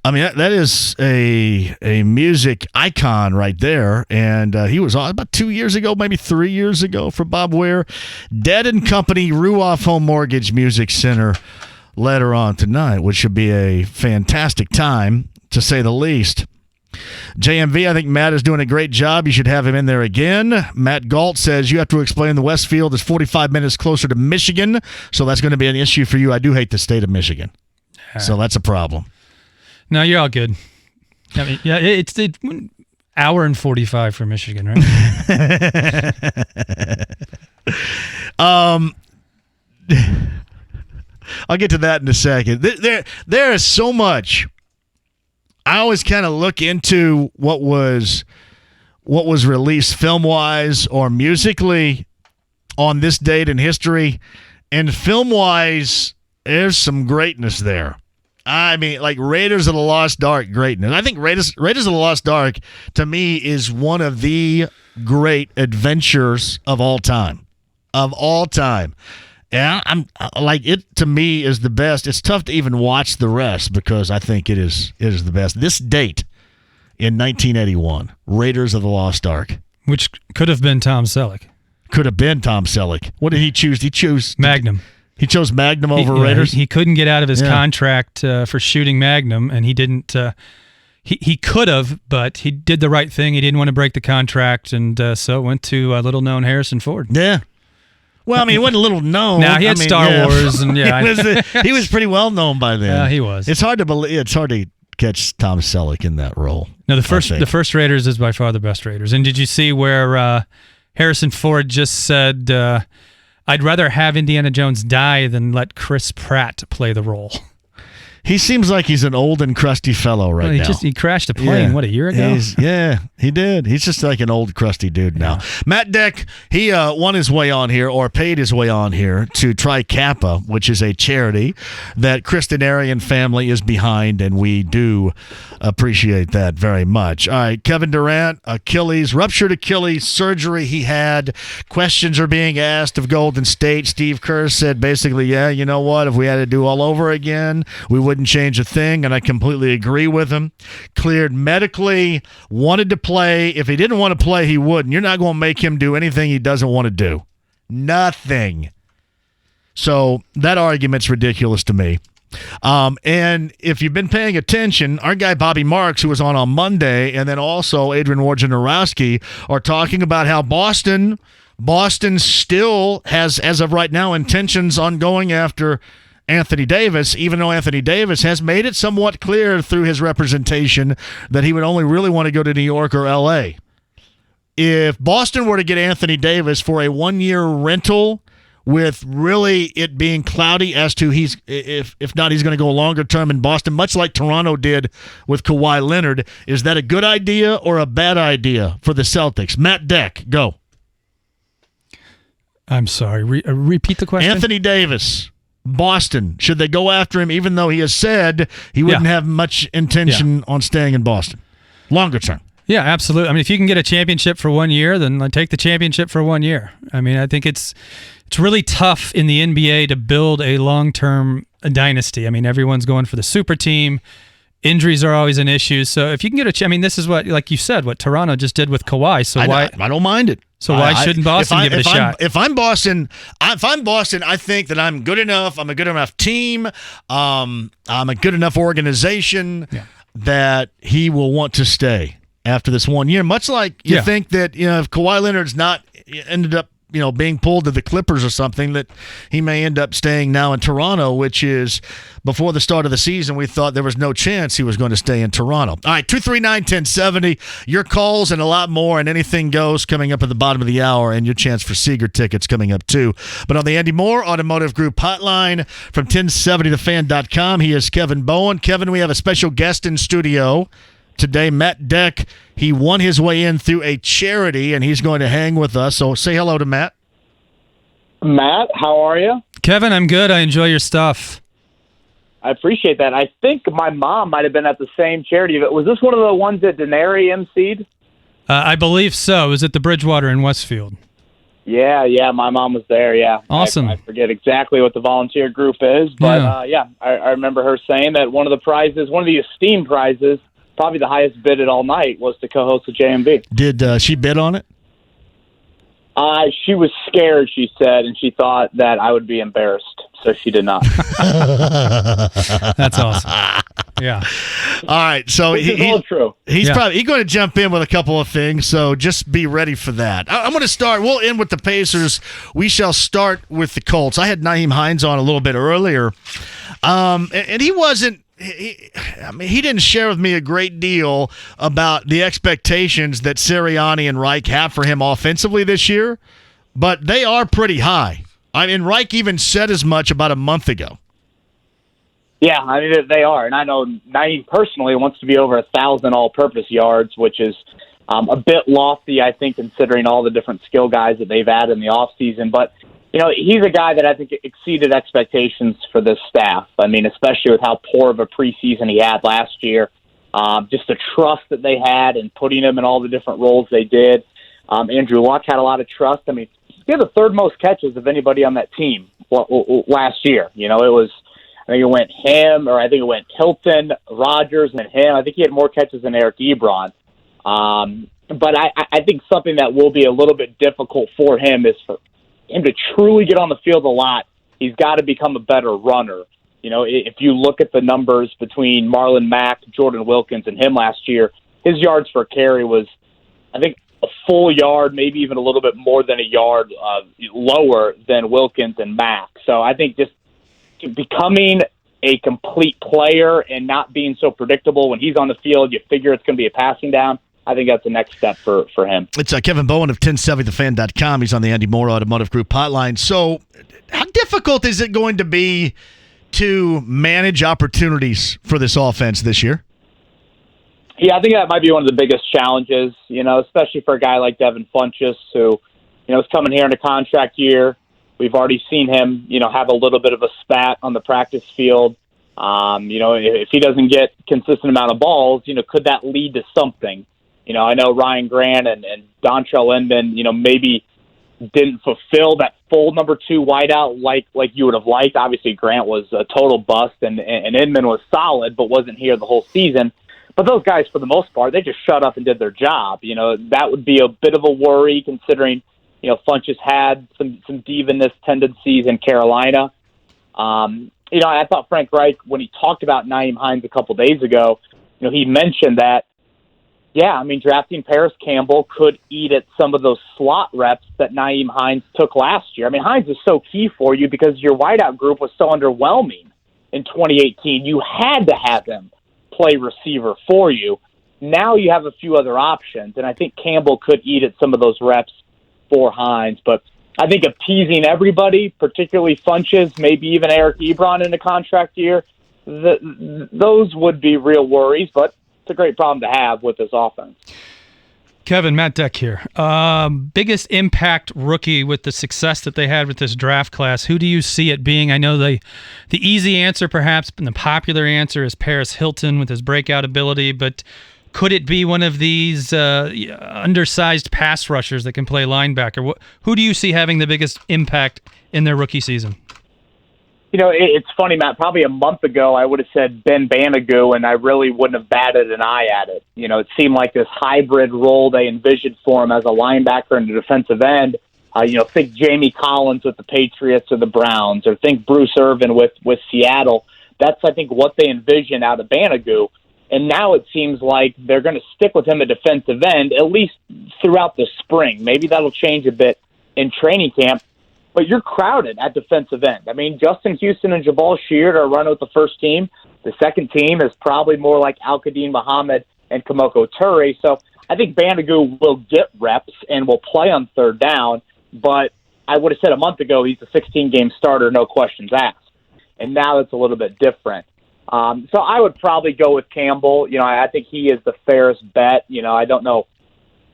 I mean, that is a music icon right there. And he was on about 2 years ago, maybe 3 years ago for Bob Ware. Dead & Company, Ruoff Home Mortgage Music Center later on tonight, which should be a fantastic time, to say the least. JMV, I think Matt is doing a great job. You should have him in there again. Matt Galt says you have to explain the Westfield is 45 minutes closer to Michigan, so that's going to be an issue for you. I do hate the state of Michigan, so that's a problem. No, you're all good. I mean, yeah, it's an hour and 45 for Michigan, right? I'll get to that in a second. There is so much. I always kind of look into what was released film-wise or musically on this date in history, and film-wise, there's some greatness there. I mean, like Raiders of the Lost Ark greatness. I think Raiders of the Lost Ark, to me, is one of the great adventures of all time. Of all time. Yeah, I'm like, it to me is the best. It's tough to even watch the rest because I think it is the best. This date in 1981, Raiders of the Lost Ark, which could have been Tom Selleck. Could have been Tom Selleck. What did he choose? He chose Magnum. He chose Magnum over Raiders. He couldn't get out of his contract for shooting Magnum, and he didn't. He could have, but he did the right thing. He didn't want to break the contract, and so it went to little-known Harrison Ford. Yeah. Well, I mean, he wasn't a little known. Now he had Star Wars, and he was pretty well known by then. Yeah, he was. It's hard to believe. It's hard to catch Tom Selleck in that role. No, the first Raiders is by far the best Raiders. And did you see where Harrison Ford just said, "I'd rather have Indiana Jones die than let Chris Pratt play the role"? He seems like he's an old and crusty fellow right now. He crashed a plane, a year ago? He did. He's just like an old crusty dude now. Matt Deck, he won his way on here, or paid his way on here, to Tri Kappa, which is a charity that Kristen Arian family is behind, and we do appreciate that very much. All right, Kevin Durant, ruptured Achilles surgery he had. Questions are being asked of Golden State. Steve Kerr said basically, yeah, you know what, if we had to do all over again, we wouldn't change a thing, and I completely agree with him. Cleared medically, wanted to play. If he didn't want to play, he wouldn't. You're not going to make him do anything he doesn't want to do. Nothing. So that argument's ridiculous to me. And if you've been paying attention, our guy Bobby Marks, who was on Monday, and then also Adrian Wojnarowski, are talking about how Boston still has, as of right now, intentions on going after Anthony Davis, even though Anthony Davis has made it somewhat clear through his representation that he would only really want to go to New York or L.A. If Boston were to get Anthony Davis for a one-year rental, with really it being cloudy as to if not, he's going to go longer term in Boston, much like Toronto did with Kawhi Leonard, is that a good idea or a bad idea for the Celtics? Matt Deck, go. I'm sorry. Repeat the question. Anthony Davis. Boston, should they go after him even though he has said he wouldn't have much intention on staying in Boston longer term? Yeah, absolutely. I mean, if you can get a championship for 1 year, then take the championship for 1 year. I mean, I think it's really tough in the NBA to build a long-term dynasty. I mean, everyone's going for the super team. Injuries are always an issue. So if you can get I mean, this is what, like you said, what Toronto just did with Kawhi. So I don't mind it. So why shouldn't Boston give it a shot? If I'm Boston, I think that I'm good enough. I'm a good enough team. I'm a good enough organization that he will want to stay after this 1 year. Much like you think that if Kawhi Leonard's not ended up being pulled to the Clippers or something, that he may end up staying now in Toronto, which is, before the start of the season, we thought there was no chance he was going to stay in Toronto. All right, 239-1070, your calls and a lot more, and anything goes coming up at the bottom of the hour, and your chance for Seeger tickets coming up too. But on the Andy Moore Automotive Group hotline from 1070thefan.com, he is Kevin Bowen. Kevin, we have a special guest in studio today, Matt Deck. He won his way in through a charity, and he's going to hang with us. So say hello to Matt. Matt, how are you? Kevin, I'm good. I enjoy your stuff. I appreciate that. I think my mom might have been at the same charity. Was this one of the ones that Denary emceed? I believe so. It was at the Bridgewater in Westfield. Yeah, my mom was there, yeah. Awesome. I forget exactly what the volunteer group is, but I remember her saying that one of the esteemed prizes, probably the highest bid at all night, was to co-host the JMV. Did she bid on it? She was scared, she said, and she thought that I would be embarrassed, so she did not. That's awesome. Yeah. All right, so true. He's probably going to jump in with a couple of things, so just be ready for that. I'm going to start. We'll end with the Pacers. We shall start with the Colts. I had Nyheim Hines on a little bit earlier, and he wasn't. He didn't share with me a great deal about the expectations that Sirianni and Reich have for him offensively this year, but they are pretty high. I mean, Reich even said as much about a month ago. Yeah, I mean, they are. And I know Nyheim personally wants to be over 1,000 all-purpose yards, which is a bit lofty, I think, considering all the different skill guys that they've added in the offseason. But, he's a guy that I think exceeded expectations for this staff. I mean, especially with how poor of a preseason he had last year. Just the trust that they had in putting him in all the different roles they did. Andrew Luck had a lot of trust. I mean, he had the third most catches of anybody on that team last year. I think it went Hilton, Rodgers, and him. I think he had more catches than Eric Ebron. But I think something that will be a little bit difficult for him is for him to truly get on the field a lot. He's got to become a better runner. If you look at the numbers between Marlon Mack, Jordan Wilkins, and him last year, his yards per carry was, I think, a full yard, maybe even a little bit more than a yard lower than Wilkins and Mack. So I think just becoming a complete player and not being so predictable when he's on the field, you figure it's going to be a passing down. I think that's the next step for him. It's Kevin Bowen of 1070thefan.com. He's on the Andy Moore Automotive Group hotline. So how difficult is it going to be to manage opportunities for this offense this year? Yeah, I think that might be one of the biggest challenges, especially for a guy like Devin Funchess who, is coming here in a contract year. We've already seen him, have a little bit of a spat on the practice field. If he doesn't get consistent amount of balls, could that lead to something? I know Ryan Grant and Dontrell Inman, maybe didn't fulfill that full number 2 wideout like you would have liked. Obviously, Grant was a total bust, and Inman was solid, but wasn't here the whole season. But those guys, for the most part, they just shut up and did their job. That would be a bit of a worry considering Funchess had some diva-ness tendencies in Carolina. I thought Frank Reich, when he talked about Nyheim Hines a couple days ago, he mentioned that, drafting Paris Campbell could eat at some of those slot reps that Nyheim Hines took last year. I mean, Hines is so key for you because your wideout group was so underwhelming in 2018. You had to have him play receiver for you. Now you have a few other options, and I think Campbell could eat at some of those reps for Hines. But I think appeasing everybody, particularly Funchess, maybe even Eric Ebron in the contract year, those would be real worries, but it's a great problem to have with this offense. Kevin, Matt Deck here. Biggest impact rookie with the success that they had with this draft class. Who do you see it being? I know the easy answer perhaps, and the popular answer is Paris Hilton with his breakout ability, but could it be one of these undersized pass rushers that can play linebacker? Who do you see having the biggest impact in their rookie season? It's funny, Matt. Probably a month ago, I would have said Ben Banigou, and I really wouldn't have batted an eye at it. It seemed like this hybrid role they envisioned for him as a linebacker and a defensive end. Think Jamie Collins with the Patriots or the Browns, or think Bruce Irvin with Seattle. That's, I think, what they envisioned out of Banigou. And now it seems like they're going to stick with him at defensive end, at least throughout the spring. Maybe that'll change a bit in training camp. But you're crowded at defensive end. I mean, Justin Houston and Jabal Sheard are running with the first team. The second team is probably more like Al-Qadim Muhammad and Kamoko Toure. So I think Banigou will get reps and will play on third down. But I would have said a month ago he's a 16-game starter, no questions asked. And now it's a little bit different. So I would probably go with Campbell. I think he is the fairest bet. I don't know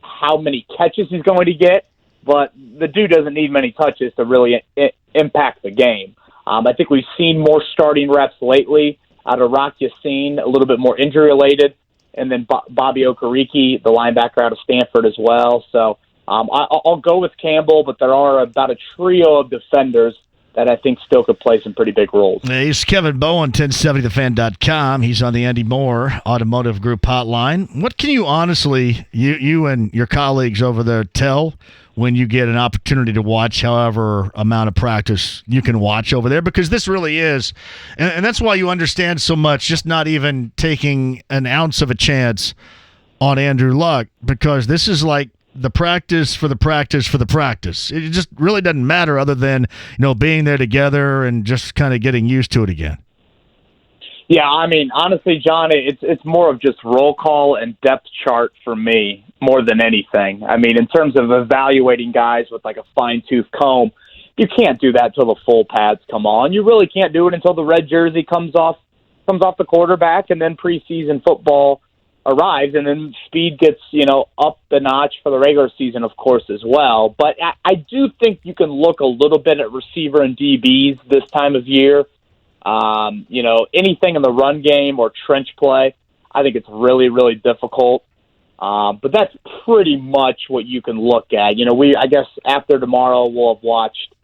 how many catches he's going to get, but the dude doesn't need many touches to really impact the game. I think we've seen more starting reps lately out of Rock Yassin, a little bit more injury-related, and then Bobby Okereke, the linebacker out of Stanford as well. So I'll go with Campbell, but there are about a trio of defenders that I think still could play some pretty big roles. He's Kevin Bowen, 1070thefan.com. He's on the Andy Moore Automotive Group hotline. What can you honestly, you and your colleagues over there, tell when you get an opportunity to watch however amount of practice you can watch over there? Because this really is, and that's why you understand so much, just not even taking an ounce of a chance on Andrew Luck, because this is like the practice for the practice for the practice. It just really doesn't matter other than, being there together and just kind of getting used to it again. Yeah, I mean, honestly, John, it's more of just roll call and depth chart for me more than anything. I mean, in terms of evaluating guys with like a fine-tooth comb, you can't do that till the full pads come on. You really can't do it until the red jersey comes off the quarterback, and then preseason football arrives, and then speed gets, up the notch for the regular season, of course, as well. But I do think you can look a little bit at receiver and DBs this time of year. Anything in the run game or trench play, I think it's really, really difficult. But that's pretty much what you can look at. I guess after tomorrow we'll have watched,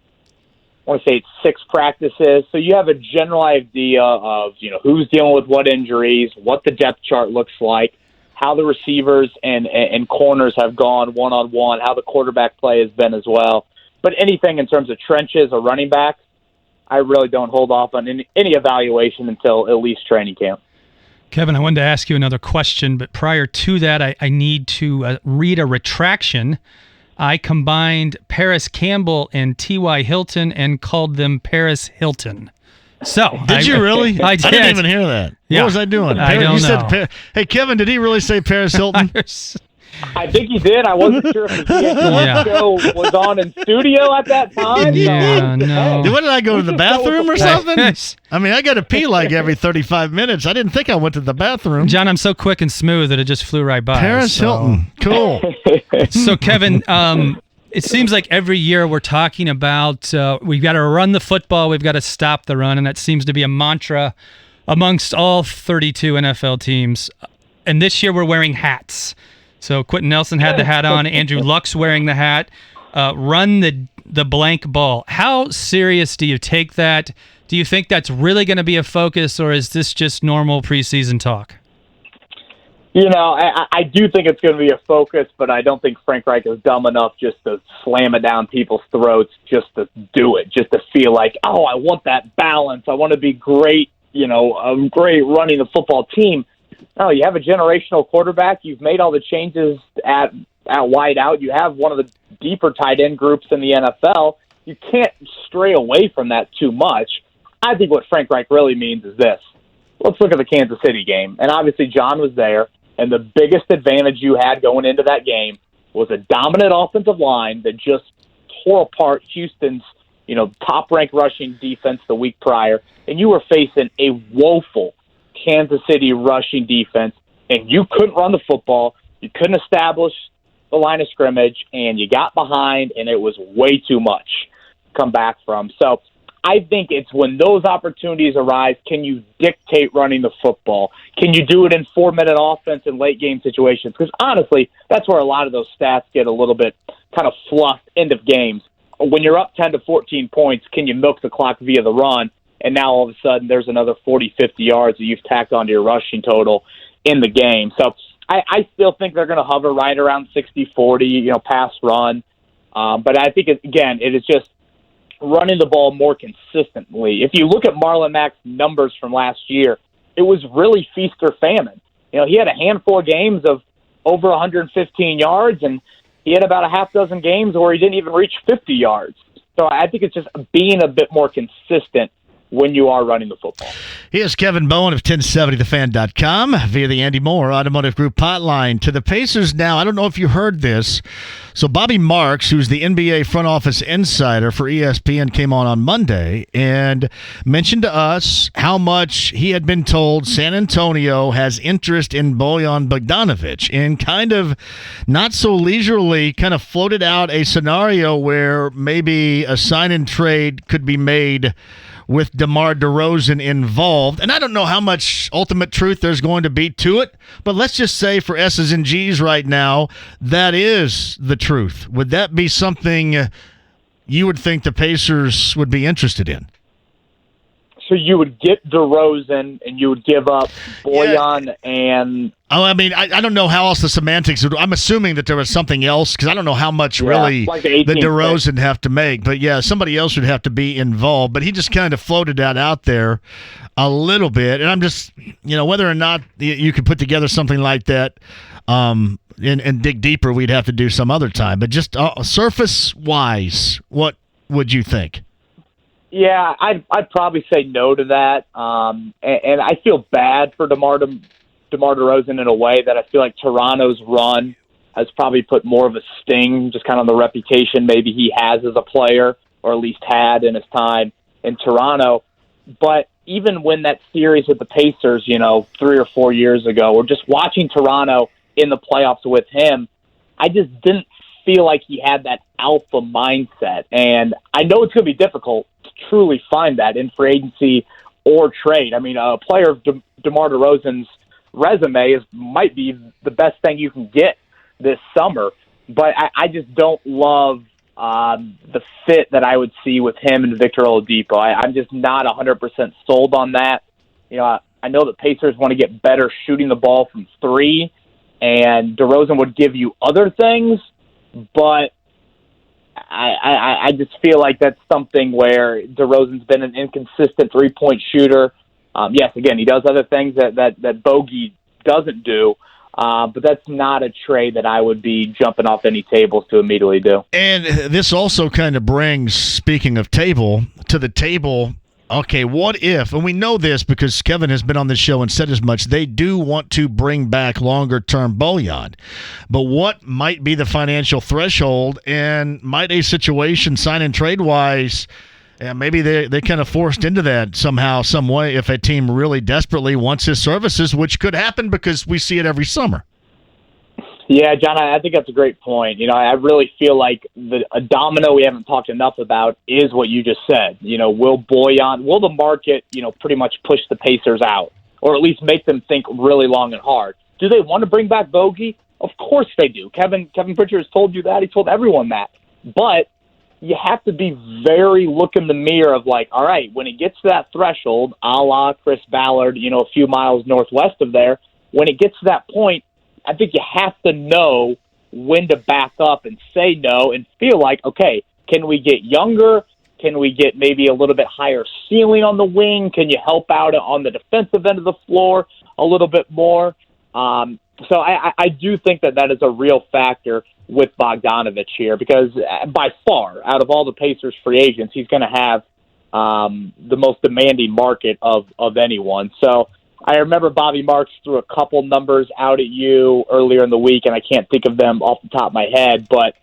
I want to say it's 6 practices. So you have a general idea of, who's dealing with what injuries, what the depth chart looks like, how the receivers and corners have gone one-on-one, how the quarterback play has been as well. But anything in terms of trenches or running backs, I really don't hold off on any evaluation until at least training camp. Kevin, I wanted to ask you another question, but prior to that, I need to read a retraction. I combined Paris Campbell and T.Y. Hilton and called them Paris Hilton. So did you really? I did. I didn't even hear that. Yeah. What was I doing? I don't know. Hey, Kevin, did he really say Paris Hilton? I think he did. I wasn't sure if the DH show was on in studio at that time. Yeah, no. What did I go to the bathroom or something? I mean, I got to pee like every 35 minutes. I didn't think I went to the bathroom. John, I'm so quick and smooth that it just flew right by. Paris Hilton. Cool. So, Kevin, it seems like every year we're talking about we've got to run the football, we've got to stop the run, and that seems to be a mantra amongst all 32 NFL teams. And this year we're wearing hats. So Quentin Nelson had the hat on. Andrew Luck's wearing the hat. Run the blank ball. How serious do you take that? Do you think that's really going to be a focus, or is this just normal preseason talk? I do think it's going to be a focus, but I don't think Frank Reich is dumb enough just to slam it down people's throats, just to do it, just to feel like, I want that balance. I want to be great, great running the football team. No, you have a generational quarterback. You've made all the changes at wide out. You have one of the deeper tight end groups in the NFL. You can't stray away from that too much. I think what Frank Reich really means is this. Let's look at the Kansas City game. And obviously John was there, and the biggest advantage you had going into that game was a dominant offensive line that just tore apart Houston's, top-ranked rushing defense the week prior, and you were facing a woeful Kansas City rushing defense, and you couldn't run the football, you couldn't establish the line of scrimmage, and you got behind, and it was way too much to come back from. So I think it's when those opportunities arise, can you dictate running the football? Can you do it in 4-minute offense in late-game situations? Because honestly, that's where a lot of those stats get a little bit kind of fluffed end of games. When you're up 10 to 14 points, can you milk the clock via the run? And now all of a sudden there's another 40, 50 yards that you've tacked onto your rushing total in the game. So I still think they're going to hover right around 60-40, pass run. But I think, it is just running the ball more consistently. If you look at Marlon Mack's numbers from last year, it was really feast or famine. He had a handful of games of over 115 yards, and he had about a half dozen games where he didn't even reach 50 yards. So I think it's just being a bit more consistent when you are running the football. Here's Kevin Bowen of 1070thefan.com via the Andy Moore Automotive Group hotline. To the Pacers now, I don't know if you heard this. So Bobby Marks, who's the NBA front office insider for ESPN, came on Monday and mentioned to us how much he had been told San Antonio has interest in Bojan Bogdanovic, and kind of not so leisurely kind of floated out a scenario where maybe a sign and trade could be made with DeMar DeRozan involved. And I don't know how much ultimate truth there's going to be to it, but let's just say for S's and G's right now, that is the truth. Would that be something you would think the Pacers would be interested in? So you would get DeRozan and you would give up Bojan and... Oh, I mean, I don't know how else the semantics would... I'm assuming that there was something else because I don't know how much really like the DeRozan have to make. But, yeah, somebody else would have to be involved. But he just kind of floated that out there a little bit. And I'm just, whether or not you could put together something like that and dig deeper, we'd have to do some other time. But just surface-wise, what would you think? Yeah, I'd probably say no to that. And I feel bad for DeMar DeRozan in a way that I feel like Toronto's run has probably put more of a sting just kind of on the reputation maybe he has as a player, or at least had in his time in Toronto. But even when that series with the Pacers, 3 or 4 years ago, or just watching Toronto in the playoffs with him, I just didn't feel like he had that alpha mindset. And I know it's going to be difficult to truly find that in free agency or trade. I mean, a player of DeMar DeRozan's resume might be the best thing you can get this summer. But I just don't love the fit that I would see with him and Victor Oladipo. I'm just not 100% sold on that. I know the Pacers want to get better shooting the ball from three, and DeRozan would give you other things, but I just feel like that's something where DeRozan's been an inconsistent three-point shooter. Yes, again, he does other things that Bogey doesn't do, but that's not a trade that I would be jumping off any tables to immediately do. And this also kind of brings, speaking of to the table, okay, what if, and we know this because Kevin has been on this show and said as much, they do want to bring back longer-term Bojan. But what might be the financial threshold, and might a situation sign and trade-wise, and maybe they kind of forced into that somehow, some way, if a team really desperately wants his services, which could happen because we see it every summer. Yeah, John, I think that's a great point. I really feel like a domino we haven't talked enough about is what you just said. Will the market, pretty much push the Pacers out, or at least make them think really long and hard? Do they want to bring back Bogey? Of course they do. Kevin Pritchard has told you that. He told everyone that. But you have to be very look in the mirror of like, all right, when it gets to that threshold, a la Chris Ballard, a few miles northwest of there, when it gets to that point, I think you have to know when to back up and say no and feel like, okay, can we get younger? Can we get maybe a little bit higher ceiling on the wing? Can you help out on the defensive end of the floor a little bit more? So I do think that is a real factor with Bogdanovich here, because by far, out of all the Pacers free agents, he's going to have the most demanding market of anyone. So I remember Bobby Marks threw a couple numbers out at you earlier in the week, and I can't think of them off the top of my head, but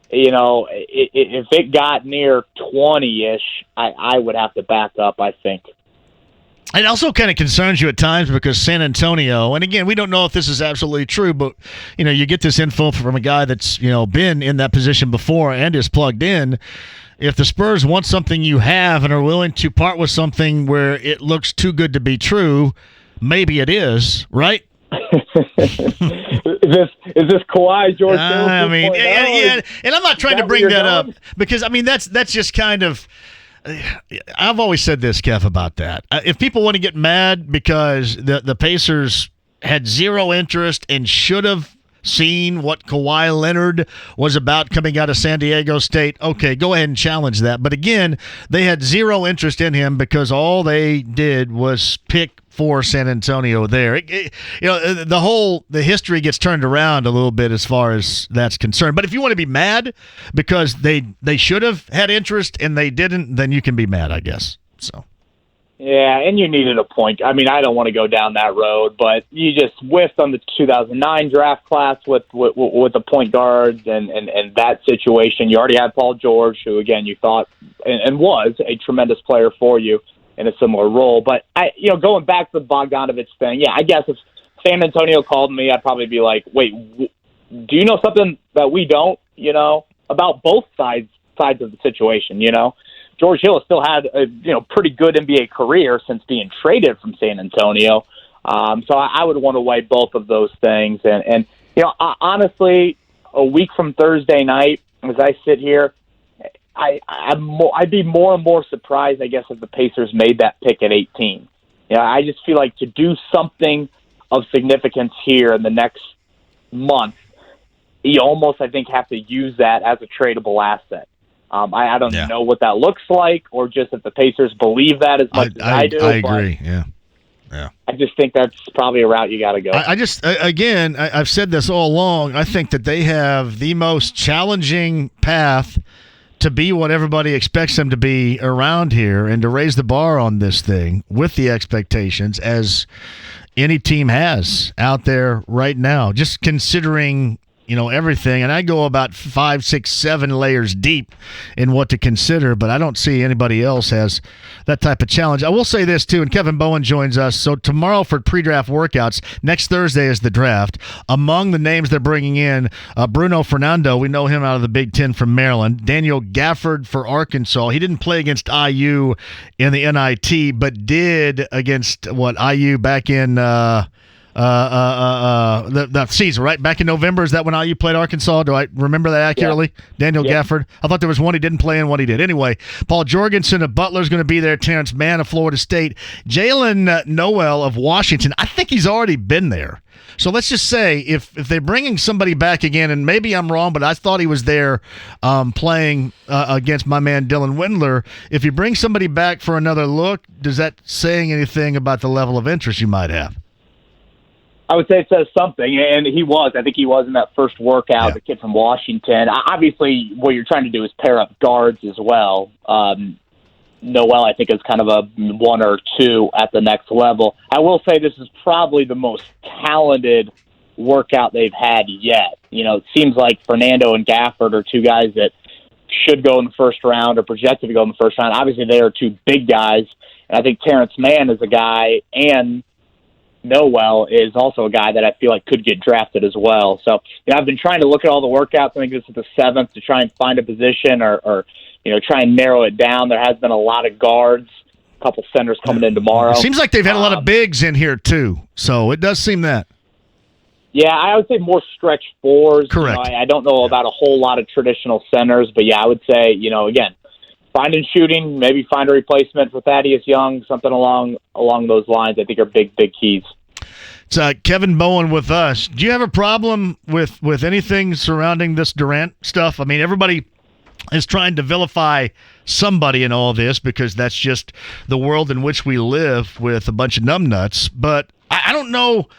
if it got near 20-ish, I would have to back up, I think. It also kind of concerns you at times because San Antonio, and again, we don't know if this is absolutely true, but, you get this info from a guy that's, been in that position before and is plugged in. If the Spurs want something you have and are willing to part with something where it looks too good to be true, maybe it is, right? Is this Kawhi, George? I mean, yeah, and I'm not trying to bring that up because, I mean, that's just kind of, I've always said this, Kev, about that. If people want to get mad because the Pacers had zero interest and should have seen what Kawhi Leonard was about coming out of San Diego State, okay, go ahead and challenge that. But again, they had zero interest in him because all they did was pick for San Antonio there. The history gets turned around a little bit as far as that's concerned. But if you want to be mad because they should have had interest and they didn't, then you can be mad, I guess. So. Yeah, and you needed a point. I mean, I don't want to go down that road, but you just whiffed on the 2009 draft class with the point guards and that situation. You already had Paul George, who, again, you thought and was a tremendous player for you in a similar role. But, going back to the Bogdanovich thing, yeah, I guess if San Antonio called me, I'd probably be like, wait, do you know something that we don't, about both sides of the situation, George Hill has still had a pretty good NBA career since being traded from San Antonio. So I would want to weigh both of those things. And honestly, a week from Thursday night, as I sit here, I'd be more and more surprised, I guess, if the Pacers made that pick at 18. I just feel like to do something of significance here in the next month, you almost, I think, have to use that as a tradable asset. I don't know what that looks like, or just if the Pacers believe that as much as I do. I agree, yeah. I just think that's probably a route you got to go. I've said this all along. I think that they have the most challenging path to be what everybody expects them to be around here, and to raise the bar on this thing with the expectations as any team has out there right now. Just considering everything, and I go about 5, 6, 7 layers deep in what to consider, but I don't see anybody else has that type of challenge. I will say this too, and Kevin Bowen joins us. So tomorrow for pre-draft workouts, next Thursday is the draft. Among the names they're bringing in, Bruno Fernando, we know him out of the Big Ten from Maryland. Daniel Gafford for Arkansas. He didn't play against IU in the NIT, but did against IU back in that season, right? Back in November, is that when IU played Arkansas? Do I remember that accurately? Yeah. Daniel Gafford. I thought there was one he didn't play and one he did. Anyway, Paul Jorgensen of Butler's going to be there. Terrence Mann of Florida State. Jalen Noel of Washington. I think he's already been there. So let's just say if they're bringing somebody back again, and maybe I'm wrong, but I thought he was there playing against my man Dylan Windler. If you bring somebody back for another look, does that saying anything about the level of interest you might have? I would say it says something, and he was. I think he was in that first workout, the kid from Washington. Obviously, what you're trying to do is pair up guards as well. Noel, I think, is kind of a 1 or 2 at the next level. I will say this is probably the most talented workout they've had yet. It seems like Fernando and Gafford are 2 guys that should go in the first round or projected to go in the first round. Obviously, they are 2 big guys, and I think Terrence Mann is a guy, and Noel is also a guy that I feel like could get drafted as well. So, I've been trying to look at all the workouts. I think this is the 7th to try and find a position or try and narrow it down. There has been a lot of guards, a couple centers coming in tomorrow. It seems like they've had a lot of bigs in here too. So it does seem that. Yeah, I would say more stretch 4s. Correct. I don't know about a whole lot of traditional centers, but yeah, I would say, again, find and shooting, maybe find a replacement for Thaddeus Young, something along those lines, I think are big keys. It's Kevin Bowen with us. Do you have a problem with anything surrounding this Durant stuff? I mean, everybody is trying to vilify somebody in all this because that's just the world in which we live with a bunch of numbnuts. But I don't know.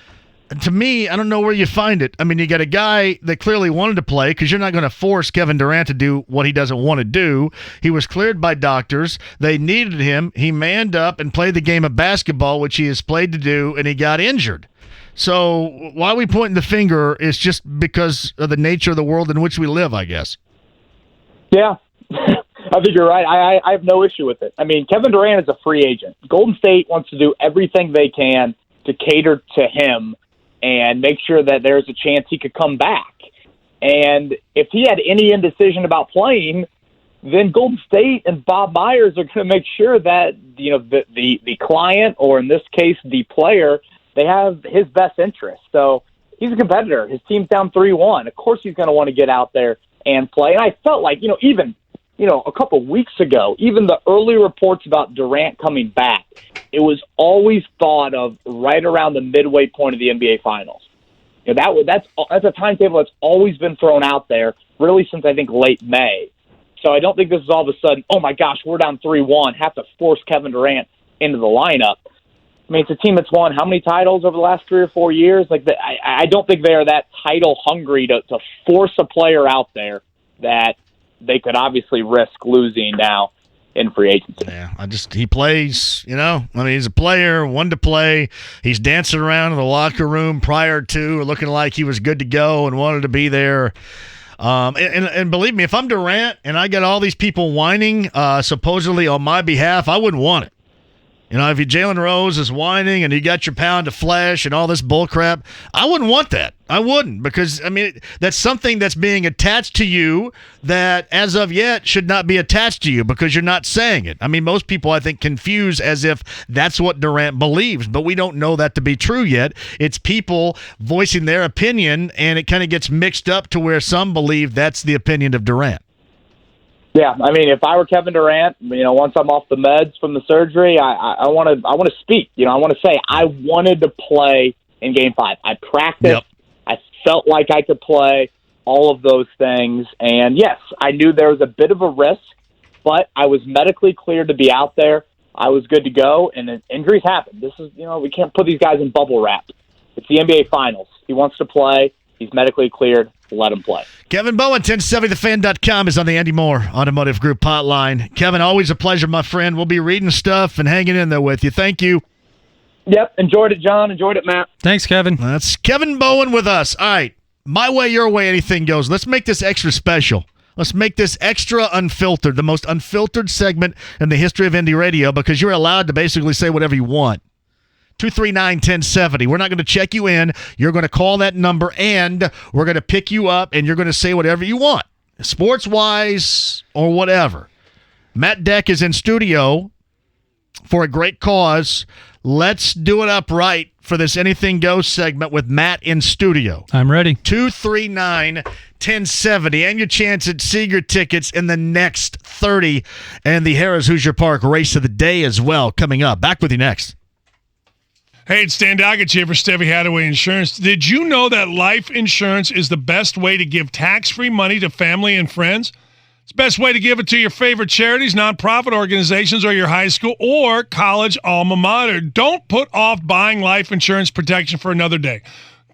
To me, I don't know where you find it. I mean, you got a guy that clearly wanted to play because you're not going to force Kevin Durant to do what he doesn't want to do. He was cleared by doctors. They needed him. He manned up and played the game of basketball, which he has played to do, and he got injured. So why are we pointing the finger is just because of the nature of the world in which we live, I guess. Yeah, I think you're right. I have no issue with it. I mean, Kevin Durant is a free agent. Golden State wants to do everything they can to cater to him and make sure that there's a chance he could come back. And if he had any indecision about playing, then Golden State and Bob Myers are going to make sure that the client, or in this case the player, they have his best interest. So he's a competitor. His team's down 3-1. Of course he's going to want to get out there and play. And I felt like, even a couple weeks ago, even the early reports about Durant coming back, it was always thought of right around the midway point of the NBA Finals. That's a timetable that's always been thrown out there, really since I think late May. So I don't think this is all of a sudden, oh my gosh, we're down 3-1, have to force Kevin Durant into the lineup. I mean, it's a team that's won how many titles over the last 3 or 4 years? I don't think they are that title hungry to force a player out there that they could obviously risk losing now in free agency. Yeah, he plays, he's a player, one to play. He's dancing around in the locker room prior to looking like he was good to go and wanted to be there. And believe me, if I'm Durant and I got all these people whining supposedly on my behalf, I wouldn't want it. If Jalen Rose is whining and you got your pound of flesh and all this bull crap, I wouldn't want that. I wouldn't, because, that's something that's being attached to you that, as of yet, should not be attached to you because you're not saying it. Most people, I think, confuse as if that's what Durant believes, but we don't know that to be true yet. It's people voicing their opinion, and it kind of gets mixed up to where some believe that's the opinion of Durant. Yeah, if I were Kevin Durant, once I'm off the meds from the surgery, I want to speak. I want to say I wanted to play in Game 5. I practiced. Yep. I felt like I could play, all of those things. And yes, I knew there was a bit of a risk, but I was medically cleared to be out there. I was good to go, and then injuries happen. This is, we can't put these guys in bubble wrap. It's the NBA Finals. He wants to play. He's medically cleared. Let him play. Kevin Bowen, 1070thefan.com is on the Andy Moore Automotive Group hotline. Kevin, always a pleasure, my friend. We'll be reading stuff and hanging in there with you. Thank you. Yep. Enjoyed it, John. Enjoyed it, Matt. Thanks, Kevin. That's Kevin Bowen with us. All right. My way, your way, anything goes. Let's make this extra special. Let's make this extra unfiltered, the most unfiltered segment in the history of indie radio, because you're allowed to basically say whatever you want. 239-1070. We're not going to check you in. You're going to call that number, and we're going to pick you up, and you're going to say whatever you want, sports-wise or whatever. Matt Deck is in studio for a great cause. Let's do it up right for this Anything Goes segment with Matt in studio. I'm ready. 239-1070, and your chance at Seeger tickets in the next 30, and the Harrah's Hoosier Park Race of the Day as well coming up. Back with you next. Hey, it's Dan Doggett here for Steffi Hadaway Insurance. Did you know that life insurance is the best way to give tax-free money to family and friends? It's the best way to give it to your favorite charities, nonprofit organizations, or your high school or college alma mater. Don't put off buying life insurance protection for another day.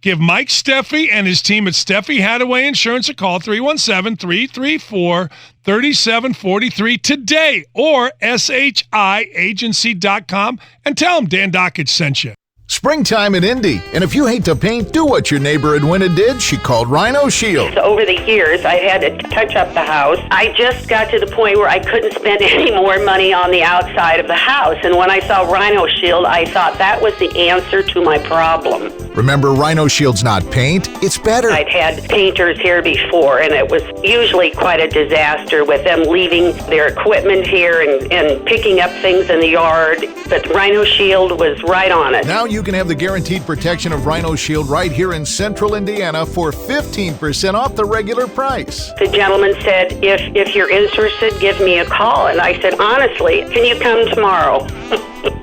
Give Mike Steffi and his team at Steffi Hadaway Insurance a call, 317-334-3743 today, or shiagency.com, and tell them Dan Dockett sent you. Springtime in Indy, and if you hate to paint, do what your neighbor Edwina did. She called Rhino Shield. So over the years, I had to touch up the house. I just got to the point where I couldn't spend any more money on the outside of the house. And when I saw Rhino Shield, I thought that was the answer to my problem. Remember, Rhino Shield's not paint, it's better. I'd had painters here before, and it was usually quite a disaster with them leaving their equipment here and picking up things in the yard. But Rhino Shield was right on it. Now you can have the guaranteed protection of Rhino Shield right here in central Indiana for 15% off the regular price. The gentleman said, if you're interested, give me a call. And I said, honestly, can you come tomorrow?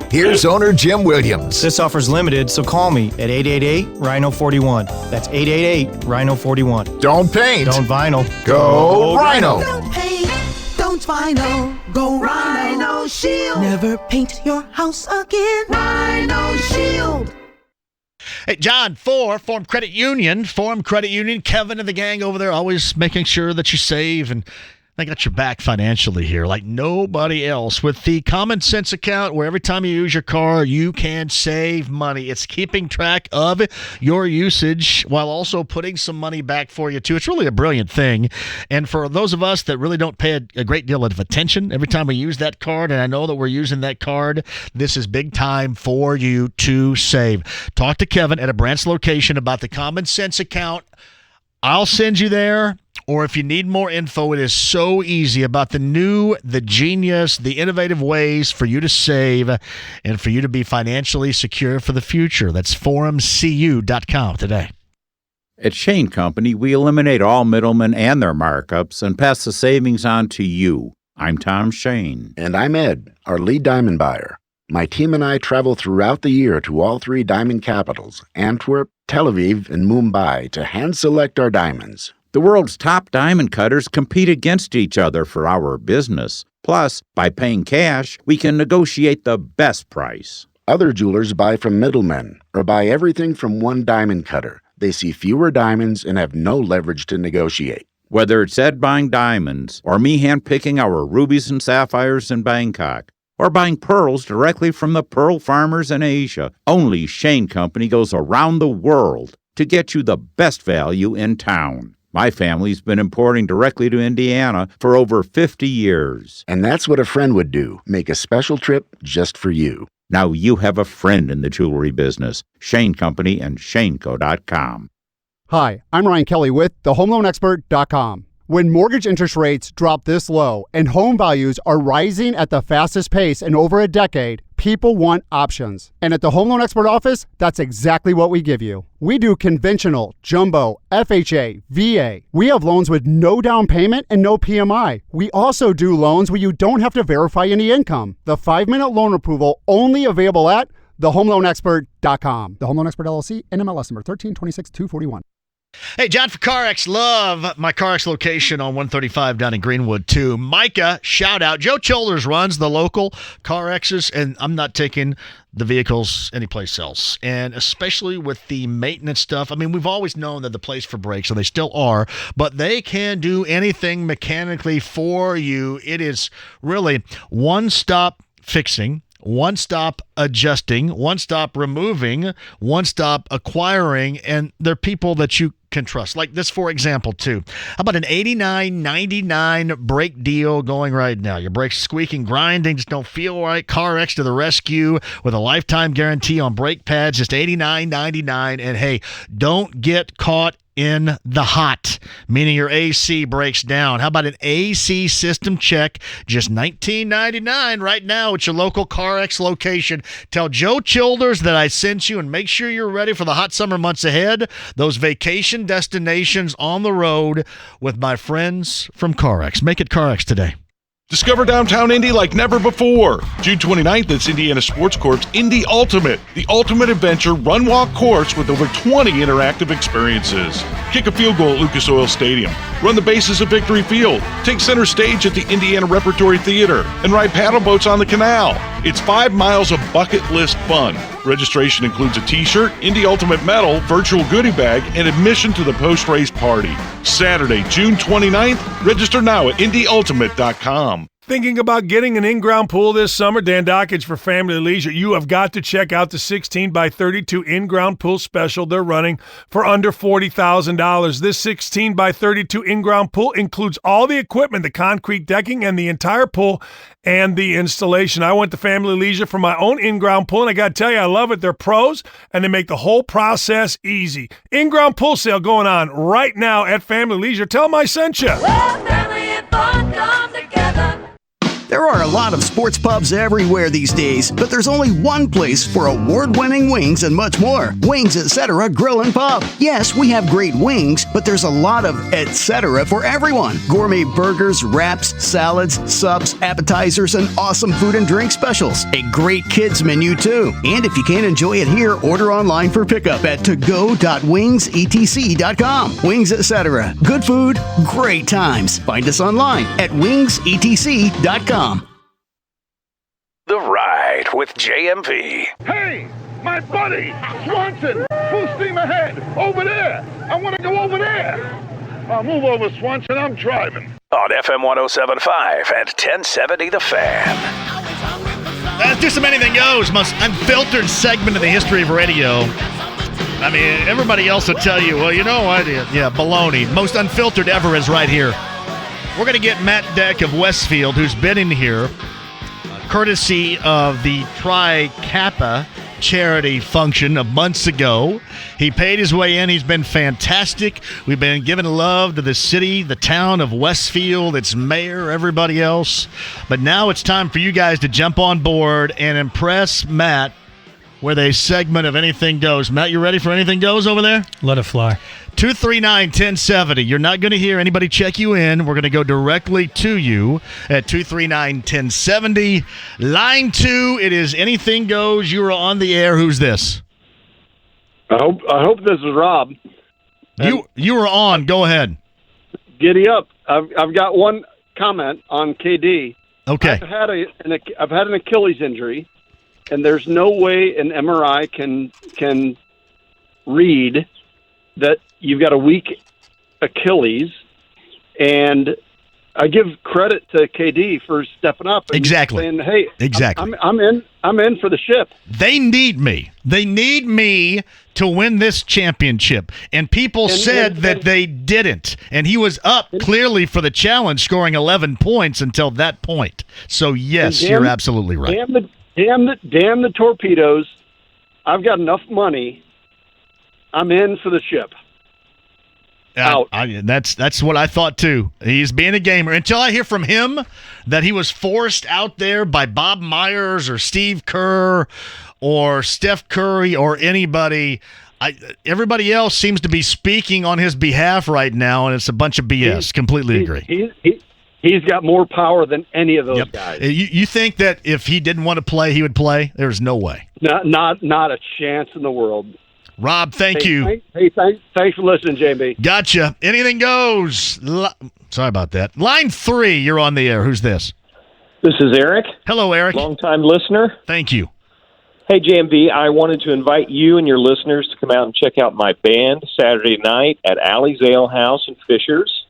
Here's owner Jim Williams. This offer's limited, so call me at 888-RHINO-41. That's 888-RHINO-41. Don't paint. Don't vinyl. Go Rhino. Don't paint. Don't vinyl. Go Rhino Shield. Never paint your house again. Rhino Shield. Hey, John, Forum Credit Union. Kevin and the gang over there always making sure that you save, and they got your back financially here like nobody else with the Common Sense account, where every time you use your car, you can save money. It's keeping track of your usage while also putting some money back for you, too. It's really a brilliant thing. And for those of us that really don't pay a great deal of attention every time we use that card, and I know that we're using that card, this is big time for you to save. Talk to Kevin at a branch location about the Common Sense account. I'll send you there. Or if you need more info, it is so easy about the genius, the innovative ways for you to save and for you to be financially secure for the future. That's forumcu.com today. At Shane Company, we eliminate all middlemen and their markups and pass the savings on to you. I'm Tom Shane. And I'm Ed, our lead diamond buyer. My team and I travel throughout the year to all three diamond capitals, Antwerp, Tel Aviv, and Mumbai, to hand-select our diamonds. The world's top diamond cutters compete against each other for our business. Plus, by paying cash, we can negotiate the best price. Other jewelers buy from middlemen or buy everything from one diamond cutter. They see fewer diamonds and have no leverage to negotiate. Whether it's Ed buying diamonds, or me handpicking our rubies and sapphires in Bangkok, or buying pearls directly from the pearl farmers in Asia, only Shane Company goes around the world to get you the best value in town. My family's been importing directly to Indiana for over 50 years. And that's what a friend would do, make a special trip just for you. Now you have a friend in the jewelry business. Shane Company and ShaneCo.com. Hi, I'm Ryan Kelly with thehomeloanexpert.com. When mortgage interest rates drop this low and home values are rising at the fastest pace in over a decade, people want options. And at the Home Loan Expert office, that's exactly what we give you. We do conventional, jumbo, FHA, VA. We have loans with no down payment and no PMI. We also do loans where you don't have to verify any income. The 5-minute loan approval only available at thehomeloanexpert.com. The Home Loan Expert LLC, NMLS number 1326241. Hey, John for CarX. Love my CarX location on 135 down in Greenwood, too. Micah, shout out. Joe Childers runs the local CarXs, and I'm not taking the vehicles anyplace else. And especially with the maintenance stuff. I mean, we've always known that the place for brakes, and they still are, but they can do anything mechanically for you. It is really one-stop fixing, one-stop adjusting, one-stop removing, one-stop acquiring, and they're people that you can trust. Like this, for example, too. How about an $89.99 brake deal going right now? Your brakes squeaking, grinding, just don't feel right. CarX to the rescue with a lifetime guarantee on brake pads, just $89.99. And hey, don't get caught in the hot, meaning your AC breaks down. How about an AC system check? Just $19.99 right now at your local CarX location. Tell Joe Childers that I sent you, and make sure you're ready for the hot summer months ahead. Those vacation destinations on the road with my friends from CarX. Make it CarX today. Discover downtown Indy like never before. June 29th, it's Indiana Sports Corp's Indy Ultimate, the ultimate adventure run-walk course with over 20 interactive experiences. Kick a field goal at Lucas Oil Stadium, run the bases of Victory Field, take center stage at the Indiana Repertory Theater, and ride paddle boats on the canal. It's 5 miles of bucket list fun. Registration includes a t-shirt, Indy Ultimate medal, virtual goodie bag, and admission to the post-race party. Saturday, June 29th. Register now at IndyUltimate.com. Thinking about getting an in-ground pool this summer? Dan Dockage for Family Leisure. You have got to check out the 16 by 32 in-ground pool special they're running for under $40,000. This 16 by 32 in-ground pool includes all the equipment, the concrete decking, and the entire pool and the installation. I went to Family Leisure for my own in-ground pool, and I got to tell you, I love it. They're pros, and they make the whole process easy. In-ground pool sale going on right now at Family Leisure. Tell them I sent you. Well, family and fun come together. There are a lot of sports pubs everywhere these days, but there's only one place for award-winning wings and much more. Wings Etc. Grill and Pub. Yes, we have great wings, but there's a lot of etc. for everyone. Gourmet burgers, wraps, salads, subs, appetizers, and awesome food and drink specials. A great kids menu too. And if you can't enjoy it here, order online for pickup at togo.wingsetc.com. Wings Etc. Good food, great times. Find us online at wingsetc.com. The Ride with JMV. Hey, my buddy, Swanson, full steam ahead, over there. I want to go over there. Move over, Swanson, I'm driving. On FM 107.5 and 1070 The Fan. Let's do some Anything Goes, most unfiltered segment of the history of radio. I mean, everybody else will tell you, well, you know what? Yeah, baloney. Most unfiltered ever is right here. We're going to get Matt Deck of Westfield, who's been in here, courtesy of the Tri Kappa charity function of months ago. He paid his way in. He's been fantastic. We've been giving love to the city, the town of Westfield, its mayor, everybody else. But now it's time for you guys to jump on board and impress Matt with a segment of Anything Goes. Matt, you ready for Anything Goes over there? Let it fly. 239-1070. You're not going to hear anybody check you in. We're going to go directly to you at 239-1070. Line 2, it is Anything Goes. You are on the air. Who's this? I hope this is Rob. You are on. Go ahead. Giddy up. I've got one comment on KD. Okay. I've had an Achilles injury, and there's no way an MRI can read that you've got a weak Achilles, and I give credit to KD for stepping up and saying, "Hey, exactly, I'm in for the ship." They need me. They need me to win this championship. And people said that they didn't. And he was up clearly for the challenge, scoring 11 points until that point. So yes, you're absolutely right. Damn the torpedoes. I've got enough money. I'm in for the ship. Out. That's what I thought too. He's being a gamer until I hear from him that he was forced out there by Bob Myers or Steve Kerr or Steph Curry or anybody. Everybody else seems to be speaking on his behalf right now, and it's a bunch of BS. Completely agree. He's got more power than any of those guys. You think that if he didn't want to play, he would play? There's no way. Not a chance in the world. Rob, thank you. Thanks for listening, JMV. Gotcha. Anything goes. Sorry about that. Line 3, you're on the air. Who's this? This is Eric. Hello, Eric. Long-time listener. Thank you. Hey, JMV, I wanted to invite you and your listeners to come out and check out my band Saturday night at Alley's Ale House in Fishers.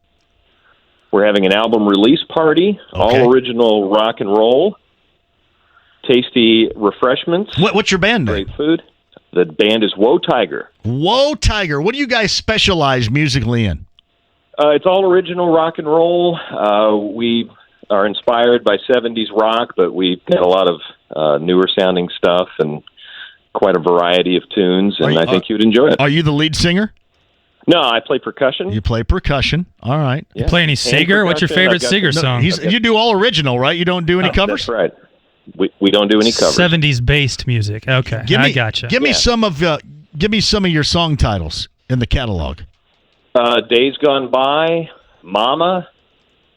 We're having an album release party, all original rock and roll, tasty refreshments. What's your band name? Great food. The band is Whoa Tiger. Whoa Tiger. What do you guys specialize musically in? It's all original rock and roll. We are inspired by 70s rock, but we've got a lot of newer sounding stuff and quite a variety of tunes, and I think you'd enjoy it. Are you the lead singer? No, I play percussion. You play percussion. All right. You play any Seeger? What's your favorite Seeger song? You do all original, right? You don't do any covers? That's right. We don't do any covers. 70s based music. Okay, I gotcha. Give me some of your song titles in the catalog. Days Gone By, Mama,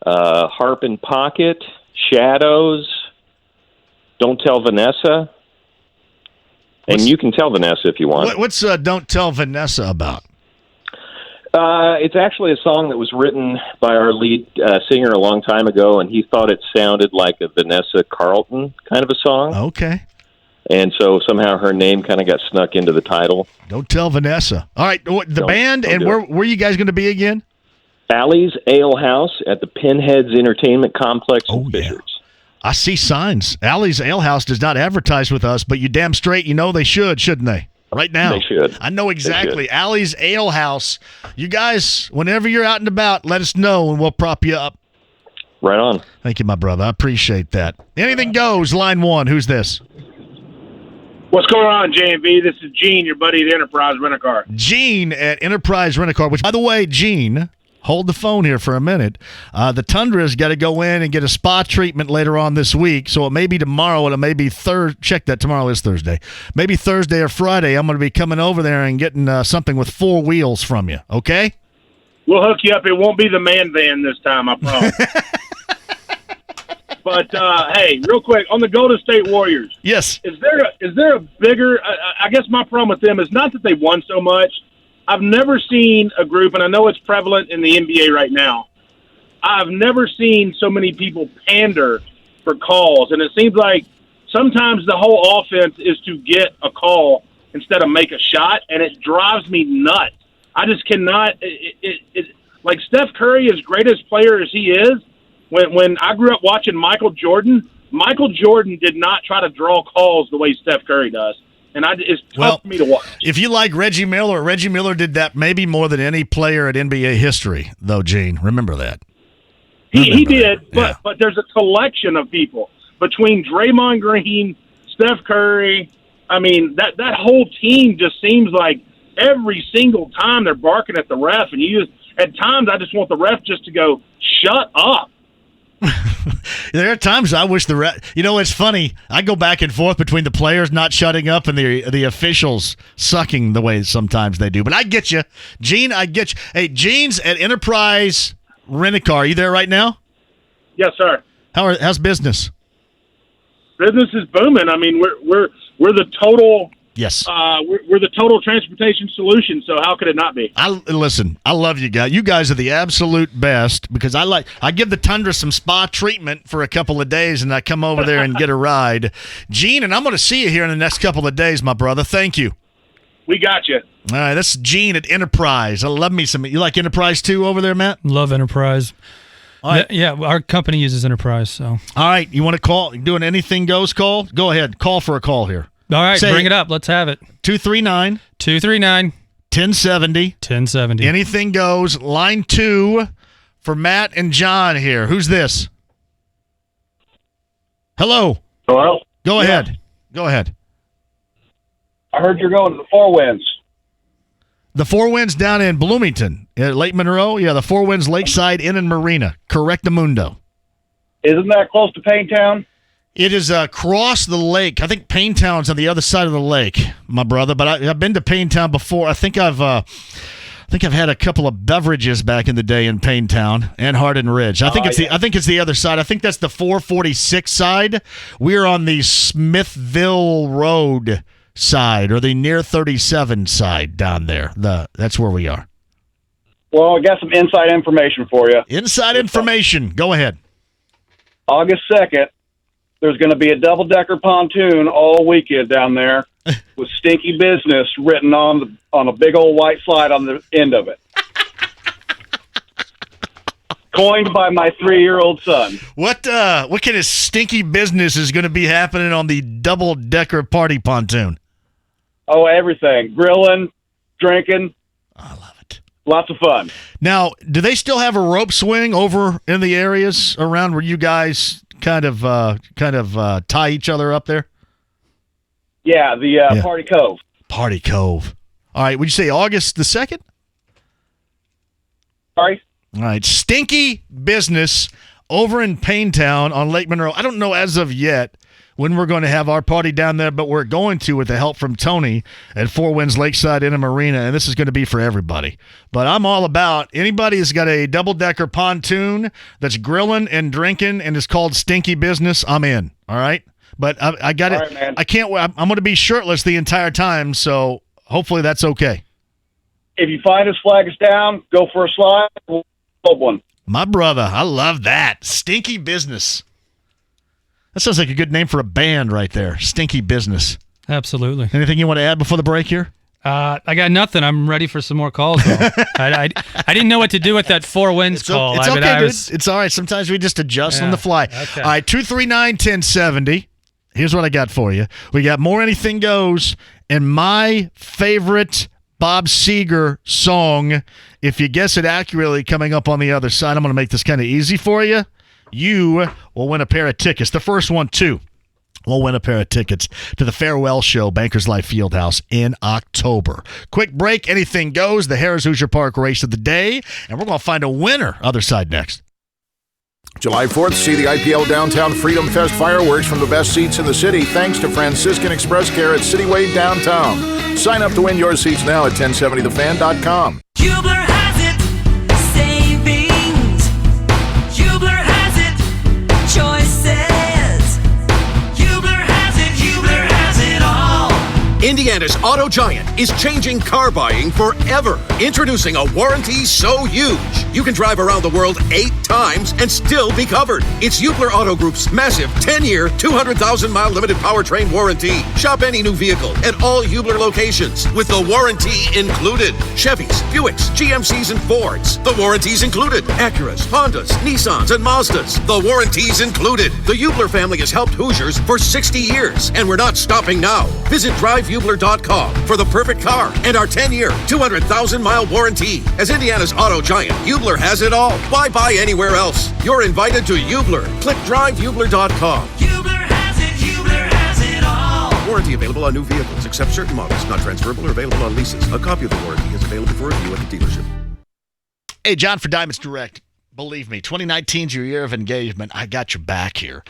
Harp in Pocket, Shadows, Don't Tell Vanessa. And you can tell Vanessa if you want. What's Don't Tell Vanessa about? It's actually a song that was written by our lead singer a long time ago, and he thought it sounded like a Vanessa Carlton kind of a song. Okay. And so somehow her name kind of got snuck into the title. Don't Tell Vanessa. All right, the band, and where are you guys going to be again? Alley's Ale House at the Pinheads Entertainment Complex in Fishers. I see signs. Alley's Ale House does not advertise with us, but you damn straight you know they should, shouldn't they? Right now. They should. I know exactly. Alley's Ale House. You guys, whenever you're out and about, let us know and we'll prop you up. Right on. Thank you, my brother. I appreciate that. Anything goes. Line 1. Who's this? What's going on, JMV? This is Gene, your buddy at Enterprise Rent-A-Car. Gene at Enterprise Rent-A-Car, which, by the way, Gene, hold the phone here for a minute. The Tundra's got to go in and get a spa treatment later on this week, so it may be tomorrow and it may be Thursday. Check that. Tomorrow is Thursday. Maybe Thursday or Friday, I'm going to be coming over there and getting something with 4 wheels from you, okay? We'll hook you up. It won't be the man van this time, I promise. But, hey, real quick, on the Golden State Warriors. Yes. Is there a bigger I guess my problem with them is not that they won so much. I've never seen a group, and I know it's prevalent in the NBA right now, I've never seen so many people pander for calls. And it seems like sometimes the whole offense is to get a call instead of make a shot, and it drives me nuts. I just cannot like Steph Curry, as great as player as he is, when I grew up watching Michael Jordan did not try to draw calls the way Steph Curry does. And it's tough for me to watch. If you like Reggie Miller did that maybe more than any player at NBA history, though, Gene. Remember that. He did, but there's a collection of people between Draymond Green, Steph Curry. I mean, that whole team just seems like every single time they're barking at the ref. And at times I just want the ref just to go, shut up. There are times I wish the ref. You know, it's funny. I go back and forth between the players not shutting up and the officials sucking the way sometimes they do. But I get you, Gene. I get you. Hey, Gene's at Enterprise Rent-A-Car. Are you there right now? Yes, sir. How's business? Business is booming. I mean, we're the total. Yes. We're the total transportation solution, so how could it not be? Listen, I love you guys. You guys are the absolute best because I give the Tundra some spa treatment for a couple of days, and I come over there and get a ride. Gene, and I'm going to see you here in the next couple of days, my brother. Thank you. We got you. All right, that's Gene at Enterprise. I love me some. You like Enterprise too over there, Matt? Love Enterprise. All right. Yeah, our company uses Enterprise. So. All right, you want to call? Doing anything goes call? Go ahead. Call for a call here. All right, bring it up. Let's have it. 239. 1070. 1070. Anything goes. Line 2 for Matt and John here. Who's this? Hello. Hello. Go ahead. Go ahead. I heard you're going to the Four Winds. The Four Winds down in Bloomington, at Lake Monroe. Yeah, the Four Winds Lakeside Inn and Marina. Correctamundo. Isn't that close to Paintown? It is across the lake. I think Paintown's on the other side of the lake, my brother. But I've been to Paintown before. I think I've had a couple of beverages back in the day in Paintown and Hardin Ridge. I think it's the other side. I think that's the 446 side. We're on the Smithville Road side, or the near 37 side down there. That's where we are. Well, I got some inside information for you. Inside information. Go ahead. August 2nd, there's going to be a double-decker pontoon all weekend down there with Stinky Business written on a big old white slide on the end of it. Coined by my 3-year-old son. What kind of stinky business is going to be happening on the double-decker party pontoon? Oh, everything. Grilling, drinking. I love it. Lots of fun. Now, do they still have a rope swing over in the areas around where you guys kind of tie each other up there? Yeah, the Party Cove. Party Cove. All right, would you say August the 2nd? Sorry? All right, Stinky Business over in Paintown on Lake Monroe. I don't know as of yet when we're going to have our party down there, but we're going to with the help from Tony at Four Winds Lakeside Inn and Marina, and this is going to be for everybody. But I'm all about anybody who's got a double-decker pontoon that's grilling and drinking and is called Stinky Business, I'm in, all right? But I got it. Right, I can't. I'm going to be shirtless the entire time, so hopefully that's okay. If you find us, flag us down, go for a slide, we'll hold one. My brother, I love that. Stinky Business. That sounds like a good name for a band right there. Stinky Business. Absolutely. Anything you want to add before the break here? I got nothing. I'm ready for some more calls, though. I didn't know what to do with that Four Winds call. It's okay, dude. It's all right. Sometimes we just adjust on the fly. Okay. All right, 239-1070. Here's what I got for you. We got More Anything Goes and my favorite Bob Seger song. If you guess it accurately, coming up on the other side, I'm going to make this kind of easy for you. You will win a pair of tickets. The first one, too, will win a pair of tickets to the Farewell Show, Bankers Life Fieldhouse in October. Quick break. Anything goes. The Harrah's Hoosier Park race of the day. And we're going to find a winner. Other side next. July 4th, see the IPL Downtown Freedom Fest fireworks from the best seats in the city thanks to Franciscan Express Care at Cityway Downtown. Sign up to win your seats now at 1070thefan.com. Hubler has it, savings. Hubler has it, choices. Hubler has it all. Indiana's Auto Giant is changing car buying forever. Introducing a warranty so huge, you can drive around the world 8 times and still be covered. It's Hubler Auto Group's massive 10-year, 200,000-mile limited powertrain warranty. Shop any new vehicle at all Hubler locations with the warranty included. Chevys, Buicks, GMCs, and Fords. The warranty's included. Acuras, Hondas, Nissans, and Mazdas. The warranty's included. The Hubler family has helped Hoosiers for 60 years, and we're not stopping now. Visit drivehubler.com for the perfect car and our 10-year, 200,000-mile warranty. As Indiana's Auto Giant, Hubler has it all. Why buy anywhere else? You're invited to Hubler. Click drivehubler.com. Hubler has it all. Warranty available on new vehicles, except certain models, not transferable or available on leases. A copy of the warranty is available for review at the dealership. Hey, John for Diamonds Direct. Believe me, 2019's your year of engagement. I got your back here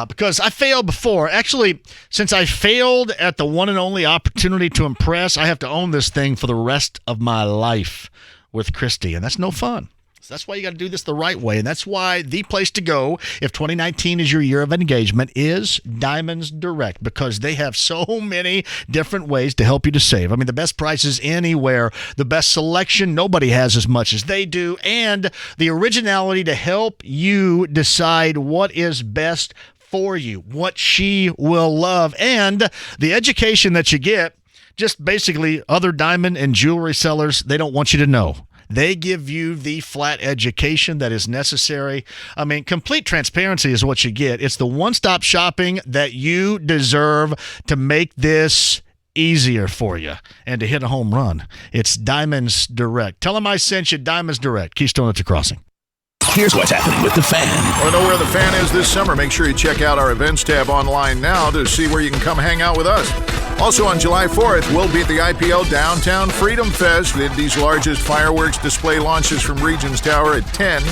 because I failed before. Actually, since I failed at the one and only opportunity to impress, I have to own this thing for the rest of my life with Christy, and that's no fun. So that's why you got to do this the right way, and that's why the place to go if 2019 is your year of engagement is Diamonds Direct, because they have so many different ways to help you to save. I mean, the best prices anywhere, the best selection, nobody has as much as they do, and the originality to help you decide what is best for you, what she will love, and the education that you get. Just basically, other diamond and jewelry sellers, they don't want you to know. They give you the flat education that is necessary. I mean, complete transparency is what you get. It's the one-stop shopping that you deserve to make this easier for you and to hit a home run. It's Diamonds Direct. Tell them I sent you. Diamonds Direct, Keystone at the Crossing. Here's what's happening with the Fan. Want to know where the Fan is this summer? Make sure you check out our events tab online now to see where you can come hang out with us. Also on July 4th, we'll be at the IPL Downtown Freedom Fest. Indy's largest fireworks display launches from Regents Tower at 10.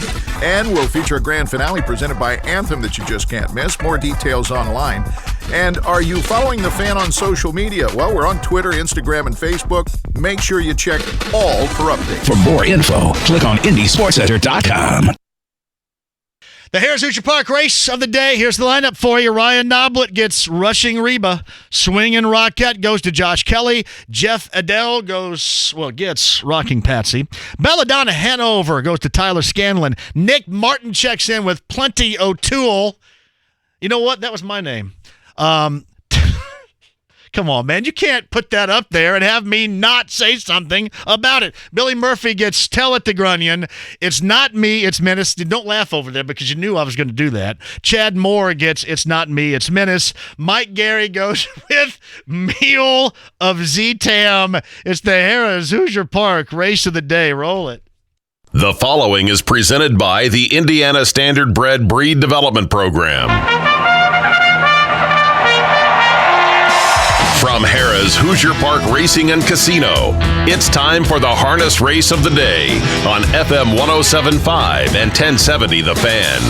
And we'll feature a grand finale presented by Anthem that you just can't miss. More details online. And are you following the Fan on social media? Well, we're on Twitter, Instagram, and Facebook. Make sure you check all for updates. For more info, click on IndySportsCenter.com. The Harris Hoosier Park race of the day. Here's the lineup for you. Ryan Noblet gets Rushing Reba. Swinging Rocket goes to Josh Kelly. Jeff Adele gets Rocking Patsy. Belladonna Hanover goes to Tyler Scanlon. Nick Martin checks in with Plenty O'Toole. You know what? That was my name. Come on, man. You can't put that up there and have me not say something about it. Billy Murphy gets Tell It to Grunion. It's Not Me, It's Menace. Don't laugh over there because you knew I was going to do that. Chad Moore gets It's Not Me, It's Menace. Mike Gary goes with Meal of Z-Tam. It's the Harris Hoosier Park race of the day. Roll it. The following is presented by the Indiana Standard Bred Breed Development Program. From Harrah's Hoosier Park Racing and Casino, it's time for the harness race of the day on FM 107.5 and 1070 The Fan.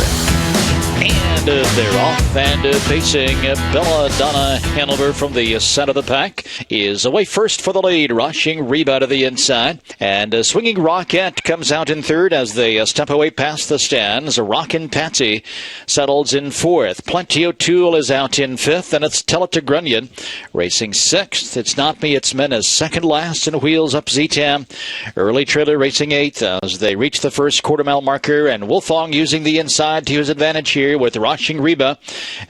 And they're off and pacing. Belladonna Hanover from the center of the pack is away first for the lead. Rushing Reba to the inside. And Swinging Rocket comes out in third as they step away past the stands. Rockin' Patsy settles in fourth. Plenty O'Toole is out in fifth. And it's Tell It to Grunion racing sixth. It's Not Me, It's Menace second last. And Wheels Up Z-Tam. Early Trailer racing eighth as they reach the first quarter mile marker. And Wolfong using the inside to his advantage here with Rushing Reba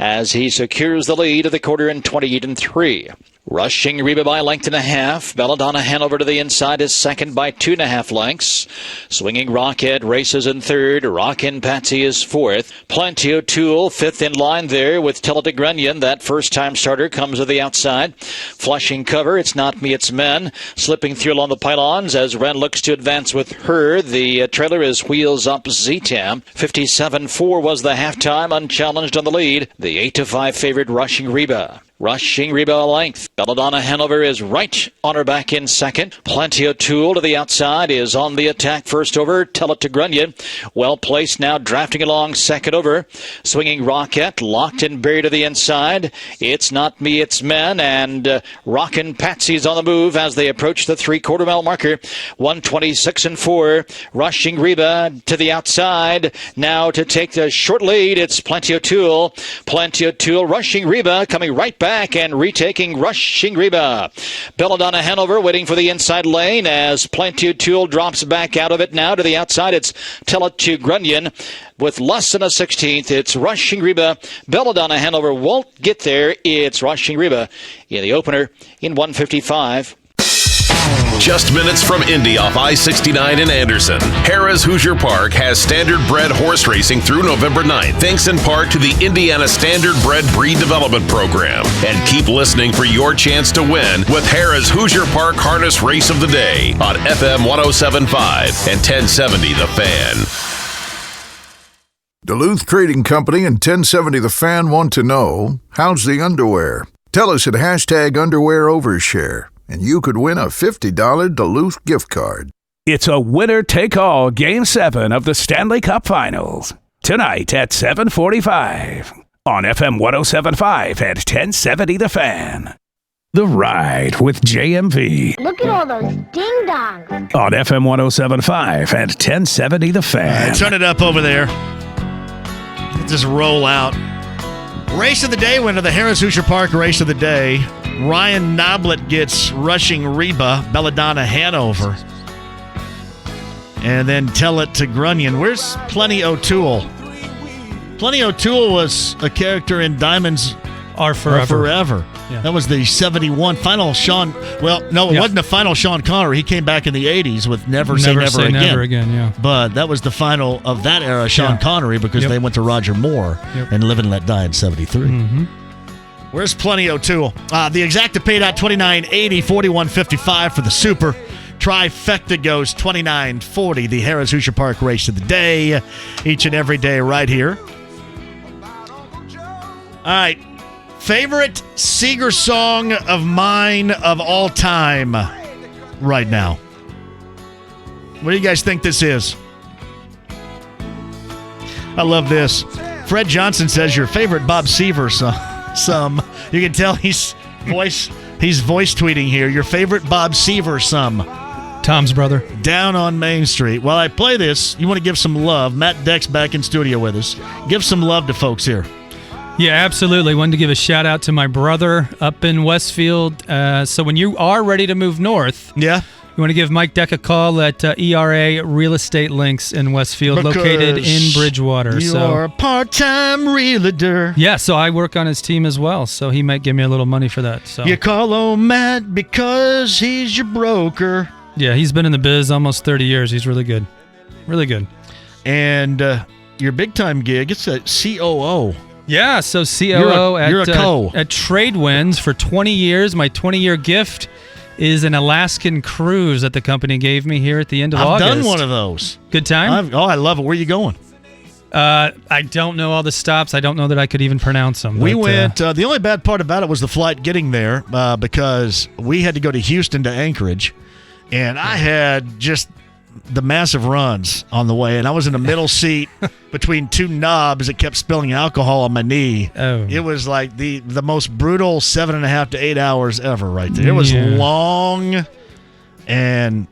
as he secures the lead of the quarter in 28-3. Rushing Reba by a length and a half. Belladonna Hanover to the inside is second by 2.5 lengths. Swinging Rocket races in third. Rockin' Patsy is fourth. Plenty O'Toole fifth in line there with Tell It to Grunion. That first-time starter comes to the outside. Flushing cover. It's Not Me, It's Men. Slipping through along the pylons as Ren looks to advance with her. The trailer is Wheels Up Z-Tam. 57-4 was the halftime, unchallenged on the lead. The 8-5 favorite Rushing Reba. Rushing Reba a length. Belladonna Hanover is right on her back in second. Plenty O'Toole to the outside is on the attack first over. Tell It to Grunion. Well placed now, drafting along second over. Swinging Rocket, locked and buried to the inside. It's Not Me, It's Men. And Rockin' Patsy's on the move as they approach the three-quarter mile marker. 126-4. Rushing Reba to the outside. Now to take the short lead, it's Plenty O'Toole. Plenty O'Toole, Rushing Reba coming right back and retaking Rushing Reba. Belladonna Hanover waiting for the inside lane as Plenty O'Toole drops back out of it now to the outside. It's Tell It to Grunion with less than a 16th. It's Rushing Reba. Belladonna Hanover won't get there. It's Rushing Reba in the opener in 155. Just minutes from Indy off I-69 in Anderson, Harrah's Hoosier Park has standard bred horse racing through November 9th, thanks in part to the Indiana Standard Bred Breed Development Program. And keep listening for your chance to win with Harrah's Hoosier Park Harness Race of the Day on FM 107.5 and 1070 The Fan. Duluth Trading Company and 1070 The Fan want to know, how's the underwear? Tell us at #UnderwearOvershare. And you could win a $50 Duluth gift card. It's a winner-take-all Game 7 of the Stanley Cup Finals. Tonight at 7:45 on FM 107.5 and 1070 The Fan. The Ride with JMV. Look at all those ding-dongs. On FM 107.5 and 1070 The Fan. Right, turn it up over there. Just roll out. Race of the day winner, the Harrah's Hoosier Park Race of the Day. Ryan Noblet gets Rushing Reba, Belladonna Hanover. And then Tell It to Grunion. Where's Plenty O'Toole? Plenty O'Toole was a character in Diamonds Are Forever. Yeah. That was the 71 final Sean. Well, no, it wasn't the final Sean Connery. He came back in the 80s with Never Say Never Again. Never Again, yeah. But that was the final of that era, Sean Connery, because they went to Roger Moore and Live and Let Die in 73. Mm-hmm. Where's Plenty O'Toole? The exacta paid out $29.80, $41.55 for the Super. trifecta goes 29-40, the Harris Hoosier Park race of the day, each and every day right here. All right. Favorite Seeger song of mine of all time right now. What do you guys think this is? I love this. Fred Johnson says your favorite Bob Seaver sum. You can tell he's voice tweeting here. Your favorite Bob Seaver sum. Tom's brother. Down on Main Street. While I play this, you want to give some love. Matt Deck's back in studio with us. Give some love to folks here. Yeah, absolutely. Wanted to give a shout out to my brother up in Westfield. So when you are ready to move north, you want to give Mike Deck a call at ERA Real Estate Links in Westfield, Because located in Bridgewater. You're a part-time realtor. Yeah, so I work on his team as well, so he might give me a little money for that. So You call on Matt because he's your broker. yeah, he's been in the biz almost 30 years. He's really good. Really good. And your big-time gig, it's a COO. Yeah, so COO You're a co. at Tradewinds for 20 years. My 20-year gift is an Alaskan cruise that the company gave me here at the end of August. I've done one of those. Good time? I love it. Where are you going? I don't know all the stops. I don't know that I could even pronounce them. We went. The only bad part about it was the flight getting there because we had to go to Houston to Anchorage, and I had just the massive runs on the way, and I was in the middle seat between two knobs that kept spilling alcohol on my knee. Oh. It was like the most brutal 7.5 to 8 hours ever right there. It was long, and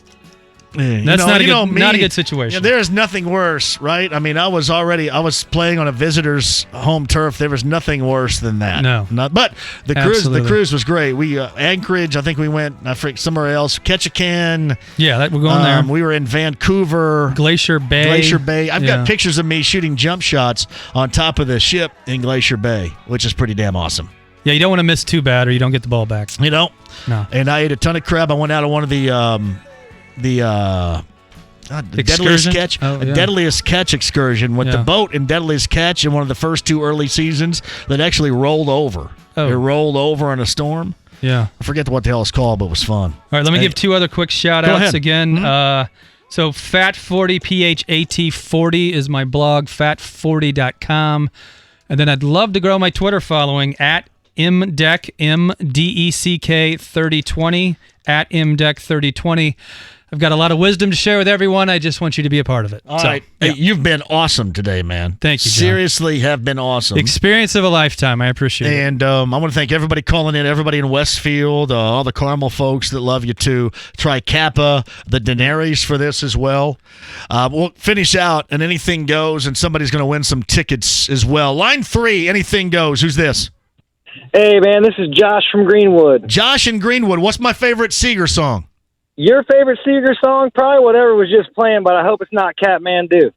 that's not a good situation. There is nothing worse, right? I mean, I was playing on a visitor's home turf. There was nothing worse than that. No. But the Absolutely. cruise was great. We Anchorage, I think we went somewhere else. Ketchikan. Yeah, we're going there. We were in Vancouver. Glacier Bay. I've got pictures of me shooting jump shots on top of the ship in Glacier Bay, which is pretty damn awesome. Yeah, you don't want to miss too bad or you don't get the ball back. You don't? No. And I ate a ton of crab. I went out on one of the Deadliest Catch, Deadliest Catch excursion with the boat in Deadliest Catch in one of the first two early seasons that actually rolled over. Oh. It rolled over in a storm. Yeah. I forget what the hell it's called, but it was fun. All right, let me give two other quick shout Go outs ahead. again. So Fat40, PHAT40 is my blog, fat40.com. And then I'd love to grow my Twitter following at MDeck, MDECK 3020, at MDeck 3020. I've got a lot of wisdom to share with everyone. I just want you to be a part of it. All right. Hey, you've been awesome today, man. Thank you, John. Seriously have been awesome. Experience of a lifetime. I appreciate it. And I want to thank everybody calling in, everybody in Westfield, all the Carmel folks that love you too. Tri Kappa, the Daenerys for this as well. We'll finish out, and anything goes, and somebody's going to win some tickets as well. Line 3, anything goes. Who's this? Hey, man, this is Josh from Greenwood. Josh in Greenwood. What's my favorite Seeger song? Your favorite Seeger song? Probably whatever was just playing, but I hope it's not Catmandu.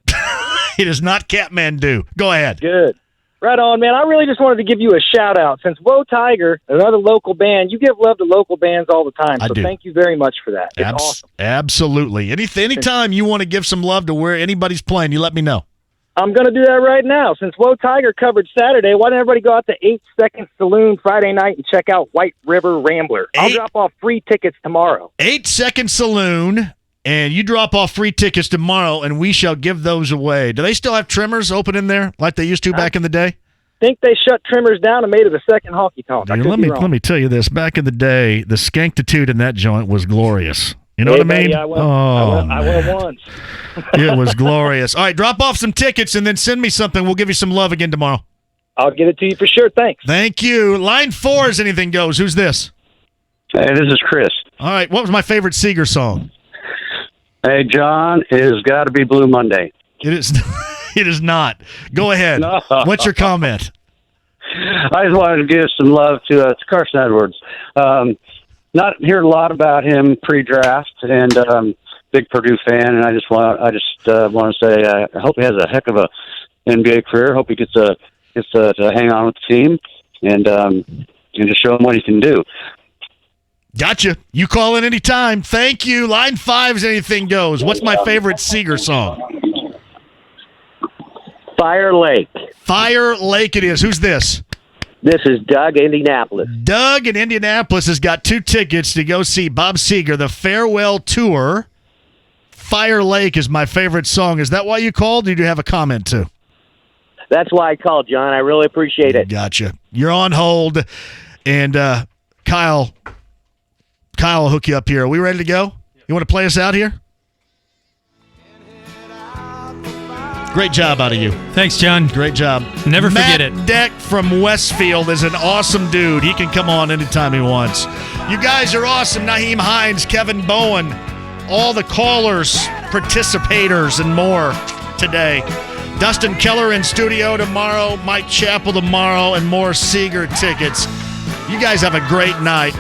It is not Catmandu. Go ahead. Good. Right on, man. I really just wanted to give you a shout-out. Since Woe Tiger, another local band, you give love to local bands all the time, so thank you very much for that. It's awesome. Absolutely. Anytime you want to give some love to where anybody's playing, you let me know. I'm going to do that right now. Since Woe Tiger covered Saturday, why don't everybody go out to 8 Second Saloon Friday night and check out White River Rambler? I'll drop off free tickets tomorrow. 8 Second Saloon, and you drop off free tickets tomorrow, and we shall give those away. Do they still have trimmers open in there like they used to back in the day? I think they shut trimmers down and made it a second honky tonk. Dude, let me tell you this. Back in the day, the skankitude in that joint was glorious. You know what I mean? Yeah, I went once. It was glorious. All right, drop off some tickets and then send me something. We'll give you some love again tomorrow. I'll get it to you for sure. Thanks. Thank you. Line 4 is anything goes. Who's this? Hey, this is Chris. All right, what was my favorite Seeger song? Hey, John, it has got to be Blue Monday. It is. It is not. Go ahead. No. What's your comment? I just wanted to give some love to Carson Edwards. Not heard a lot about him pre-draft, and big Purdue fan. And I just want to say I hope he has a heck of a NBA career. Hope he gets to hang on with the team and just show him what he can do. Gotcha. You call in anytime. Thank you. Line 5 is anything goes. What's my favorite Seeger song? Fire Lake. Fire Lake it is. Who's this? This is Doug, Indianapolis. Doug in Indianapolis has got 2 tickets to go see Bob Seger, the Farewell Tour. Fire Lake is my favorite song. Is that why you called? Or do you have a comment too? That's why I called, John. I really appreciate it. Gotcha. You're on hold, and Kyle will hook you up here. Are we ready to go? You want to play us out here? Great job out of you. Thanks, John. Great job. Never forget it. Matt Deck from Westfield is an awesome dude. He can come on anytime he wants. You guys are awesome. Naheem Hines, Kevin Bowen, all the callers, participators, and more today. Dustin Keller in studio tomorrow, Mike Chappell tomorrow, and more Seeger tickets. You guys have a great night.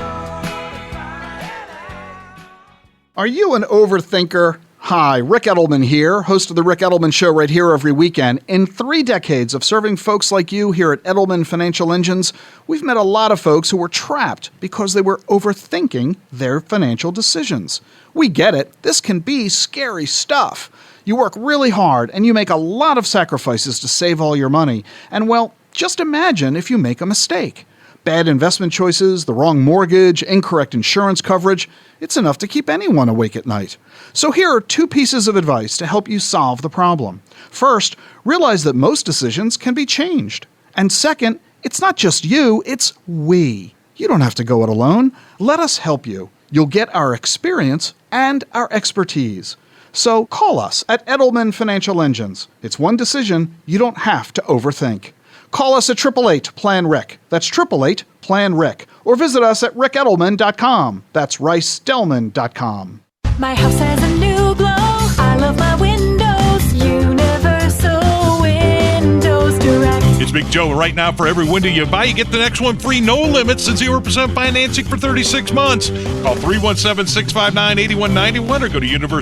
Are you an overthinker? Hi, Rick Edelman here, host of The Rick Edelman Show right here every weekend. In 3 decades of serving folks like you here at Edelman Financial Engines, we've met a lot of folks who were trapped because they were overthinking their financial decisions. We get it. This can be scary stuff. You work really hard and you make a lot of sacrifices to save all your money. And well, just imagine if you make a mistake. Bad investment choices, the wrong mortgage, incorrect insurance coverage. It's enough to keep anyone awake at night. So here are 2 pieces of advice to help you solve the problem. First, realize that most decisions can be changed. And second, it's not just you, it's we. You don't have to go it alone. Let us help you. You'll get our experience and our expertise. So call us at Edelman Financial Engines. It's one decision you don't have to overthink. Call us at 888-PLAN-RIC. That's 888-PLAN-RIC. Or visit us at rickedelman.com. That's ricedelman.com. My house has a new glow. I love my windows. Universal Windows Direct. It's Big Joe. Right now, for every window you buy, you get the next one free. No limits and 0% financing for 36 months. Call 317-659-8191 or go to Universal.